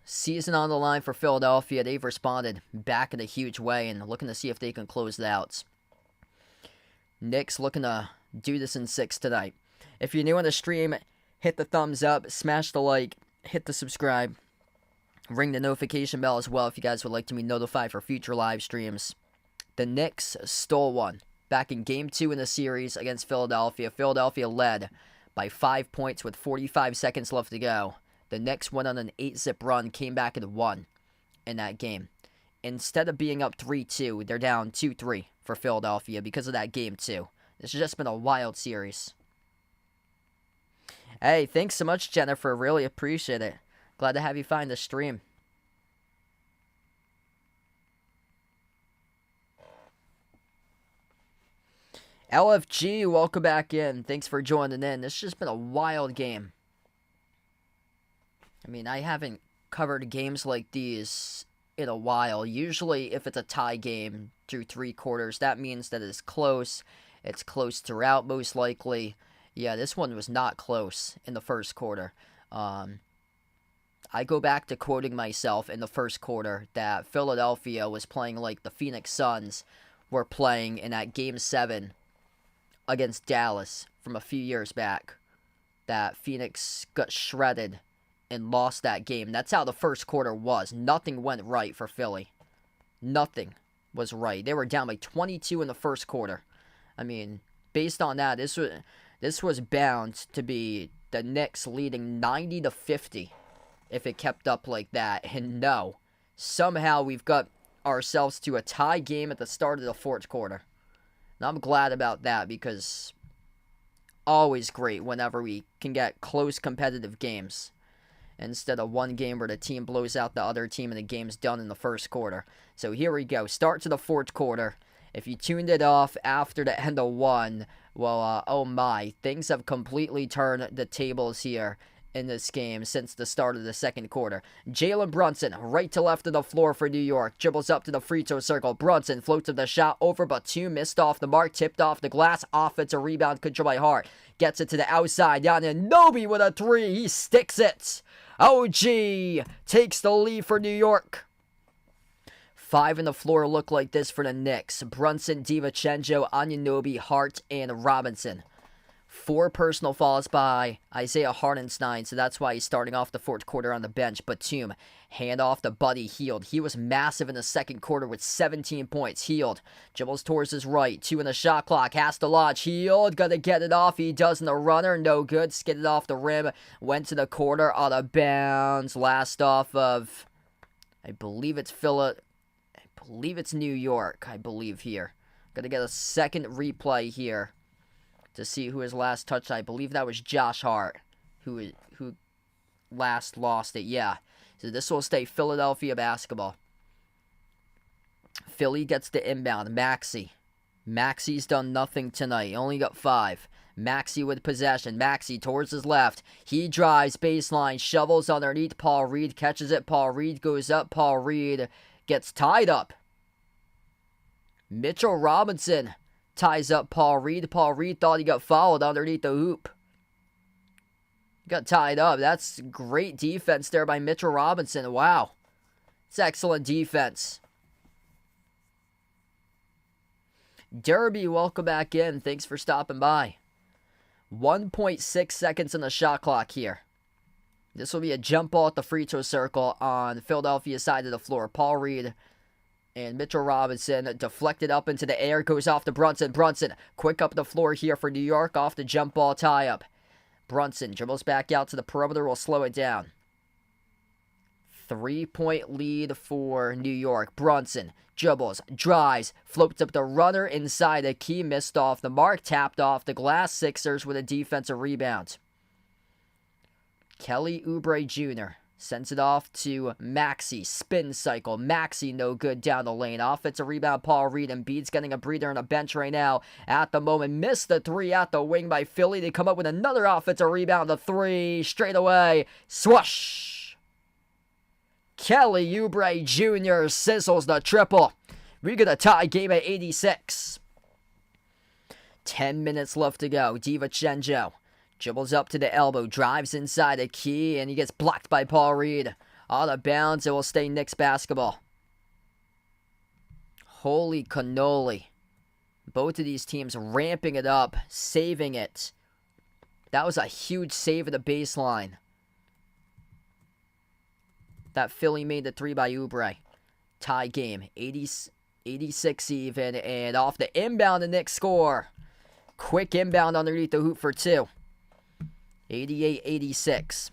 B: season on the line for Philadelphia. They've responded back in a huge way and looking to see if they can close it out. Knicks looking to do this in 6 tonight. If you're new on the stream, hit the thumbs up, smash the like, hit the subscribe, ring the notification bell as well if you guys would like to be notified for future live streams. The Knicks stole one back in Game 2 in the series against Philadelphia. Philadelphia led by 5 points with 45 seconds left to go. The Knicks went on an 8-zip run, came back and won in that game. Instead of being up 3-2, they're down 2-3 for Philadelphia because of that Game 2. This has just been a wild series. Hey, thanks so much, Jennifer. Really appreciate it. Glad to have you find the stream. LFG, welcome back in. Thanks for joining in. This has just been a wild game. I mean, I haven't covered games like these in a while. Usually, if it's a tie game through 3 quarters, that means that it's close. It's close throughout, most likely. Yeah, this one was not close in the first quarter. I go back to quoting myself in the first quarter that Philadelphia was playing like the Phoenix Suns were playing in that Game 7 against Dallas from a few years back. That Phoenix got shredded and lost that game. That's how the first quarter was. Nothing went right for Philly. Nothing was right. They were down by 22 in the first quarter. I mean, based on that, this was bound to be the Knicks leading 90-50 if it kept up like that. And no, somehow we've got ourselves to a tie game at the start of the fourth quarter. And I'm glad about that because always great whenever we can get close competitive games instead of one game where the team blows out the other team and the game's done in the first quarter. So here we go. Start to the fourth quarter. If you tuned it off after the end of 1, well, oh my, things have completely turned the tables here in this game since the start of the second quarter. Jalen Brunson, right to left of the floor for New York, dribbles up to the free throw circle. Brunson floats with the shot over, but 2 missed off the mark, tipped off the glass. Offensive rebound control by Hart. Gets it to the outside. Anunoby with a 3. He sticks it. OG takes the lead for New York. 5 in the floor look like this for the Knicks. Brunson, DiVincenzo, Anunoby, Hart, and Robinson. 4 personal fouls by Isaiah Hartenstein, so that's why he's starting off the fourth quarter on the bench. Batum, hand off to Buddy Hield. He was massive in the second quarter with 17 points. Hield dribbles towards his right. 2 in the shot clock. Has to launch. Hield got to get it off. He does in the runner. No good. Skidded off the rim. Went to the corner. Out of bounds. Last off of, I believe it's New York, I believe here. Got to get a second replay here to see who his last touched. I believe that was Josh Hart who last lost it. Yeah. So this will stay Philadelphia basketball. Philly gets the inbound. Maxi's done nothing tonight. He only got 5. Maxey with possession. Maxey towards his left. He drives baseline. Shovels underneath. Paul Reed catches it. Paul Reed goes up. Paul Reed gets tied up. Mitchell Robinson ties up Paul Reed. Paul Reed thought he got fouled underneath the hoop. Got tied up. That's great defense there by Mitchell Robinson. Wow. It's excellent defense. Derby, welcome back in. Thanks for stopping by. 1.6 seconds on the shot clock here. This will be a jump ball at the free throw circle on the Philadelphia side of the floor. Paul Reed and Mitchell Robinson deflected up into the air. Goes off to Brunson. Brunson, quick up the floor here for New York off the jump ball tie-up. Brunson dribbles back out to the perimeter. Will slow it down. 3-point lead for New York. Brunson dribbles, drives, floats up the runner inside the key, missed off the mark, tapped off the glass. Sixers with a defensive rebound. Kelly Oubre Jr. sends it off to Maxey. Spin cycle. Maxey no good down the lane. Offensive rebound, Paul Reed. Embiid's getting a breather on a bench right now. At the moment, missed the three at the wing by Philly. They come up with another offensive rebound. The three straight away. Swoosh. Kelly Oubre Jr. sizzles the triple. We get a tie game at 86. 10 minutes left to go. DiVincenzo dribbles up to the elbow, drives inside the key, and he gets blocked by Paul Reed. Out of bounds, it will stay Knicks basketball. Holy cannoli. Both of these teams ramping it up, saving it. That was a huge save at the baseline. That Philly made the three by Oubre. Tie game, 86 even, and off the inbound, the Knicks score. Quick inbound underneath the hoop for two. 88-86.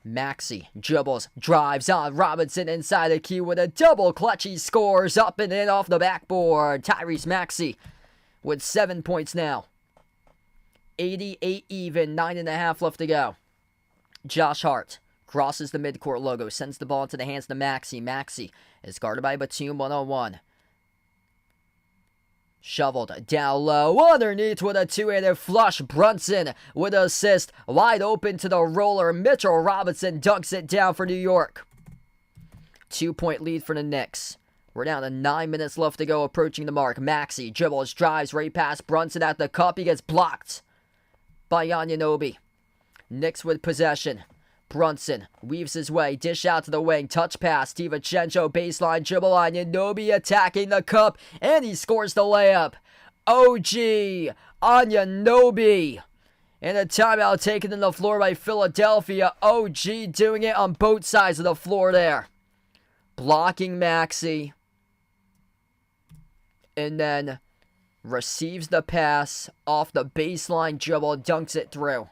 B: Maxey dribbles, drives on Robinson inside the key with a double clutch. He scores up and in off the backboard. Tyrese Maxey with 7 points now. 88 even, 9.5 left to go. Josh Hart crosses the midcourt logo, sends the ball into the hands of Maxey. Maxey is guarded by Batum one-on-one. Shoveled down low, underneath with a two-handed flush. Brunson with an assist, wide open to the roller. Mitchell Robinson dunks it down for New York. 2-point lead for the Knicks. We're down to 9 minutes left to go, approaching the mark. Maxey dribbles, drives right past Brunson at the cup. He gets blocked by Anunoby. Knicks with possession. Brunson weaves his way, dish out to the wing, touch pass, DiVincenzo baseline dribble, Anunoby attacking the cup, and he scores the layup. OG Anunoby. And a timeout taken to the floor by Philadelphia. OG doing it on both sides of the floor there. Blocking Maxey. And then receives the pass off the baseline dribble, dunks it through.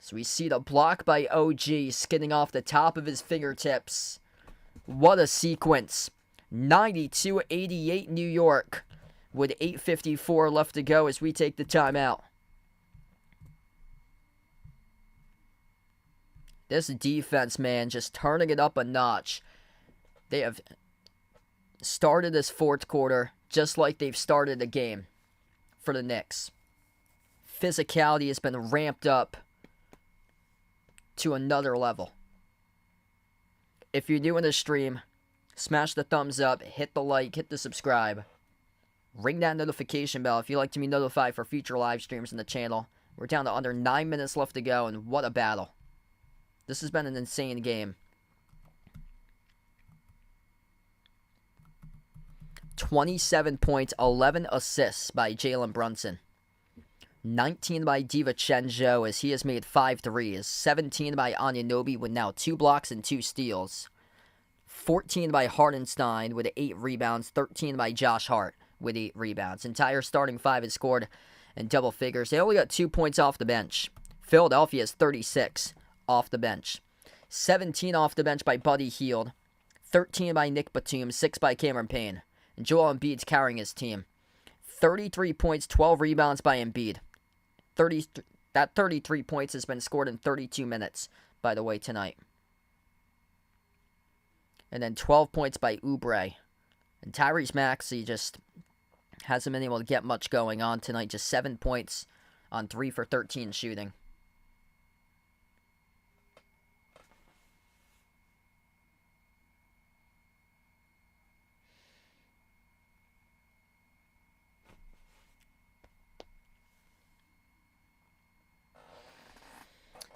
B: So we see the block by OG skidding off the top of his fingertips. What a sequence. 92-88 New York with 8:54 left to go as we take the timeout. This defense, man, just turning it up a notch. They have started this fourth quarter just like they've started the game for the Knicks. Physicality has been ramped up to another level. If you're new in the stream, smash the thumbs up, hit the like, hit the subscribe. Ring that notification bell if you'd like to be notified for future live streams on the channel. We're down to under 9 minutes left to go, and what a battle. This has been an insane game. 27 points, 11 assists by Jalen Brunson. 19 by DiVincenzo as he has made 5 threes. 17 by Anunoby with now 2 blocks and 2 steals. 14 by Hartenstein with 8 rebounds. 13 by Josh Hart with 8 rebounds. Entire starting 5 has scored in double figures. They only got 2 points off the bench. Philadelphia is 36 off the bench. 17 off the bench by Buddy Hield. 13 by Nick Batum. 6 by Cameron Payne. And Joel Embiid's carrying his team. 33 points, 12 rebounds by Embiid. 33 points has been scored in 32 minutes, by the way, tonight. And then 12 points by Oubre. And Tyrese Maxey just hasn't been able to get much going on tonight. Just 7 points on 3 for 13 shooting.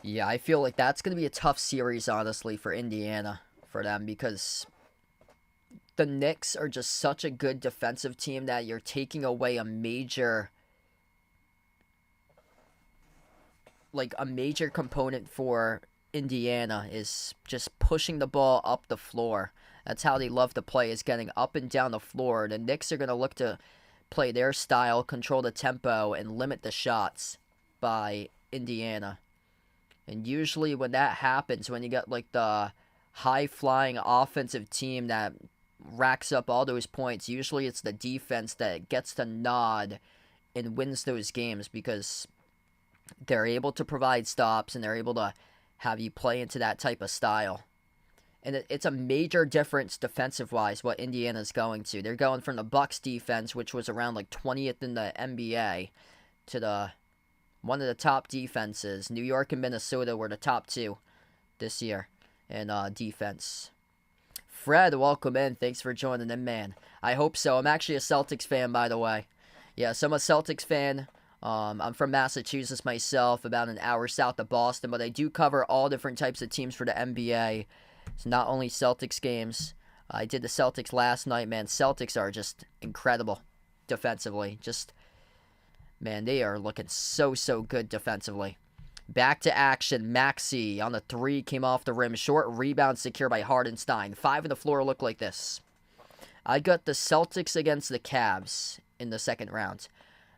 B: Yeah, I feel like that's going to be a tough series, honestly, for Indiana, for them, because the Knicks are just such a good defensive team that you're taking away a major component for Indiana is just pushing the ball up the floor. That's how they love to play, is getting up and down the floor. The Knicks are going to look to play their style, control the tempo, and limit the shots by Indiana. And usually when that happens, when you get like the high-flying offensive team that racks up all those points, usually it's the defense that gets the nod and wins those games, because they're able to provide stops and they're able to have you play into that type of style. And it's a major difference defensive-wise what Indiana's going to. They're going from the Bucks defense, which was around like 20th in the NBA, to one of the top defenses. New York and Minnesota were the top two this year in defense. Fred, welcome in. Thanks for joining in, man. I hope so. I'm actually a Celtics fan, by the way. Yes, I'm a Celtics fan. I'm from Massachusetts myself, about an hour south of Boston, but I do cover all different types of teams for the NBA. It's not only Celtics games. I did the Celtics last night, man. Celtics are just incredible defensively. Man, they are looking so good defensively. Back to action. Maxey on the three, came off the rim. Short rebound secured by Hardenstein. 5 on the floor look like this. I got the Celtics against the Cavs in the second round.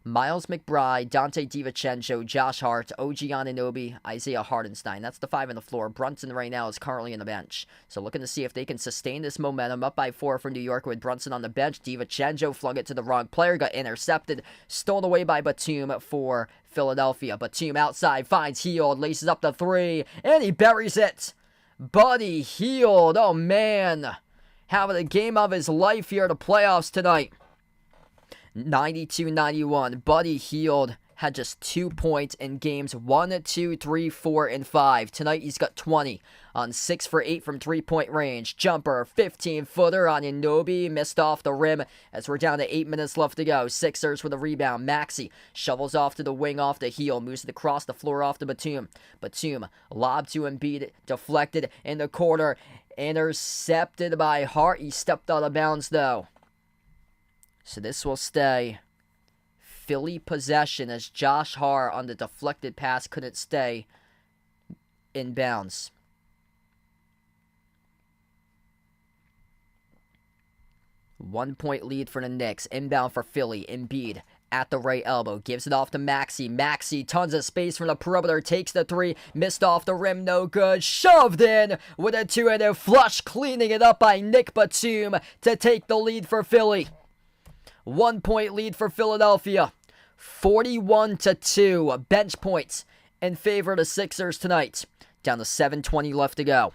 B: Miles McBride, Dante DiVincenzo, Josh Hart, OG Anunoby, Isaiah Hardenstein. That's the 5 on the floor. Brunson right now is currently on the bench. So looking to see if they can sustain this momentum. Up by 4 for New York with Brunson on the bench. DiVincenzo flung it to the wrong player, got intercepted, stolen away by Batum for Philadelphia. Batum outside, finds Hield, laces up the 3, and he buries it. Buddy Hield, oh man, having a game of his life here at the playoffs tonight. 92-91. Buddy Hield had just 2 points in games 1, 2, 3, 4, and 5. Tonight he's got 20 on 6 for 8 from 3-point range. Jumper, 15-footer on Anunoby, missed off the rim as we're down to 8 minutes left to go. Sixers with a rebound. Maxey shovels off to the wing off the heel, moves it across the floor off to Batum. Batum, lob to Embiid, deflected in the corner, intercepted by Hart. He stepped out of bounds though. So this will stay Philly possession, as Josh Hart on the deflected pass couldn't stay in bounds. One-point lead for the Knicks. Inbound for Philly. Embiid at the right elbow. Gives it off to Maxey. Maxey, tons of space from the perimeter. Takes the 3. Missed off the rim. No good. Shoved in with a 2-handed flush. Cleaning it up by Nick Batum to take the lead for Philly. 1-point lead for Philadelphia. 41-2. Bench points in favor of the Sixers tonight. Down to 7:20 left to go.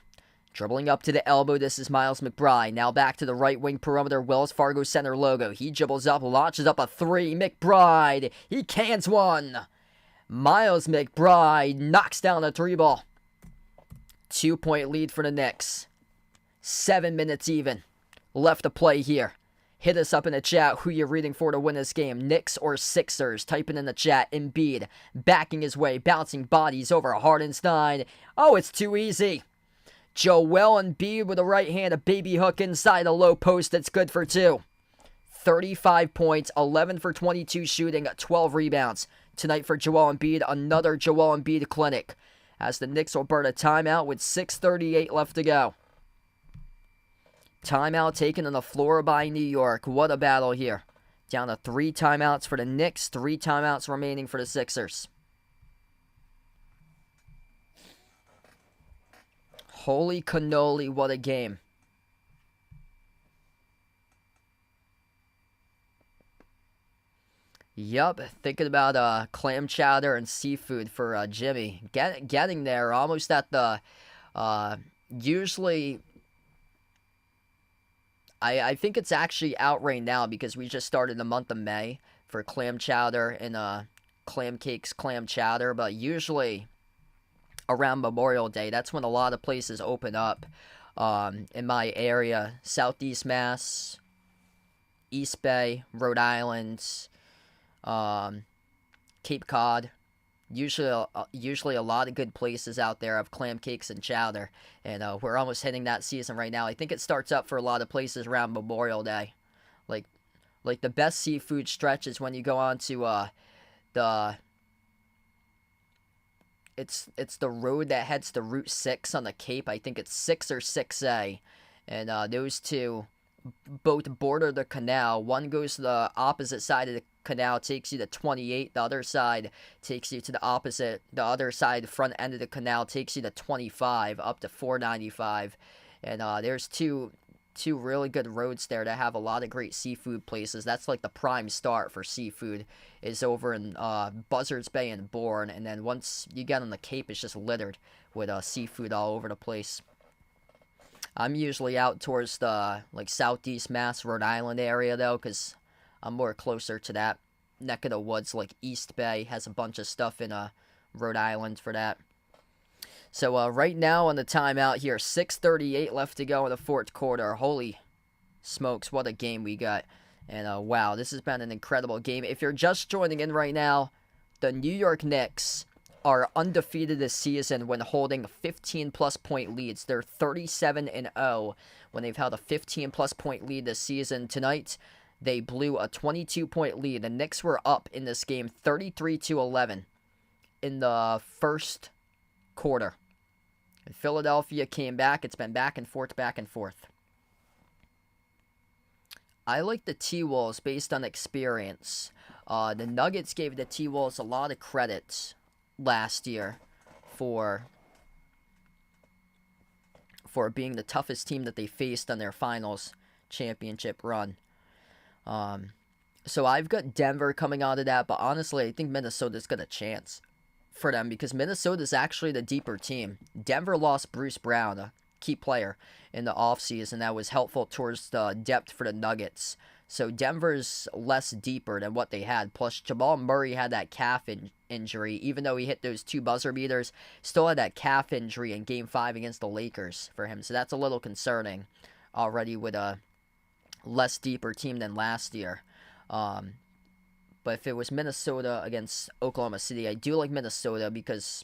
B: Dribbling up to the elbow, this is Miles McBride. Now back to the right wing perimeter, Wells Fargo Center logo. He dribbles up, launches up a 3. McBride, he cans one. Miles McBride knocks down a 3 ball. 2-point lead for the Knicks. 7 minutes even left to play here. Hit us up in the chat who you're rooting for to win this game. Knicks or Sixers. Type it in the chat. Embiid backing his way. Bouncing bodies over Hardenstein. Oh, it's too easy. Joel Embiid with a right hand. A baby hook inside the low post. That's good for 2. 35 points. 11 for 22 shooting. 12 rebounds. Tonight for Joel Embiid. Another Joel Embiid clinic. As the Knicks will burn a timeout with 6:38 left to go. Timeout taken on the floor by New York. What a battle here. Down to 3 timeouts for the Knicks. 3 timeouts remaining for the Sixers. Holy cannoli, what a game. Yup, thinking about clam chowder and seafood for Jimmy. Getting there, almost at the... usually... I think it's actually out right now because we just started the month of May for clam chowder and clam cakes, clam chowder. But usually around Memorial Day, that's when a lot of places open up in my area. Southeast Mass, East Bay, Rhode Island, Cape Cod. Usually a lot of good places out there have clam cakes and chowder, and we're almost hitting that season right now. I think it starts up for a lot of places around Memorial Day. Like the best seafood stretch is when you go on to the it's the road that heads to Route 6 on the Cape. I think it's 6 or 6A, and those two both border the canal. One goes to the opposite side of the canal, takes you to 28. The other side takes you to the other side, the front end of the canal takes you to 25, up to 495. And there's two really good roads there that have a lot of great seafood places. That's like the prime start for seafood, is over in Buzzards Bay and Bourne. And then once you get on the Cape, it's just littered with seafood all over the place. I'm usually out towards the Southeast Mass, Rhode Island area though, because I'm more closer to that neck of the woods. Like East Bay has a bunch of stuff in Rhode Island for that. So right now on the timeout here, 6:38 left to go in the fourth quarter. Holy smokes, what a game we got. And wow, this has been an incredible game. If you're just joining in right now, the New York Knicks are undefeated this season when holding 15-plus point leads. They're 37-0 when they've held a 15-plus point lead this season. Tonight, they blew a 22-point lead. The Knicks were up in this game 33-11 in the first quarter. And Philadelphia came back. It's been back and forth, back and forth. I like the T-Wolves based on experience. The Nuggets gave the T-Wolves a lot of credit last year for being the toughest team that they faced on their finals championship run. So I've got Denver coming out of that, but honestly, I think Minnesota's got a chance for them because Minnesota's actually the deeper team. Denver lost Bruce Brown, a key player, in the offseason. That was helpful towards the depth for the Nuggets. So Denver's less deeper than what they had. Plus, Jamal Murray had that calf injury. Even though he hit those 2 buzzer beaters, still had that calf injury in Game 5 against the Lakers for him. So that's a little concerning already with a less deeper team than last year. But if it was Minnesota against Oklahoma City, I do like Minnesota because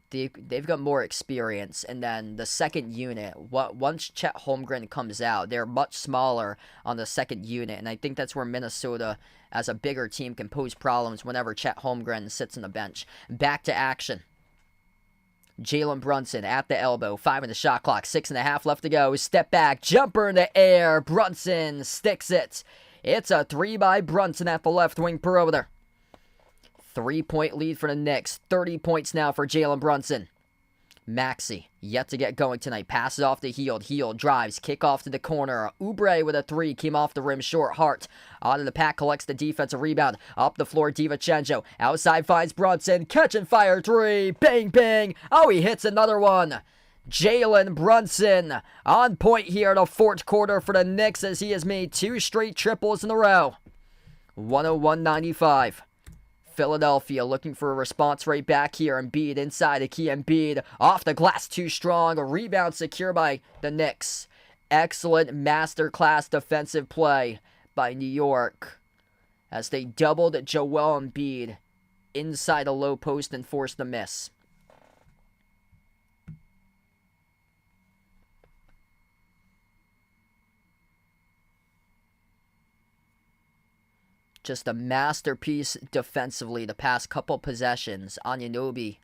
B: they've got more experience. And then the second unit, once Chet Holmgren comes out, they're much smaller on the second unit. And I think that's where Minnesota, as a bigger team, can pose problems whenever Chet Holmgren sits on the bench. Back to action. Jalen Brunson at the elbow, 5 in the shot clock, 6.5 left to go. Step back, jumper in the air. Brunson sticks it. It's a 3 by Brunson at the left wing perimeter. 3-point lead for the Knicks. 30 points now for Jalen Brunson. Maxey yet to get going tonight. Passes off to Hield. Hield drives. Kick off to the corner. Oubre with a 3. Came off the rim short. Hart out of the pack. Collects the defensive rebound. Up the floor. DiVincenzo. Outside finds Brunson. Catch and fire 3. Bang, bang. Oh, he hits another one. Jalen Brunson on point here in the fourth quarter for the Knicks as he has made 2 straight triples in a row. 101-95. Philadelphia looking for a response right back here. Embiid inside the key. Embiid off the glass too strong. A rebound secure by the Knicks. Excellent masterclass defensive play by New York as they doubled Joel Embiid inside a low post and forced the miss. Just a masterpiece defensively the past couple possessions. Anunoby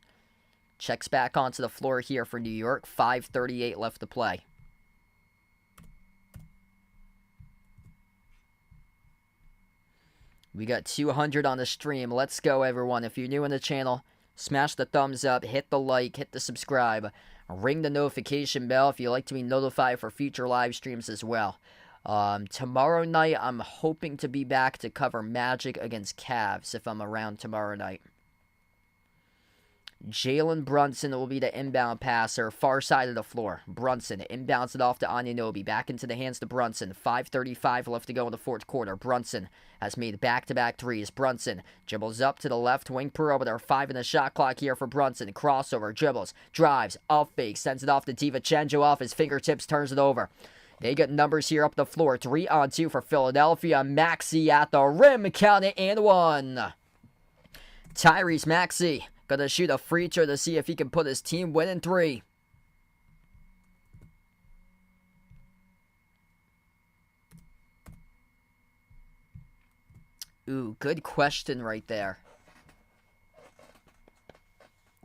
B: checks back onto the floor here for New York. 5:38 left to play. We got 200 on the stream. Let's go, everyone. If you're new on the channel, smash the thumbs up, hit the like, hit the subscribe, ring the notification bell if you'd like to be notified for future live streams as well. Tomorrow night, I'm hoping to be back to cover Magic against Cavs if I'm around tomorrow night. Jalen Brunson will be the inbound passer, far side of the floor. Brunson inbounds it off to Anunoby, back into the hands to Brunson. 5:35 left to go in the fourth quarter. Brunson has made back-to-back threes. Brunson dribbles up to the left wing perimeter. 5 in the shot clock here for Brunson. Crossover, dribbles, drives, off fake, sends it off to DiVincenzo off his fingertips, turns it over. They get numbers here up the floor. 3-on-2 for Philadelphia. Maxey at the rim. Count it and 1. Tyrese Maxey gonna shoot a free throw to see if he can put his team winning 3. Ooh, good question right there.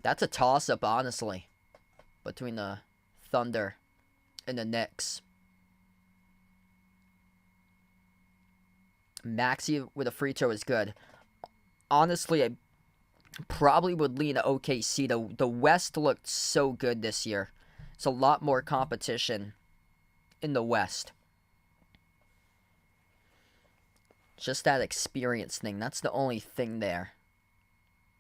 B: That's a toss-up, honestly, between the Thunder and the Knicks. Maxey with a free throw is good. Honestly, I probably would lean OKC. The West looked so good this year. It's a lot more competition in the West. Just that experience thing. That's the only thing there.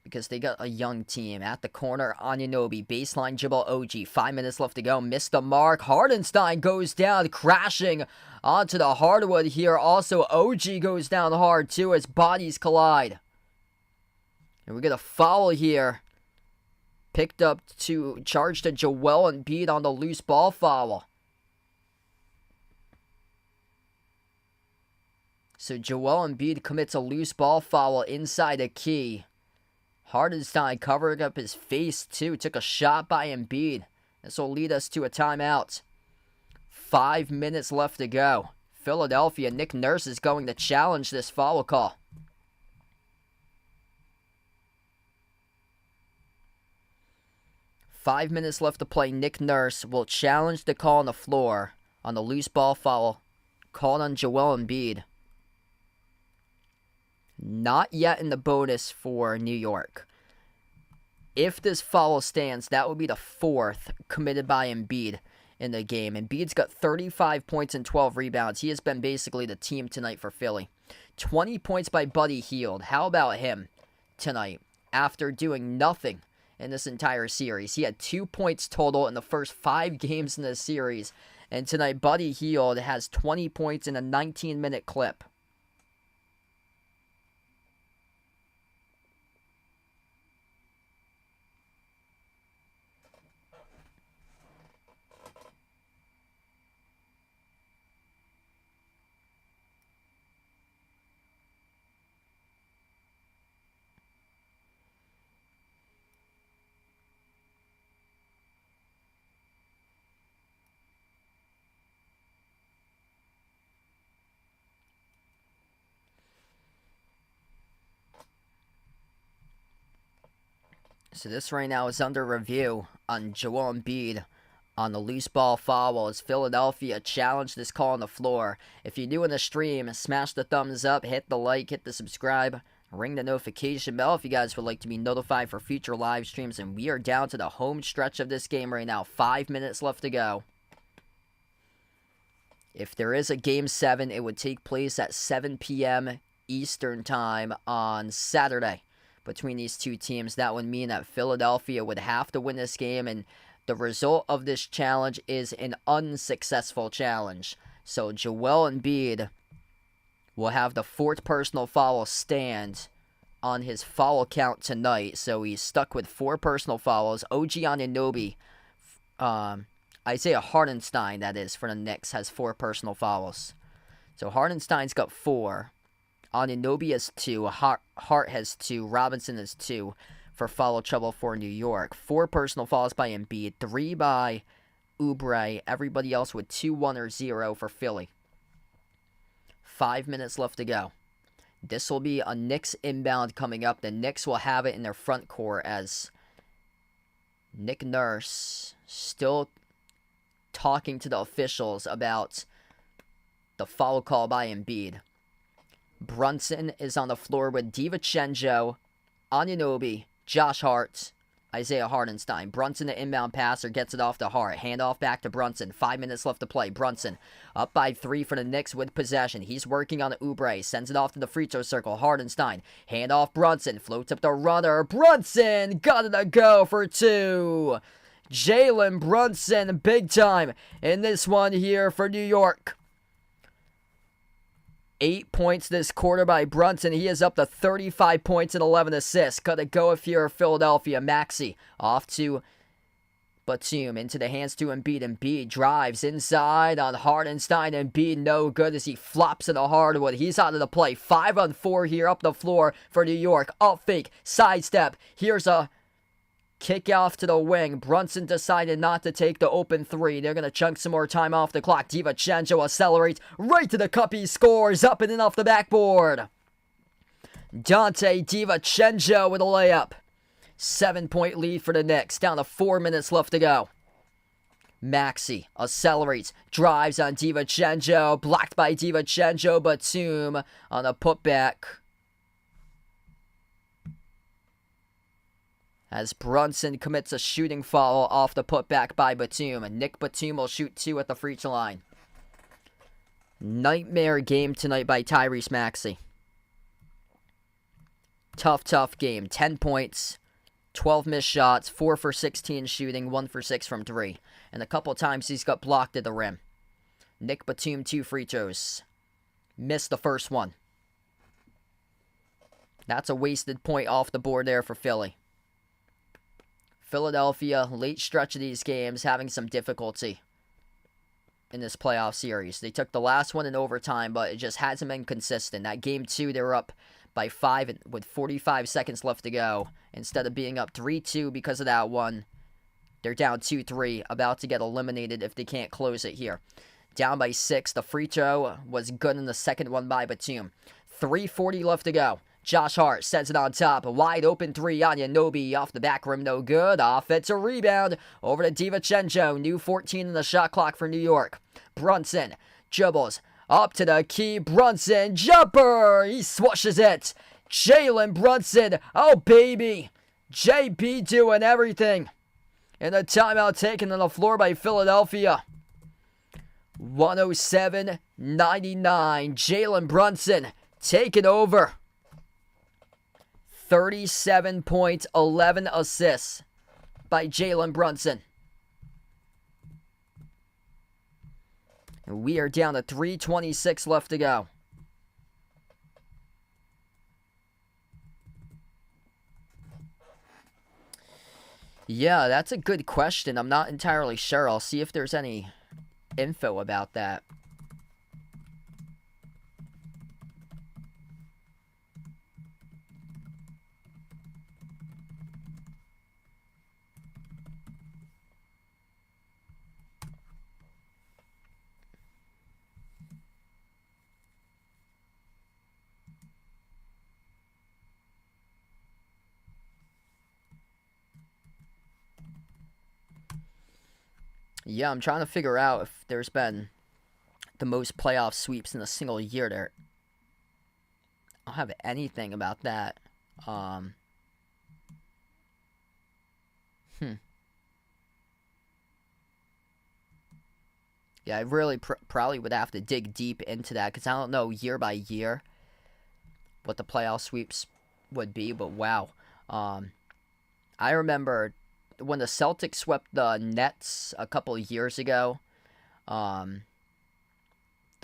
B: Because they got a young team. At the corner, Anunoby. Baseline, Jabal OG. 5 minutes left to go. Missed the mark. Hardenstein goes down, crashing onto the hardwood here. Also, OG goes down hard, too, as bodies collide. And we get a foul here. Picked up to charge to Joel Embiid on the loose ball foul. So Joel Embiid commits a loose ball foul inside the key. Hardenstein covering up his face too. Took a shot by Embiid. This will lead us to a timeout. 5 minutes left to go. Philadelphia, Nick Nurse is going to challenge this foul call. Five minutes left to play. Nick Nurse will challenge the call on the floor on the loose ball foul called on Joel Embiid. Not yet in the bonus for New York. If this foul stands, that would be the 4th committed by Embiid in the game. Embiid's got 35 points and 12 rebounds. He has been basically the team tonight for Philly. 20 points by Buddy Hield. How about him tonight after doing nothing in this entire series? He had 2 points total in the first 5 games in this series. And tonight, Buddy Hield has 20 points in a 19-minute clip. So this right now is under review on Joel Embiid on the loose ball foul as Philadelphia challenged this call on the floor. If you're new in the stream, smash the thumbs up, hit the like, hit the subscribe, ring the notification bell if you guys would like to be notified for future live streams. And we are down to the home stretch of this game right now. 5 minutes left to go. If there is a Game 7, it would take place at 7 p.m. Eastern Time on Saturday. Between these two teams, that would mean that Philadelphia would have to win this game, and the result of this challenge is an unsuccessful challenge. So Joel Embiid will have the 4th personal foul stand on his foul count tonight. So he's stuck with 4 personal fouls. OG Anunoby, Isaiah Hardenstein, that is, for the Knicks, has 4 personal fouls. So Hardenstein's got 4. Anunoby has 2, Hart has 2, Robinson has 2 for foul trouble for New York. 4 personal fouls by Embiid, 3 by Oubre, everybody else with 2, 1, or 0 for Philly. 5 minutes left to go. This will be a Knicks inbound coming up. The Knicks will have it in their front court as Nick Nurse still talking to the officials about the foul call by Embiid. Brunson is on the floor with DiVincenzo, Anunoby, Josh Hart, Isaiah Hardenstein. Brunson, the inbound passer, gets it off to Hart. Handoff back to Brunson. 5 minutes left to play. Brunson up by 3 for the Knicks with possession. He's working on Oubre. Sends it off to the free throw circle. Hardenstein. Handoff Brunson. Floats up the runner. Brunson got it to go for 2. Jalen Brunson, big time in this one here for New York. 8 points this quarter by Brunson. He is up to 35 points and 11 assists. Gotta go if you're Philadelphia. Maxey off to Batum into the hands to Embiid. Embiid drives inside on Hardenstein. Embiid no good as he flops into hardwood. He's out of the play. 5-on-4 here up the floor for New York. Up fake, sidestep. Here's a kick off to the wing. Brunson decided not to take the open three. They're going to chunk some more time off the clock. DiVincenzo accelerates right to the cup. He scores up and in off the backboard. Dante DiVincenzo with a layup. 7-point lead for the Knicks. Down to 4 minutes left to go. Maxey accelerates, drives on DiVincenzo, blocked by DiVincenzo. Batum on a putback. As Brunson commits a shooting foul off the putback by Batum. And Nick Batum will shoot 2 at the free throw line. Nightmare game tonight by Tyrese Maxey. Tough game. 10 points. 12 missed shots, 4 for 16 shooting, 1 for 6 from 3. And a couple times he's got blocked at the rim. Nick Batum, 2 free throws. Missed the first one. That's a wasted point off the board there for Philly. Philadelphia, late stretch of these games, having some difficulty in this playoff series. They took the last one in overtime, but it just hasn't been consistent. That game 2, they were up by 5 with 45 seconds left to go. Instead of being up 3-2 because of that one, they're down 2-3, about to get eliminated if they can't close it here. Down by 6, the free throw was good in the second one by Batum. 3:40 left to go. Josh Hart sets it on top. A wide open 3 on Anunoby off the back rim, no good. Offensive rebound over to DiVincenzo. New 14 in the shot clock for New York. Brunson dribbles up to the key. Brunson jumper. He swashes it. Jalen Brunson. Oh, baby. JB doing everything. And a timeout taken on the floor by Philadelphia. 107-99. Jalen Brunson taking over. 37 points, 11 assists by Jalen Brunson. And we are down to 3:26 left to go. Yeah, that's a good question. I'm not entirely sure. I'll see if there's any info about that. Yeah, I'm trying to figure out if there's been the most playoff sweeps in a single year there. I don't have anything about that. Yeah, I really probably would have to dig deep into that because I don't know year by year what the playoff sweeps would be, but wow. I remember when the Celtics swept the Nets a couple of years ago, the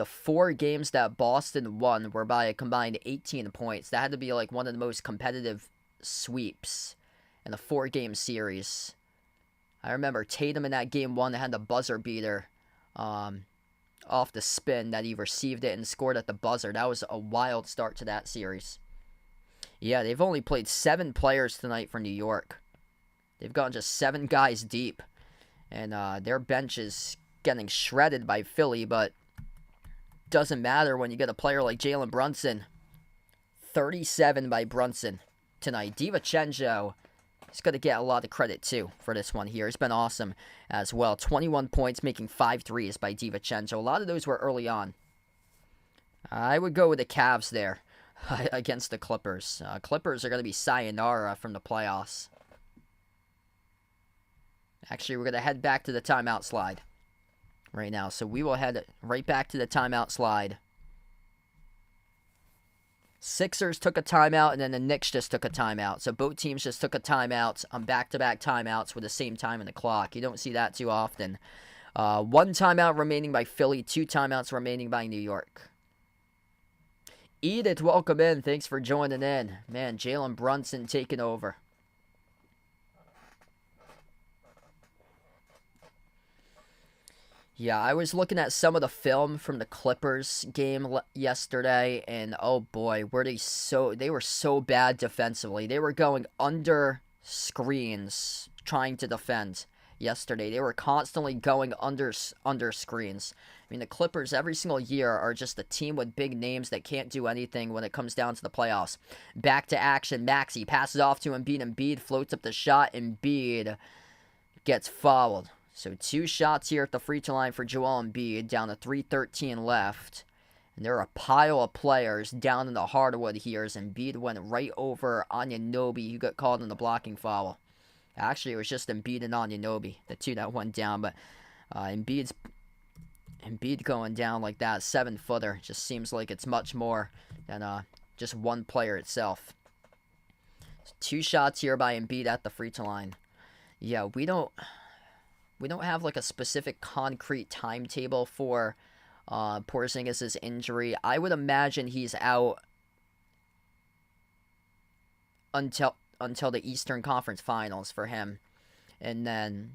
B: 4 games that Boston won were by a combined 18 points. That had to be like one of the most competitive sweeps in a 4-game series. I remember Tatum in that game 1 had the buzzer beater off the spin that he received it and scored at the buzzer. That was a wild start to that series. Yeah, they've only played 7 players tonight for New York. They've gone just 7 guys deep. And their bench is getting shredded by Philly, but doesn't matter when you get a player like Jalen Brunson. 37 by Brunson tonight. DiVincenzo is going to get a lot of credit, too, for this one here. It's been awesome as well. 21 points, making 5 threes by DiVincenzo. A lot of those were early on. I would go with the Cavs there against the Clippers. Clippers are going to be sayonara from the playoffs. Actually, we're going to head back to the timeout slide right now. So we will head right back to the timeout slide. Sixers took a timeout, and then the Knicks just took a timeout. So both teams just took a timeout on back-to-back timeouts with the same time in the clock. You don't see that too often. 1 timeout remaining by Philly, 2 timeouts remaining by New York. Edith, welcome in. Thanks for joining in. Man, Jalen Brunson taking over. Yeah, I was looking at some of the film from the Clippers game yesterday, and oh boy, they were so bad defensively. They were going under screens trying to defend yesterday. They were constantly going under screens. I mean, the Clippers every single year are just a team with big names that can't do anything when it comes down to the playoffs. Back to action, Maxey passes off to Embiid. Embiid floats up the shot. Embiid gets fouled. So 2 shots here at the free throw line for Joel Embiid, down to 3:13 left. And there are a pile of players down in the hardwood here as Embiid went right over Anunoby, who got called on the blocking foul. Actually, it was just Embiid and Anunoby, the two that went down. But Embiid going down like that, 7-footer, just seems like it's much more than just one player itself. So 2 shots here by Embiid at the free throw line. Yeah, we don't have like a specific concrete timetable for Porzingis' injury. I would imagine he's out until the Eastern Conference Finals for him, and then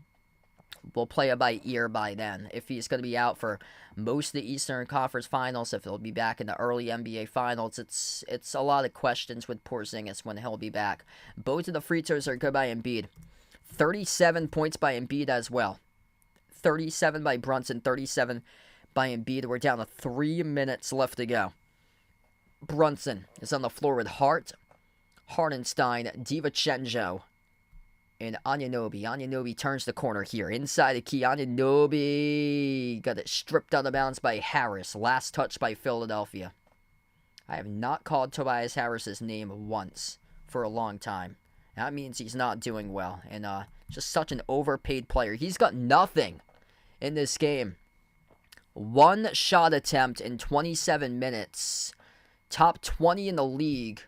B: we'll play it by ear by then. If he's going to be out for most of the Eastern Conference Finals, if he'll be back in the early NBA Finals, it's a lot of questions with Porzingis when he'll be back. Both of the free throws are good by Embiid. 37 points by Embiid as well. 37 by Brunson, 37 by Embiid. We're down to 3 minutes left to go. Brunson is on the floor with Hart, Hartenstein, DiVincenzo, and Anunoby. Anunoby turns the corner here. Inside the key, Anunoby got it stripped out of bounds by Harris. Last touch by Philadelphia. I have not called Tobias Harris's name once for a long time. That means he's not doing well. And just such an overpaid player. He's got nothing in this game. 1 shot attempt in 27 minutes. Top 20 in the league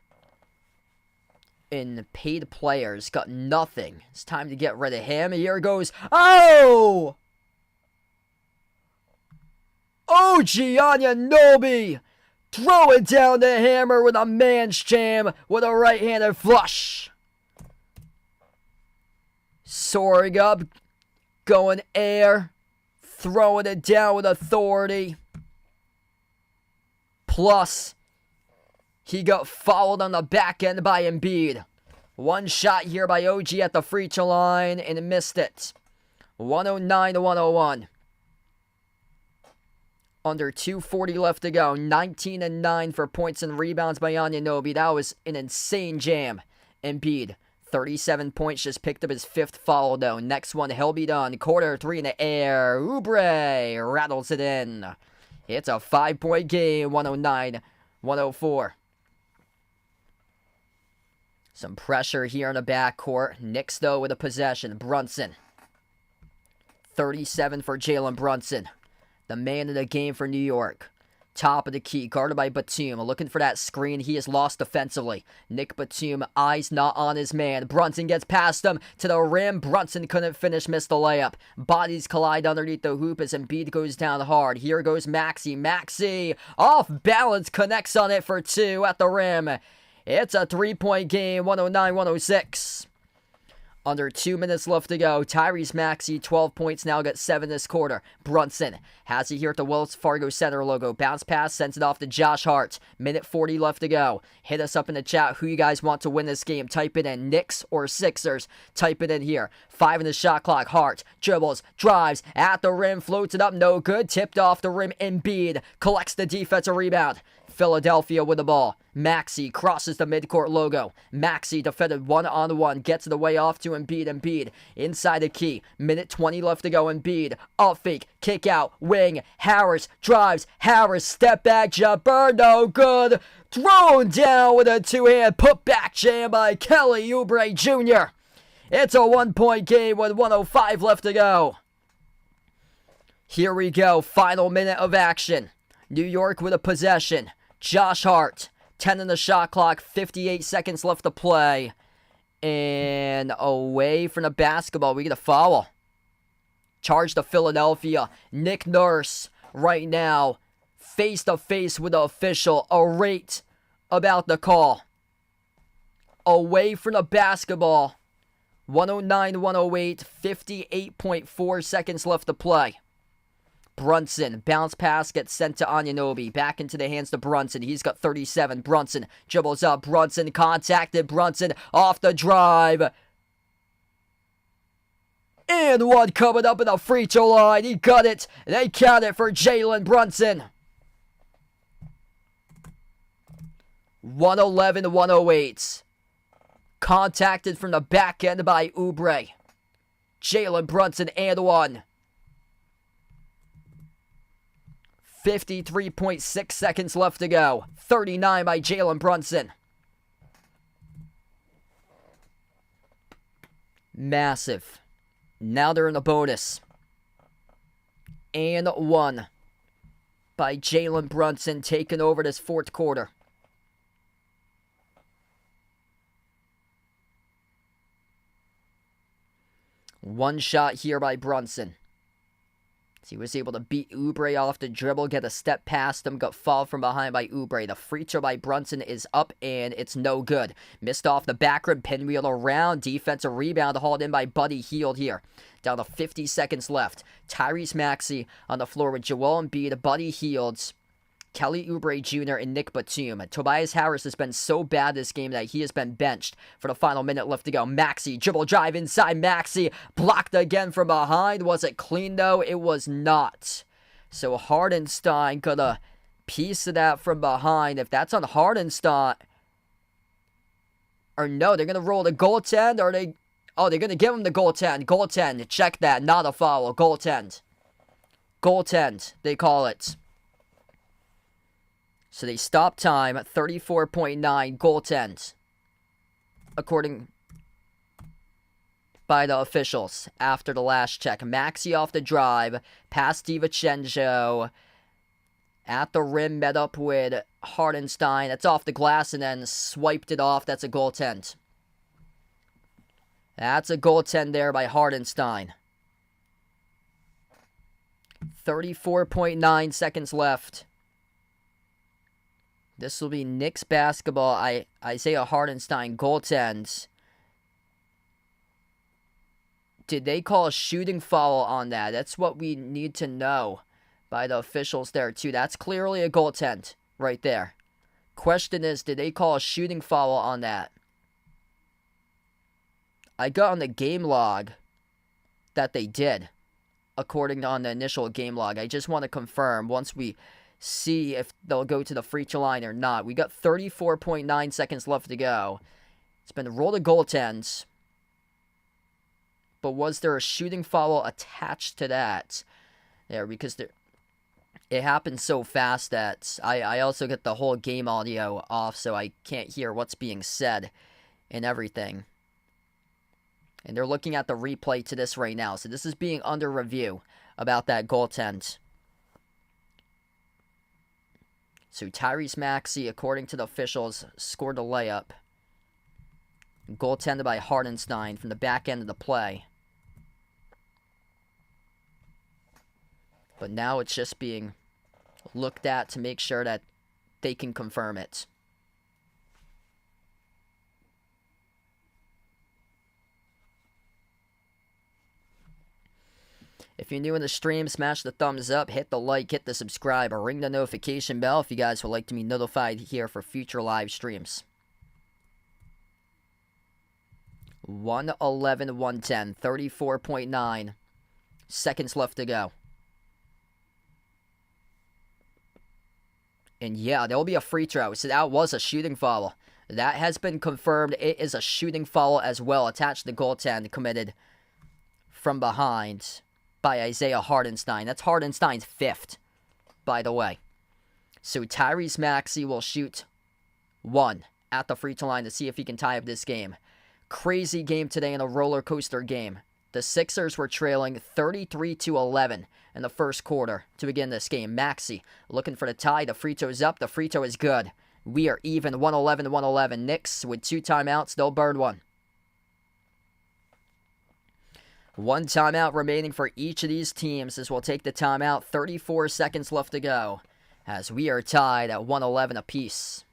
B: in paid players. Got nothing. It's time to get rid of him. Here goes. Oh! OG Anunoby! Throw it down the hammer with a man's jam with a right-handed flush. Soaring up, going air, throwing it down with authority. Plus, he got fouled on the back end by Embiid. 1 shot here by OG at the free throw line and missed it. 109 to 101. Under 2:40 left to go. 19 and 9 for points and rebounds by Anunoby. That was an insane jam. Embiid, 37 points, just picked up his 5th foul though. Next one, he'll be done. Quarter 3 in the air. Oubre rattles it in. It's a 5-point game, 109-104. Some pressure here in the backcourt. Knicks though with a possession. Brunson. 37 for Jalen Brunson. The man of the game for New York. Top of the key, guarded by Batum. Looking for that screen. He is lost defensively. Nick Batum, eyes not on his man. Brunson gets past him to the rim. Brunson couldn't finish, missed the layup. Bodies collide underneath the hoop as Embiid goes down hard. Here goes Maxey. Maxey, off balance, connects on it for 2 at the rim. It's a 3-point game, 109-106. Under 2 minutes left to go. Tyrese Maxey, 12 points, now got 7 this quarter. Brunson has it here at the Wells Fargo Center logo. Bounce pass, sends it off to Josh Hart. Minute 40 left to go. Hit us up in the chat who you guys want to win this game. Type it in, Knicks or Sixers. Type it in here. 5 in the shot clock. Hart dribbles, drives, at the rim, floats it up, no good. Tipped off the rim. Embiid collects the defensive rebound. Philadelphia with the ball. Maxey crosses the midcourt logo. Maxey defended 1-on-1. Gets the way off to Embiid. Embiid inside the key. Minute 20 left to go. Embiid. Up fake. Kick out. Wing. Harris drives. Harris step back jumper. No good. Thrown down with a 2-hand put-back jam by Kelly Oubre Jr. It's a 1-point game with 1:05 left to go. Here we go. Final minute of action. New York with a possession. Josh Hart, 10 in the shot clock, 58 seconds left to play. And away from the basketball, we get a foul. Charge to Philadelphia. Nick Nurse, right now, face-to-face with the official. Irate about the call. Away from the basketball. 109-108, 58.4 seconds left to play. Brunson. Bounce pass gets sent to Anunoby. Back into the hands to Brunson. He's got 37. Brunson dribbles up. Brunson contacted. Brunson off the drive. And one coming up in the free throw line. He got it. They count it for Jalen Brunson. 111-108. Contacted from the back end by Oubre. Jalen Brunson and one. 53.6 seconds left to go. 39 by Jalen Brunson. Massive. Now they're in the bonus. And one by Jalen Brunson, taking over this fourth quarter. One shot here by Brunson. He was able to beat Oubre off the dribble, get a step past him, got fouled from behind by Oubre. The free throw by Brunson is up, and it's no good. Missed off the back rim, pinwheel around, defensive rebound hauled in by Buddy Hield here. Down to 50 seconds left. Tyrese Maxey on the floor with Joel Embiid, Buddy Hield, Kelly Oubre Jr., and Nick Batum. Tobias Harris has been so bad this game that he has been benched for the final minute left to go. Maxey, dribble drive inside. Maxey blocked again from behind. Was it clean, though? It was not. So Hardenstein got a piece of that from behind. If that's on Hardenstein, or no, they're going to roll the goaltend, or they... Oh, they're going to give him the goaltend. Goaltend, check that. Not a foul. Goaltend. Goaltend, they call it. So they stop time at 34.9 goaltend, according by the officials after the last check. Maxey off the drive, past DiVincenzo, at the rim, met up with Hardenstein. That's off the glass and then swiped it off. That's a goaltend. That's a goaltend there by Hardenstein. 34.9 seconds left. This will be Knicks basketball. Isaiah Hardenstein goaltends. Did they call a shooting foul on that? That's what we need to know by the officials there, too. That's clearly a goaltend right there. Question is, did they call a shooting foul on that? I got on the game log that they did, according to on the initial game log. I just want to confirm once we see if they'll go to the free throw line or not. We got 34.9 seconds left to go. It's been rolled to goaltends. But was there a shooting foul attached to that? There, because it happened so fast that I also get the whole game audio off, so I can't hear what's being said and everything. And they're looking at the replay to this right now. So this is being under review about that goaltend. So Tyrese Maxey, according to the officials, scored a layup. Goaltended by Hardenstein from the back end of the play. But now it's just being looked at to make sure that they can confirm it. If you're new in the stream, smash the thumbs up, hit the like, hit the subscribe, or ring the notification bell if you guys would like to be notified here for future live streams. 111-110, 34.9 seconds left to go. And yeah, there will be a free throw. So that was a shooting foul. That has been confirmed. It is a shooting foul as well, attached to the goaltend committed from behind by Isaiah Hardenstein. That's Hardenstein's fifth, by the way. So Tyrese Maxey will shoot one at the free throw line to see if he can tie up this game. Crazy game today in a roller coaster game. The Sixers were trailing 33-11 in the first quarter to begin this game. Maxey looking for the tie. The free throw is up. The free throw is good. We are even, 111-111. Knicks with 2 timeouts. They'll burn one. 1 timeout remaining for each of these teams as we'll take the timeout. 34 seconds left to go as we are tied at 111 apiece.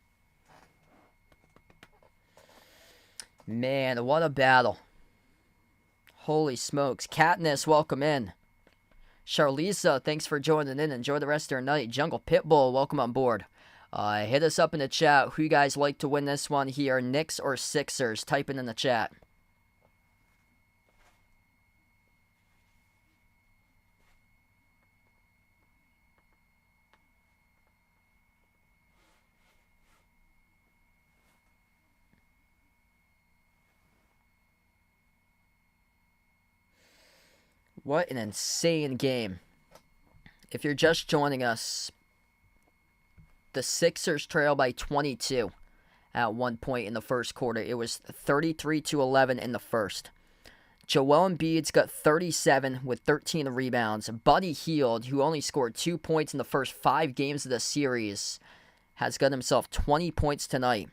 B: Man, what a battle. Holy smokes. Katniss, welcome in. Charlisa, thanks for joining in. Enjoy the rest of your night. Jungle Pitbull, welcome on board. Hit us up in the chat. Who you guys like to win this one here? Knicks or Sixers? Type it in the chat. What an insane game. If you're just joining us, the Sixers trail by 22 at one point in the first quarter. It was 33-11 in the first. Joel Embiid's got 37 with 13 rebounds. Buddy Hield, who only scored 2 points in the first 5 games of the series, has got himself 20 points tonight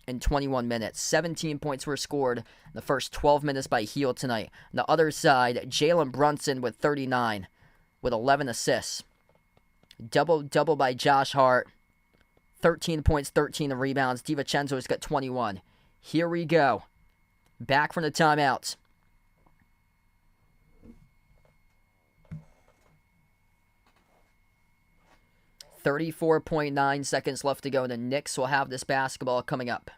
B: in 21 minutes. 17 points were scored in the first 12 minutes by Hield tonight. On the other side, Jalen Brunson with 39 with 11 assists. Double by Josh Hart. 13 points, 13 rebounds. DiVincenzo's got 21. Here we go. Back from the timeouts. .9 seconds left to go. The Knicks will have this basketball coming up.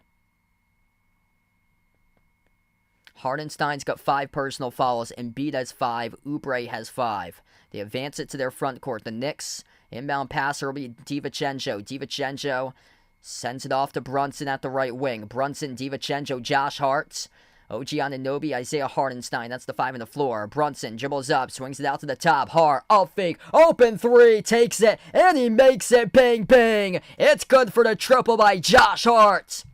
B: Hardenstein's got 5 personal fouls. Embiid has 5. Oubre has 5. They advance it to their front court. The Knicks, inbound passer will be DiVincenzo. DiVincenzo sends it off to Brunson at the right wing. Brunson, DiVincenzo, Josh Hart. OG Anunoby, Isaiah Hardenstein. That's the 5 on the floor. Brunson dribbles up, swings it out to the top. Hart, up fake, open 3, takes it, and he makes it. Bang, bang. It's good for the triple by Josh Hart.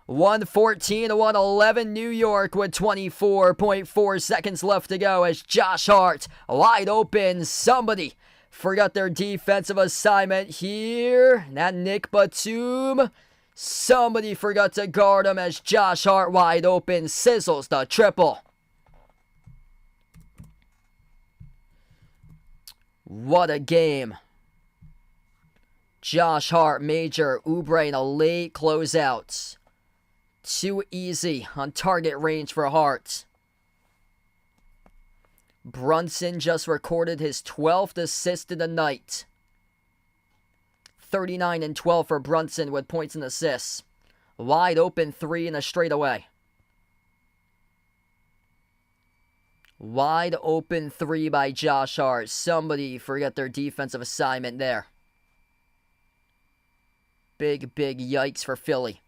B: 114-111 New York with 24.4 seconds left to go as Josh Hart wide open. Somebody forgot their defensive assignment here. That Nick Batum. Somebody forgot to guard him as Josh Hart wide open sizzles the triple. What a game. Josh Hart, Major, Oubre in a late closeout. Too easy on target range for Hart. Brunson just recorded his 12th assist of the night. 39 and 12 for Brunson with points and assists. Wide open 3 in a straightaway. Wide open 3 by Josh Hart. Somebody forgot their defensive assignment there. Big yikes for Philly.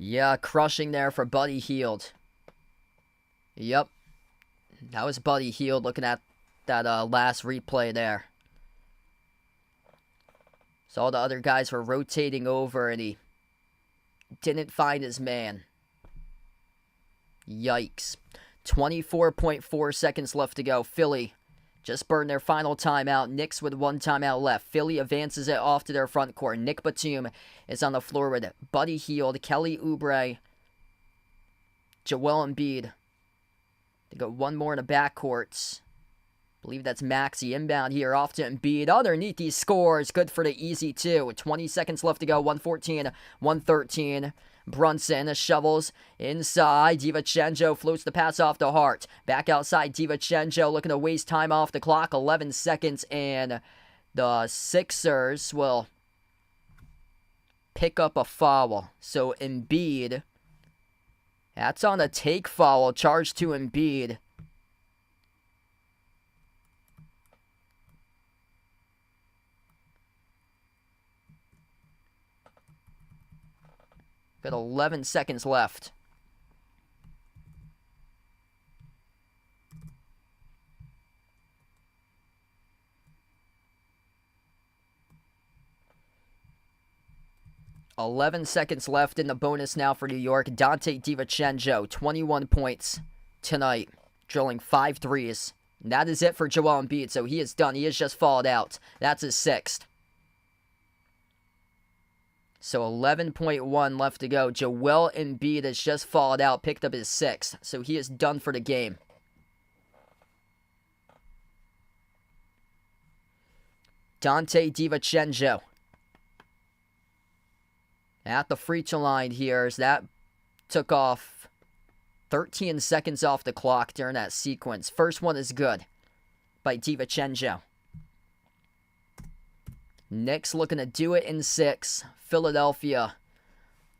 B: Yeah, crushing there for Buddy Hield. Yep. That was Buddy Hield looking at that last replay there. So all the other guys were rotating over and he didn't find his man. Yikes. 24.4 seconds left to go. Philly just burned their final timeout. Knicks with 1 timeout left. Philly advances it off to their front court. Nick Batum is on the floor with it. Buddy Hield, Kelly Oubre, Joel Embiid. They got one more in the backcourts. I believe that's Maxey inbound here off to Embiid. Underneath he scores. Good for the easy 2. 20 seconds left to go. 114, 113. Brunson shovels inside. DiVincenzo floats the pass off to Hart. Back outside. DiVincenzo looking to waste time off the clock. 11 seconds, and the Sixers will pick up a foul. So Embiid, that's on a take foul. Charge to Embiid. Got 11 seconds left. .11 seconds left in the bonus now for New York. Dante DiVincenzo, 21 points tonight, drilling 5 threes. And that is it for Joel Embiid, so he is done. He has just fouled out. That's his 6th. So 11.1 left to go. Joel Embiid has just fouled out, picked up his 6th. So he is done for the game. Dante DiVincenzo at the free throw line here, as that took off 13 seconds off the clock during that sequence. First one is good by DiVincenzo. Knicks looking to do it in 6. Philadelphia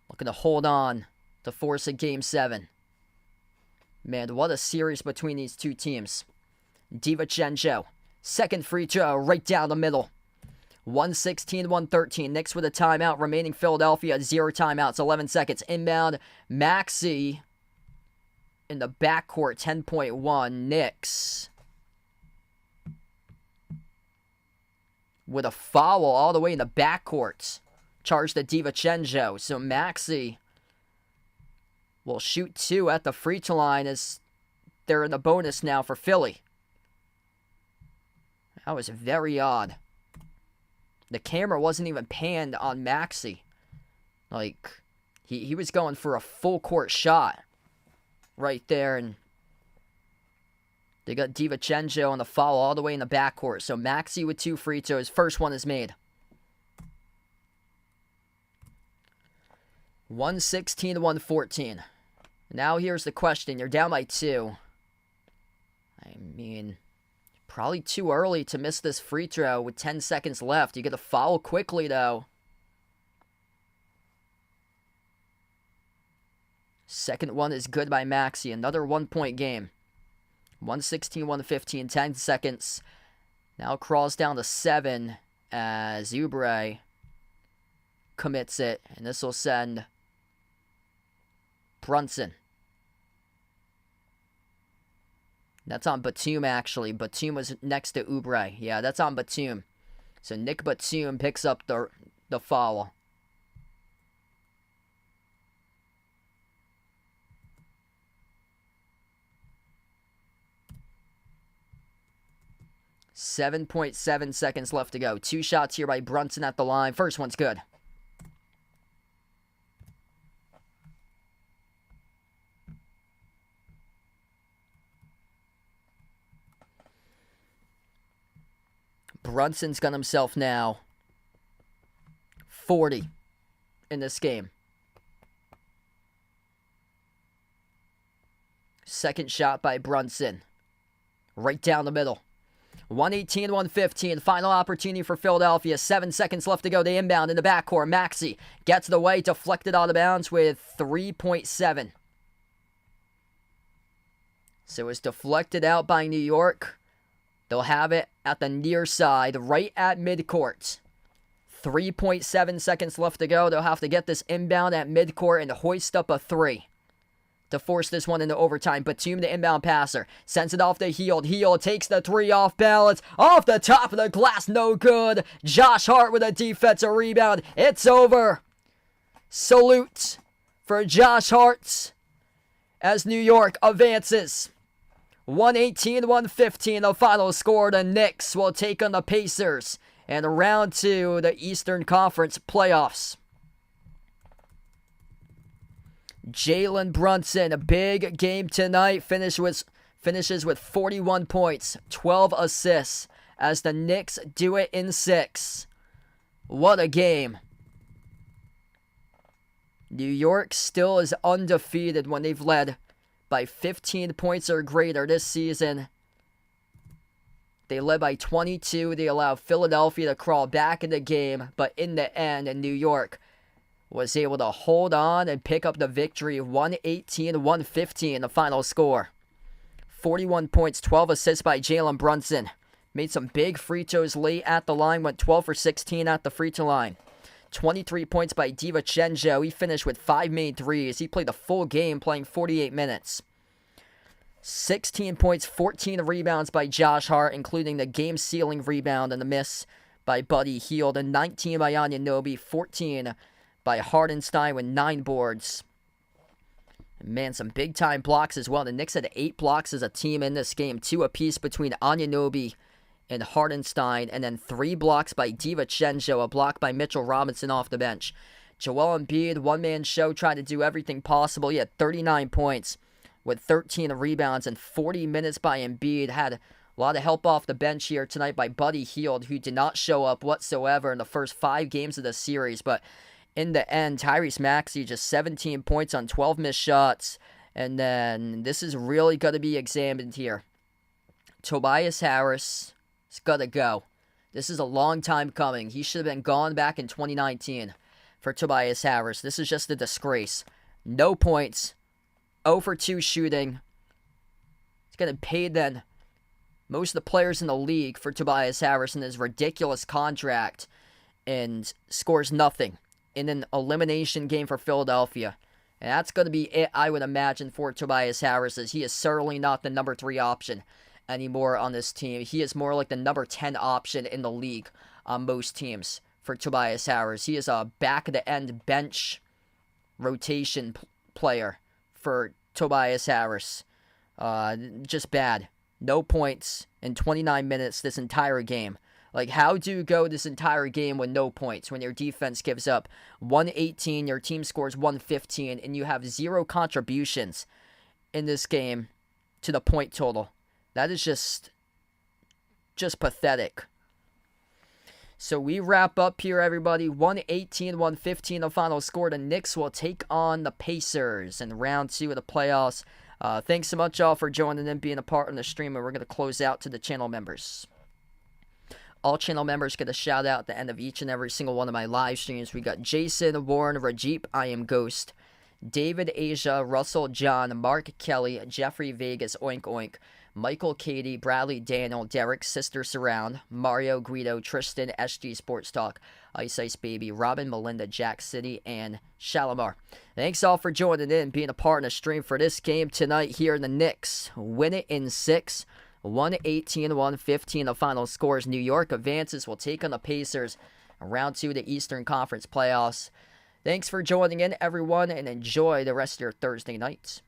B: looking to hold on to force a Game 7. Man, what a series between these two teams. DiVincenzo, second free throw right down the middle. 116-113. Knicks with a timeout. Remaining Philadelphia, 0 timeouts. 11 seconds. Inbound. Maxey in the backcourt, 10.1. Knicks with a foul all the way in the backcourt. Charged to DiVincenzo. So Maxey will shoot 2 at the free throw line as they're in the bonus now for Philly. That was very odd. The camera wasn't even panned on Maxey. Like, he was going for a full court shot right there, and they got DiVincenzo on the foul all the way in the backcourt. So Maxey with 2 free throws. First one is made. 116-114. Now here's the question. You're down by 2. I mean, probably too early to miss this free throw with 10 seconds left. You get a foul quickly, though. Second one is good by Maxey. Another 1-point game. 116-115. 10 seconds. Now crawls down to 7 as Oubre commits it. And this will send Brunson. That's on Batum, actually. Batum was next to Oubre. Yeah, that's on Batum. So Nick Batum picks up the foul. .7 seconds left to go. 2 shots here by Brunson at the line. First one's good. Brunson's got himself now 40 in this game. Second shot by Brunson. Right down the middle. 118-115. Final opportunity for Philadelphia. 7 seconds left to go. They inbound in the backcourt. Maxey gets the way, deflected out of bounds with 3.7. So it's deflected out by New York. They'll have it at the near side, right at midcourt. 3.7 seconds left to go. They'll have to get this inbound at midcourt and hoist up a 3 to force this one into overtime. Batum, the inbound passer, sends it off to Hield. Hield takes the 3 off balance. Off the top of the glass, no good. Josh Hart with a defensive rebound. It's over. Salute for Josh Hart as New York advances. 118-115, the final score. The Knicks will take on the Pacers in round 2, the Eastern Conference playoffs. Jalen Brunson, a big game tonight, finishes with 41 points, 12 assists, as the Knicks do it in 6. What a game. New York still is undefeated when they've led by 15 points or greater this season. They led by 22. They allowed Philadelphia to crawl back in the game, but in the end, New York was able to hold on and pick up the victory. 118-115, the final score. 41 points, 12 assists by Jalen Brunson. Made some big free throws late at the line, went 12 for 16 at the free throw line. 23 points by DiVincenzo. He finished with 5 made threes. He played the full game, playing 48 minutes. 16 points, 14 rebounds by Josh Hart, including the game-sealing rebound and the miss by Buddy Hield. And 19 by Anunoby, 14 by Hardenstein with 9 boards. And man, some big-time blocks as well. The Knicks had 8 blocks as a team in this game, 2 apiece between Anunoby and Hardenstein, and then 3 blocks by DiVincenzo, a block by Mitchell Robinson off the bench. Joel Embiid, one-man show, tried to do everything possible. He had 39 points with 13 rebounds and 40 minutes by Embiid. Had A lot of help off the bench here tonight by Buddy Hield, who did not show up whatsoever in the first 5 games of the series. But in the end, Tyrese Maxey just 17 points on 12 missed shots. And then this is really going to be examined here. Tobias Harris is going to go. This is a long time coming. He should have been gone back in 2019 for Tobias Harris. This is just a disgrace. No points. 0 for 2 shooting. He's getting paid then most of the players in the league for Tobias Harris in his ridiculous contract, and scores nothing in an elimination game for Philadelphia. And that's going to be it, I would imagine, for Tobias Harris, as he is certainly not the number 3 option anymore on this team. He is more like the number 10 option in the league on most teams for Tobias Harris. He is a back-of-the-end bench rotation player for Tobias Harris. Just bad. No points in 29 minutes this entire game. Like, how do you go this entire game with no points when your defense gives up 118, your team scores 115, and you have 0 contributions in this game to the point total? That is just pathetic. So we wrap up here, everybody. 118-115 the final score. The Knicks will take on the Pacers in round 2 of the playoffs. Thanks so much, all, for joining and being a part of the stream, and we're going to close out to the channel members. All channel members get a shout out at the end of each and every single one of my live streams. We got Jason, Warren, Rajeep, I Am Ghost, David, Asia, Russell, John, Mark, Kelly, Jeffrey, Vegas, Oink Oink, Michael, Katie, Bradley, Daniel, Derek, Sister Surround, Mario, Guido, Tristan, SG Sports Talk, Ice Ice Baby, Robin, Melinda, Jack City, and Shalimar. Thanks all for joining in, being a part of the stream for this game tonight here in the Knicks. Win it in 6. 118-115 the final scores. New York advances, will take on the Pacers in round 2 of the Eastern Conference playoffs. Thanks for joining in, everyone, and enjoy the rest of your Thursday nights.